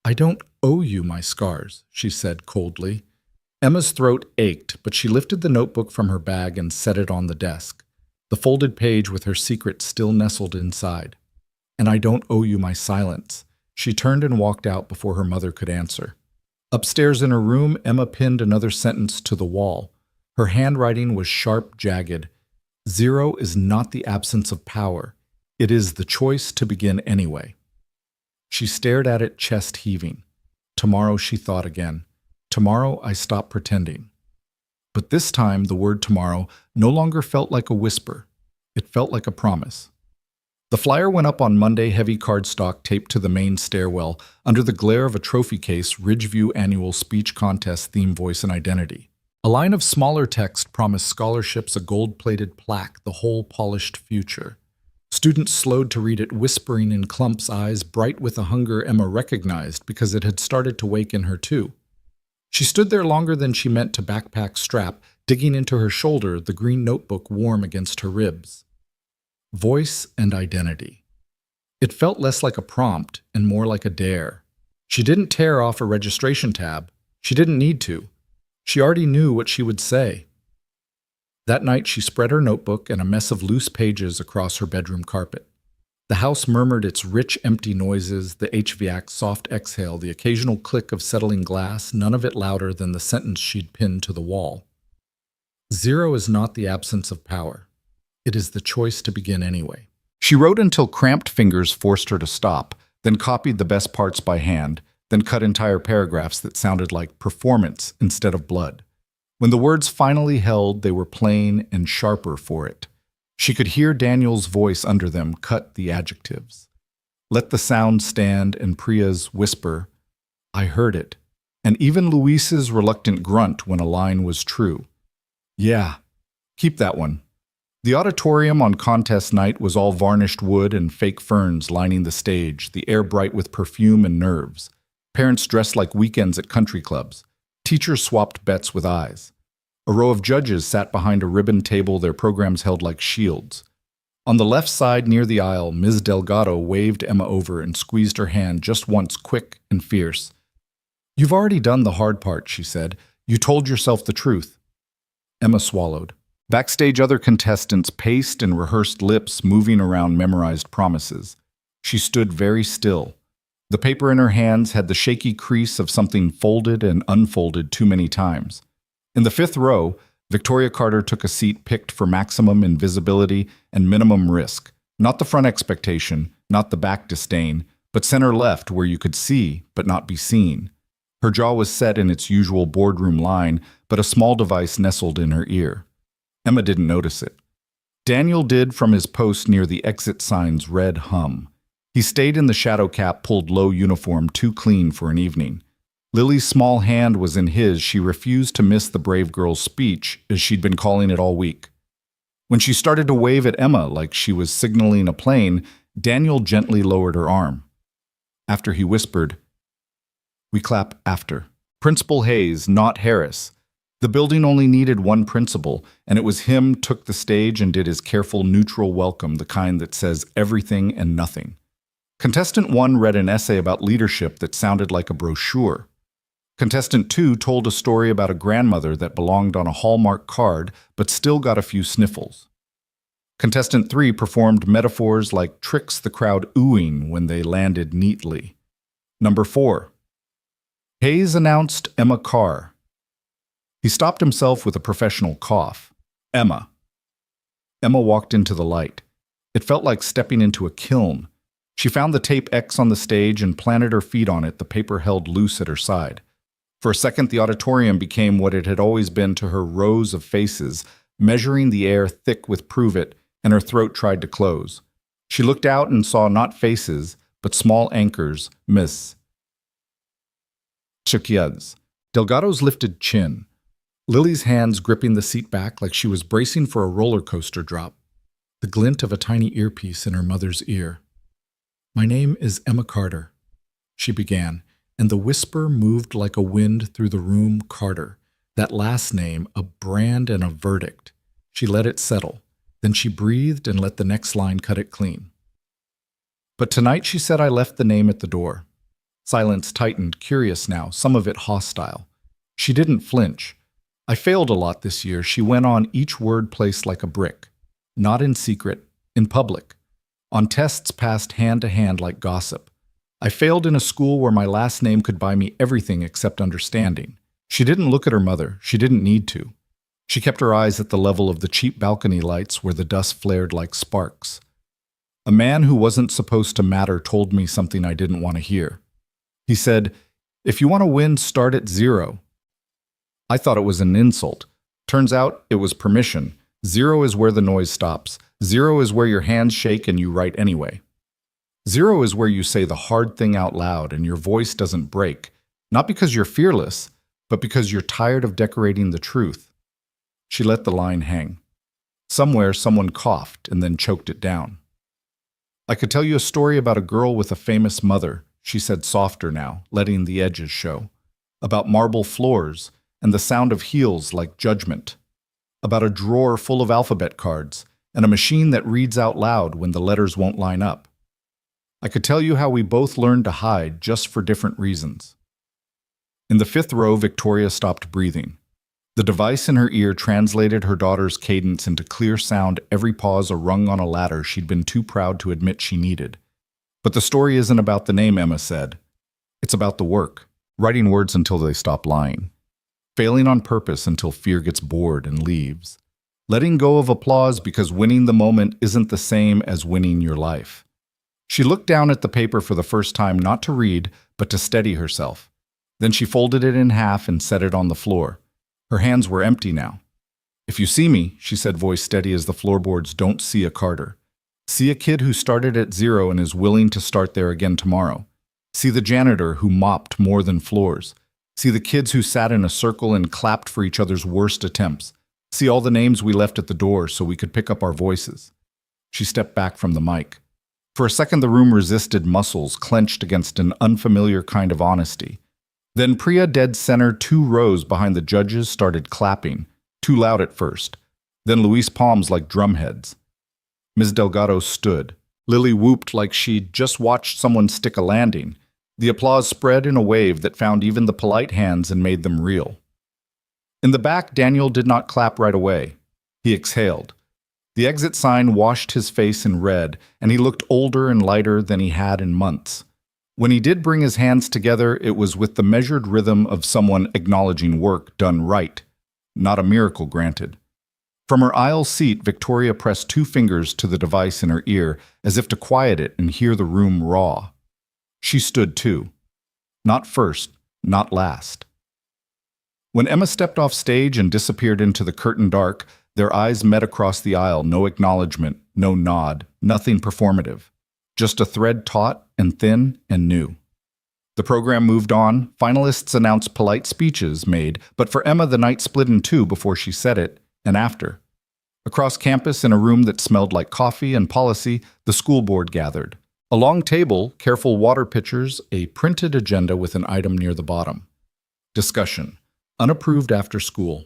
I don't owe you my scars, she said coldly. Emma's throat ached, but she lifted the notebook from her bag and set it on the desk, the folded page with her secret still nestled inside. And I don't owe you my silence. She turned and walked out before her mother could answer. Upstairs in her room, Emma pinned another sentence to the wall. Her handwriting was sharp, jagged. 0 is not the absence of power. It is the choice to begin anyway. She stared at it, chest heaving. Tomorrow, she thought again. Tomorrow, I stop pretending. But this time, the word tomorrow no longer felt like a whisper. It felt like a promise. The flyer went up on Monday, heavy cardstock taped to the main stairwell, under the glare of a trophy case, Ridgeview Annual Speech Contest Theme Voice and Identity. A line of smaller text promised scholarships, a gold-plated plaque, the whole polished future. Students slowed to read it, whispering in clumps, eyes bright with a hunger Emma recognized because it had started to wake in her too. She stood there longer than she meant to backpack strap, digging into her shoulder, the green notebook warm against her ribs. Voice and identity. It felt less like a prompt and more like a dare. She didn't tear off a registration tab. She didn't need to. She already knew what she would say. That night, she spread her notebook and a mess of loose pages across her bedroom carpet. The house murmured its rich, empty noises, the HVAC's soft exhale, the occasional click of settling glass, none of it louder than the sentence she'd pinned to the wall. 0 is not the absence of power. It is the choice to begin anyway. She wrote until cramped fingers forced her to stop, then copied the best parts by hand, then cut entire paragraphs that sounded like performance instead of blood. When the words finally held, they were plain and sharper for it. She could hear Daniel's voice under them cut the adjectives. Let the sound stand, and Priya's whisper, I heard it, and even Luis's reluctant grunt when a line was true. Yeah, keep that one. The auditorium on contest night was all varnished wood and fake ferns lining the stage, the air bright with perfume and nerves. Parents dressed like weekends at country clubs. Teachers swapped bets with eyes. A row of judges sat behind a ribbon table, their programs held like shields. On the left side near the aisle, Ms. Delgado waved Emma over and squeezed her hand just once, quick and fierce. You've already done the hard part, she said. You told yourself the truth. Emma swallowed. Backstage, other contestants paced and rehearsed lips, moving around memorized promises. She stood very still. The paper in her hands had the shaky crease of something folded and unfolded too many times. In the fifth row, Victoria Carter took a seat picked for maximum invisibility and minimum risk. Not the front expectation, not the back disdain, but center left where you could see but not be seen. Her jaw was set in its usual boardroom line, but a small device nestled in her ear. Emma didn't notice it. Daniel did from his post near the exit sign's red hum. He stayed in the shadow cap pulled low uniform too clean for an evening. Lily's small hand was in his. She refused to miss the brave girl's speech, as she'd been calling it all week. When she started to wave at Emma like she was signaling a plane, Daniel gently lowered her arm. After he whispered, We clap after. Principal Hayes, not Harris. The building only needed one principal, and it was him took the stage and did his careful, neutral welcome, the kind that says everything and nothing. Contestant 1 read an essay about leadership that sounded like a brochure. Contestant 2 told a story about a grandmother that belonged on a Hallmark card but still got a few sniffles. Contestant 3 performed metaphors like tricks the crowd oohing when they landed neatly. Number 4. Hayes announced Emma Carr. He stopped himself with a professional cough. Emma. Emma walked into the light. It felt like stepping into a kiln. She found the tape X on the stage and planted her feet on it, the paper held loose at her side. For a second, the auditorium became what it had always been to her, rows of faces, measuring the air thick with prove it, and her throat tried to close. She looked out and saw not faces, but small anchors, Miss Chiquiads. Delgado's lifted chin. Lily's hands gripping the seat back like she was bracing for a roller coaster drop. The glint of a tiny earpiece in her mother's ear. "My name is Emma Carter," she began, and the whisper moved like a wind through the room. Carter. That last name, a brand and a verdict. She let it settle. Then she breathed and let the next line cut it clean. "But tonight," she said, "I left the name at the door." Silence tightened, curious now, some of it hostile. She didn't flinch. "I failed a lot this year," she went on, each word placed like a brick. Not in secret, in public. On tests passed hand to hand like gossip. "I failed in a school where my last name could buy me everything except understanding." She didn't look at her mother. She didn't need to. She kept her eyes at the level of the cheap balcony lights where the dust flared like sparks. "A man who wasn't supposed to matter told me something I didn't want to hear. He said, 'If you want to win, start at zero.' I thought it was an insult. Turns out it was permission. Zero is where the noise stops. Zero is where your hands shake and you write anyway. Zero is where you say the hard thing out loud and your voice doesn't break, not because you're fearless, but because you're tired of decorating the truth." She let the line hang. Somewhere, someone coughed and then choked it down. "I could tell you a story about a girl with a famous mother," she said, softer now, letting the edges show. "About marble floors and the sound of heels like judgment. About a drawer full of alphabet cards and a machine that reads out loud when the letters won't line up. I could tell you how we both learned to hide just for different reasons." In the fifth row, Victoria stopped breathing. The device in her ear translated her daughter's cadence into clear sound, every pause a rung on a ladder she'd been too proud to admit she needed. "But the story isn't about the name," Emma said. "It's about the work, writing words until they stop lying. Failing on purpose until fear gets bored and leaves. Letting go of applause because winning the moment isn't the same as winning your life." She looked down at the paper for the first time, not to read, but to steady herself. Then she folded it in half and set it on the floor. Her hands were empty now. "If you see me," she said, voice steady as the floorboards, "don't see a Carter. See a kid who started at zero and is willing to start there again tomorrow. See the janitor who mopped more than floors. See the kids who sat in a circle and clapped for each other's worst attempts. See all the names we left at the door so we could pick up our voices." She stepped back from the mic. For a second, the room resisted, muscles clenched against an unfamiliar kind of honesty. Then Priya, dead center, 2 rows behind the judges, started clapping, too loud at first. Then Luis palms like drumheads. Ms. Delgado stood. Lily whooped like she'd just watched someone stick a landing. The applause spread in a wave that found even the polite hands and made them real. In the back, Daniel did not clap right away. He exhaled. The exit sign washed his face in red, and he looked older and lighter than he had in months. When he did bring his hands together, it was with the measured rhythm of someone acknowledging work done right, not a miracle granted. From her aisle seat, Victoria pressed 2 fingers to the device in her ear, as if to quiet it and hear the room raw. She stood too. Not first, not last. When Emma stepped off stage and disappeared into the curtain dark, their eyes met across the aisle, no acknowledgement, no nod, nothing performative. Just a thread taut and thin and new. The program moved on. Finalists announced, polite speeches made, but for Emma the night split in 2 before she said it, and after. Across campus, in a room that smelled like coffee and policy, the school board gathered. A long table, careful water pitchers, a printed agenda with an item near the bottom. Discussion. Unapproved after school.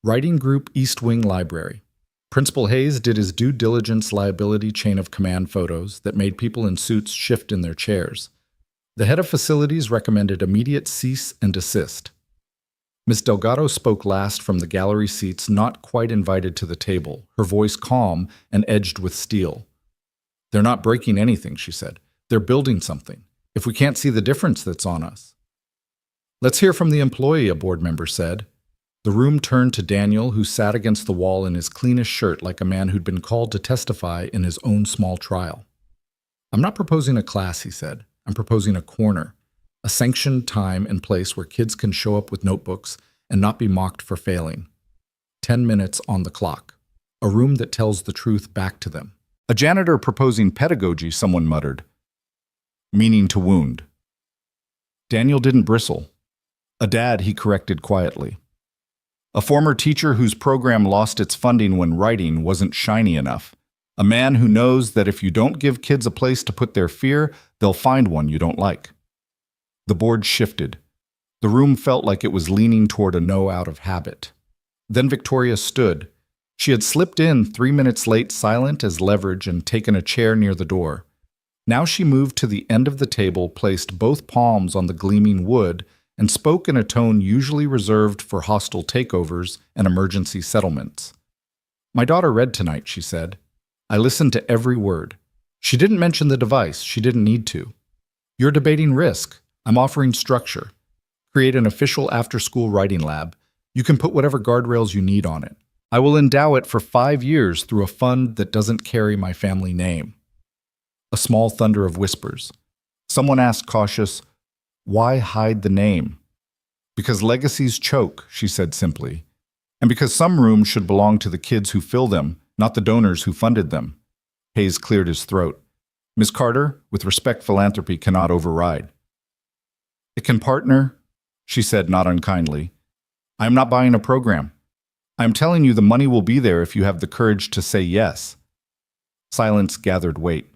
Writing Group East Wing Library. Principal Hayes did his due diligence liability chain of command photos that made people in suits shift in their chairs. The head of facilities recommended immediate cease and desist. Miss Delgado spoke last from the gallery seats, not quite invited to the table, her voice calm and edged with steel. "They're not breaking anything," she said. "They're building something. If we can't see the difference, that's on us." "Let's hear from the employee," a board member said. The room turned to Daniel, who sat against the wall in his cleanest shirt like a man who'd been called to testify in his own small trial. "I'm not proposing a class," he said. "I'm proposing a corner, a sanctioned time and place where kids can show up with notebooks and not be mocked for failing. 10 minutes on the clock. A room that tells the truth back to them." "A janitor proposing pedagogy," someone muttered. "Meaning to wound." Daniel didn't bristle. "A dad," he corrected quietly. A former teacher whose program lost its funding when writing wasn't shiny enough. A man who knows that if you don't give kids a place to put their fear, they'll find one you don't like. The board shifted. The room felt like it was leaning toward a no out of habit. Then Victoria stood. She had slipped in 3 minutes late, silent as leverage, and taken a chair near the door. Now she moved to the end of the table, placed both palms on the gleaming wood, and spoke in a tone usually reserved for hostile takeovers and emergency settlements. "My daughter read tonight," she said. "I listened to every word. She didn't mention the device. She didn't need to. You're debating risk. I'm offering structure. Create an official after-school writing lab. You can put whatever guardrails you need on it. I will endow it for 5 years through a fund that doesn't carry my family name." A small thunder of whispers. Someone asked cautious, "Why hide the name?" "Because legacies choke," she said simply. "And because some rooms should belong to the kids who fill them, not the donors who funded them." Hayes cleared his throat. "Ms. Carter, with respect, philanthropy cannot override." "It can partner," she said not unkindly. "I am not buying a program. I am telling you the money will be there if you have the courage to say yes." Silence gathered weight.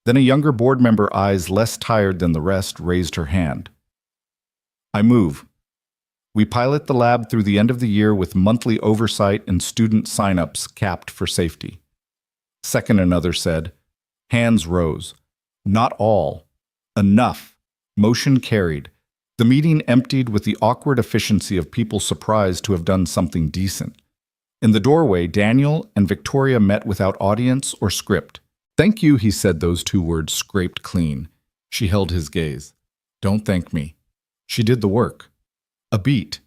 Then a younger board member, eyes less tired than the rest, raised her hand. "I move. We pilot the lab through the end of the year with monthly oversight and student sign-ups capped for safety." Second, another said. Hands rose. "Not all. Enough." Motion carried. The meeting emptied with the awkward efficiency of people surprised to have done something decent. In the doorway, Daniel and Victoria met without audience or script. "Thank you," he said, those 2 words scraped clean. She held his gaze. "Don't thank me. She did the work." A beat.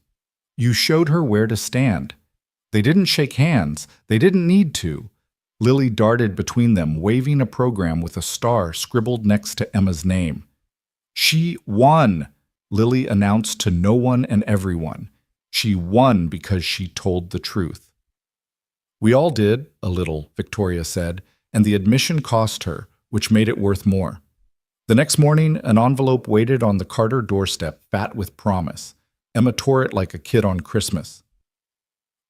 "You showed her where to stand." They didn't shake hands. They didn't need to. Lily darted between them, waving a program with a star scribbled next to Emma's name. "She won," Lily announced to no one and everyone. "She won because she told the truth." "We all did, a little," Victoria said, and the admission cost her, which made it worth more. The next morning, an envelope waited on the Carter doorstep, fat with promise. Emma tore it like a kid on Christmas.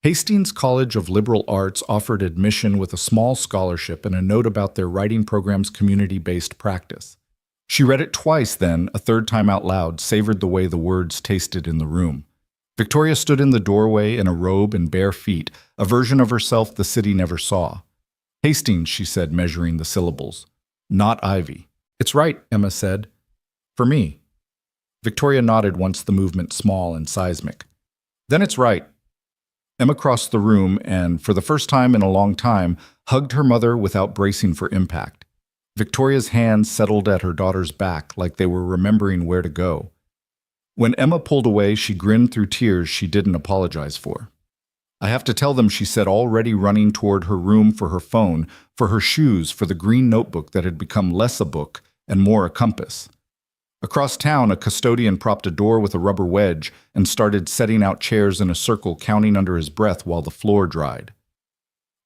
Hastings College of Liberal Arts offered admission with a small scholarship and a note about their writing program's community-based practice. She read it twice then, a third time out loud, savored the way the words tasted in the room. Victoria stood in the doorway in a robe and bare feet, a version of herself the city never saw. "Hastings," she said, measuring the syllables. "Not Ivy." "It's right," Emma said. "For me." Victoria nodded once the movement small and seismic. "Then it's right." Emma crossed the room and, for the first time in a long time, hugged her mother without bracing for impact. Victoria's hands settled at her daughter's back like they were remembering where to go. When Emma pulled away, she grinned through tears she didn't apologize for. "I have to tell them," she said, already running toward her room for her phone, for her shoes, for the green notebook that had become less a book and more a compass. Across town, a custodian propped a door with a rubber wedge and started setting out chairs in a circle, counting under his breath while the floor dried.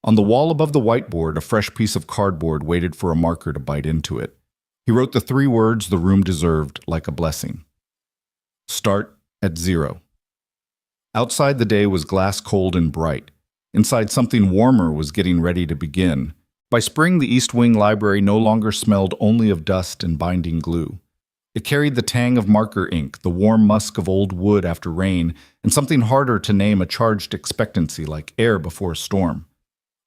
On the wall above the whiteboard, a fresh piece of cardboard waited for a marker to bite into it. He wrote the 3 words the room deserved, like a blessing. "Start at 0." Outside, the day was glass cold and bright. Inside, something warmer was getting ready to begin. By spring, the East Wing Library no longer smelled only of dust and binding glue. It carried the tang of marker ink, the warm musk of old wood after rain, and something harder to name, a charged expectancy like air before a storm.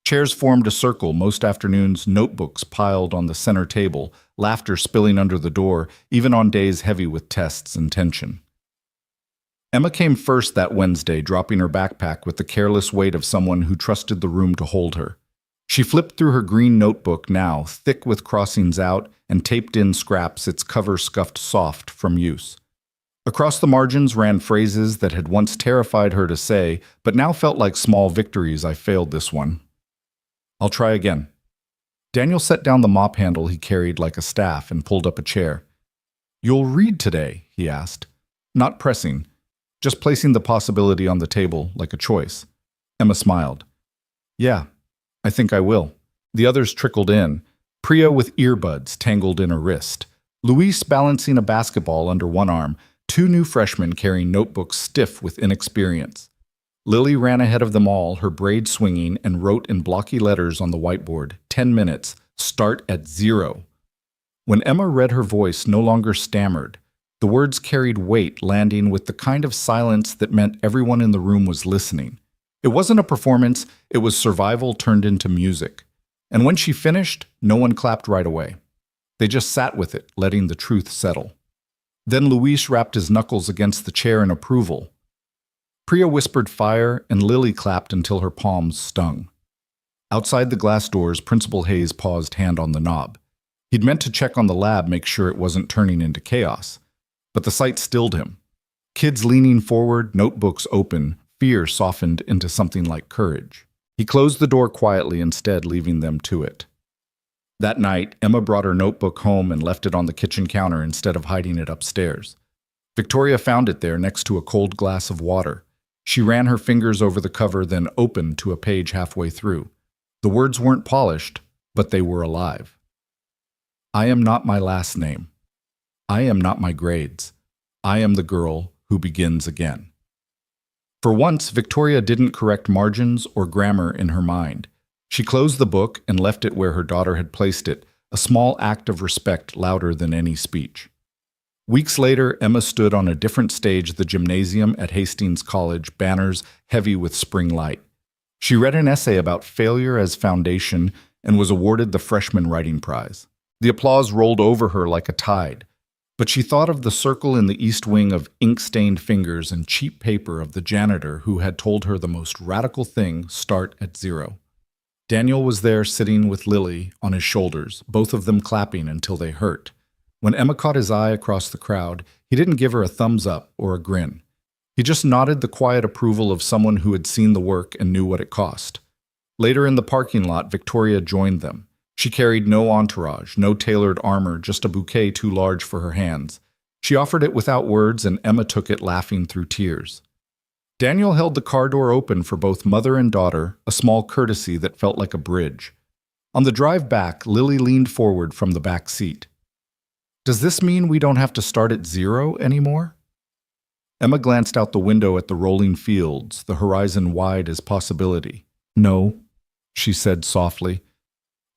Chairs formed a circle most afternoons, notebooks piled on the center table, laughter spilling under the door, even on days heavy with tests and tension. Emma came first that Wednesday, dropping her backpack with the careless weight of someone who trusted the room to hold her. She flipped through her green notebook now, thick with crossings out and taped-in scraps, its cover scuffed soft from use. Across the margins ran phrases that had once terrified her to say, but now felt like small victories. "I failed this one. I'll try again." Daniel set down the mop handle he carried like a staff and pulled up a chair. "You'll read today?" he asked. Not pressing, just placing the possibility on the table like a choice. Emma smiled. "Yeah, I think I will." The others trickled in. Priya with earbuds tangled in her wrist. Luis balancing a basketball under one arm. 2 new freshmen carrying notebooks stiff with inexperience. Lily ran ahead of them all, her braid swinging, and wrote in blocky letters on the whiteboard, 10 minutes, start at 0. When Emma read, her voice no longer stammered. The words carried weight, landing with the kind of silence that meant everyone in the room was listening. It wasn't a performance, it was survival turned into music. And when she finished, no one clapped right away. They just sat with it, letting the truth settle. Then Luis rapped his knuckles against the chair in approval. Priya whispered fire, and Lily clapped until her palms stung. Outside the glass doors, Principal Hayes paused, hand on the knob. He'd meant to check on the lab, make sure it wasn't turning into chaos. But the sight stilled him. Kids leaning forward, notebooks open, fear softened into something like courage. He closed the door quietly, instead leaving them to it. That night, Emma brought her notebook home and left it on the kitchen counter instead of hiding it upstairs. Victoria found it there next to a cold glass of water. She ran her fingers over the cover, then opened to a page halfway through. The words weren't polished, but they were alive. I am not my last name. I am not my grades. I am the girl who begins again. For once, Victoria didn't correct margins or grammar in her mind. She closed the book and left it where her daughter had placed it, a small act of respect louder than any speech. Weeks later, Emma stood on a different stage, the gymnasium at Hastings College, banners heavy with spring light. She read an essay about failure as foundation and was awarded the freshman writing prize. The applause rolled over her like a tide, but she thought of the circle in the east wing of ink-stained fingers and cheap paper of the janitor who had told her the most radical thing, start at 0. Daniel was there sitting with Lily on his shoulders, both of them clapping until they hurt. When Emma caught his eye across the crowd, he didn't give her a thumbs up or a grin. He just nodded the quiet approval of someone who had seen the work and knew what it cost. Later in the parking lot, Victoria joined them. She carried no entourage, no tailored armor, just a bouquet too large for her hands. She offered it without words, and Emma took it, laughing through tears. Daniel held the car door open for both mother and daughter, a small courtesy that felt like a bridge. On the drive back, Lily leaned forward from the back seat. Does this mean we don't have to start at 0 anymore? Emma glanced out the window at the rolling fields, the horizon wide as possibility. No, she said softly.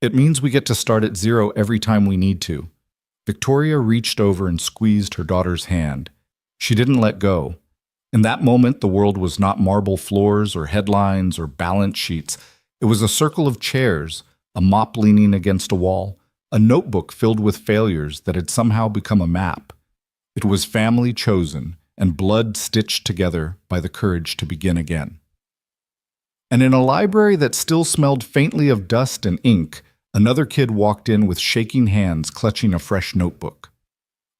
It means we get to start at 0 every time we need to. Victoria reached over and squeezed her daughter's hand. She didn't let go. In that moment, the world was not marble floors or headlines or balance sheets. It was a circle of chairs, a mop leaning against a wall, a notebook filled with failures that had somehow become a map. It was family chosen and blood stitched together by the courage to begin again. And in a library that still smelled faintly of dust and ink, another kid walked in with shaking hands, clutching a fresh notebook.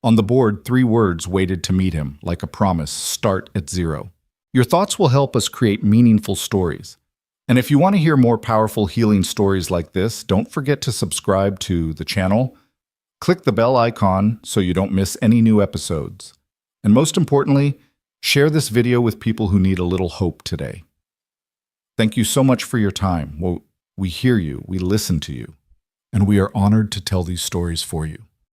On the board, 3 words waited to meet him, like a promise: start at 0. Your thoughts will help us create meaningful stories. And if you want to hear more powerful healing stories like this, don't forget to subscribe to the channel. Click the bell icon so you don't miss any new episodes. And most importantly, share this video with people who need a little hope today. Thank you so much for your time. We hear you, we listen to you, and we are honored to tell these stories for you.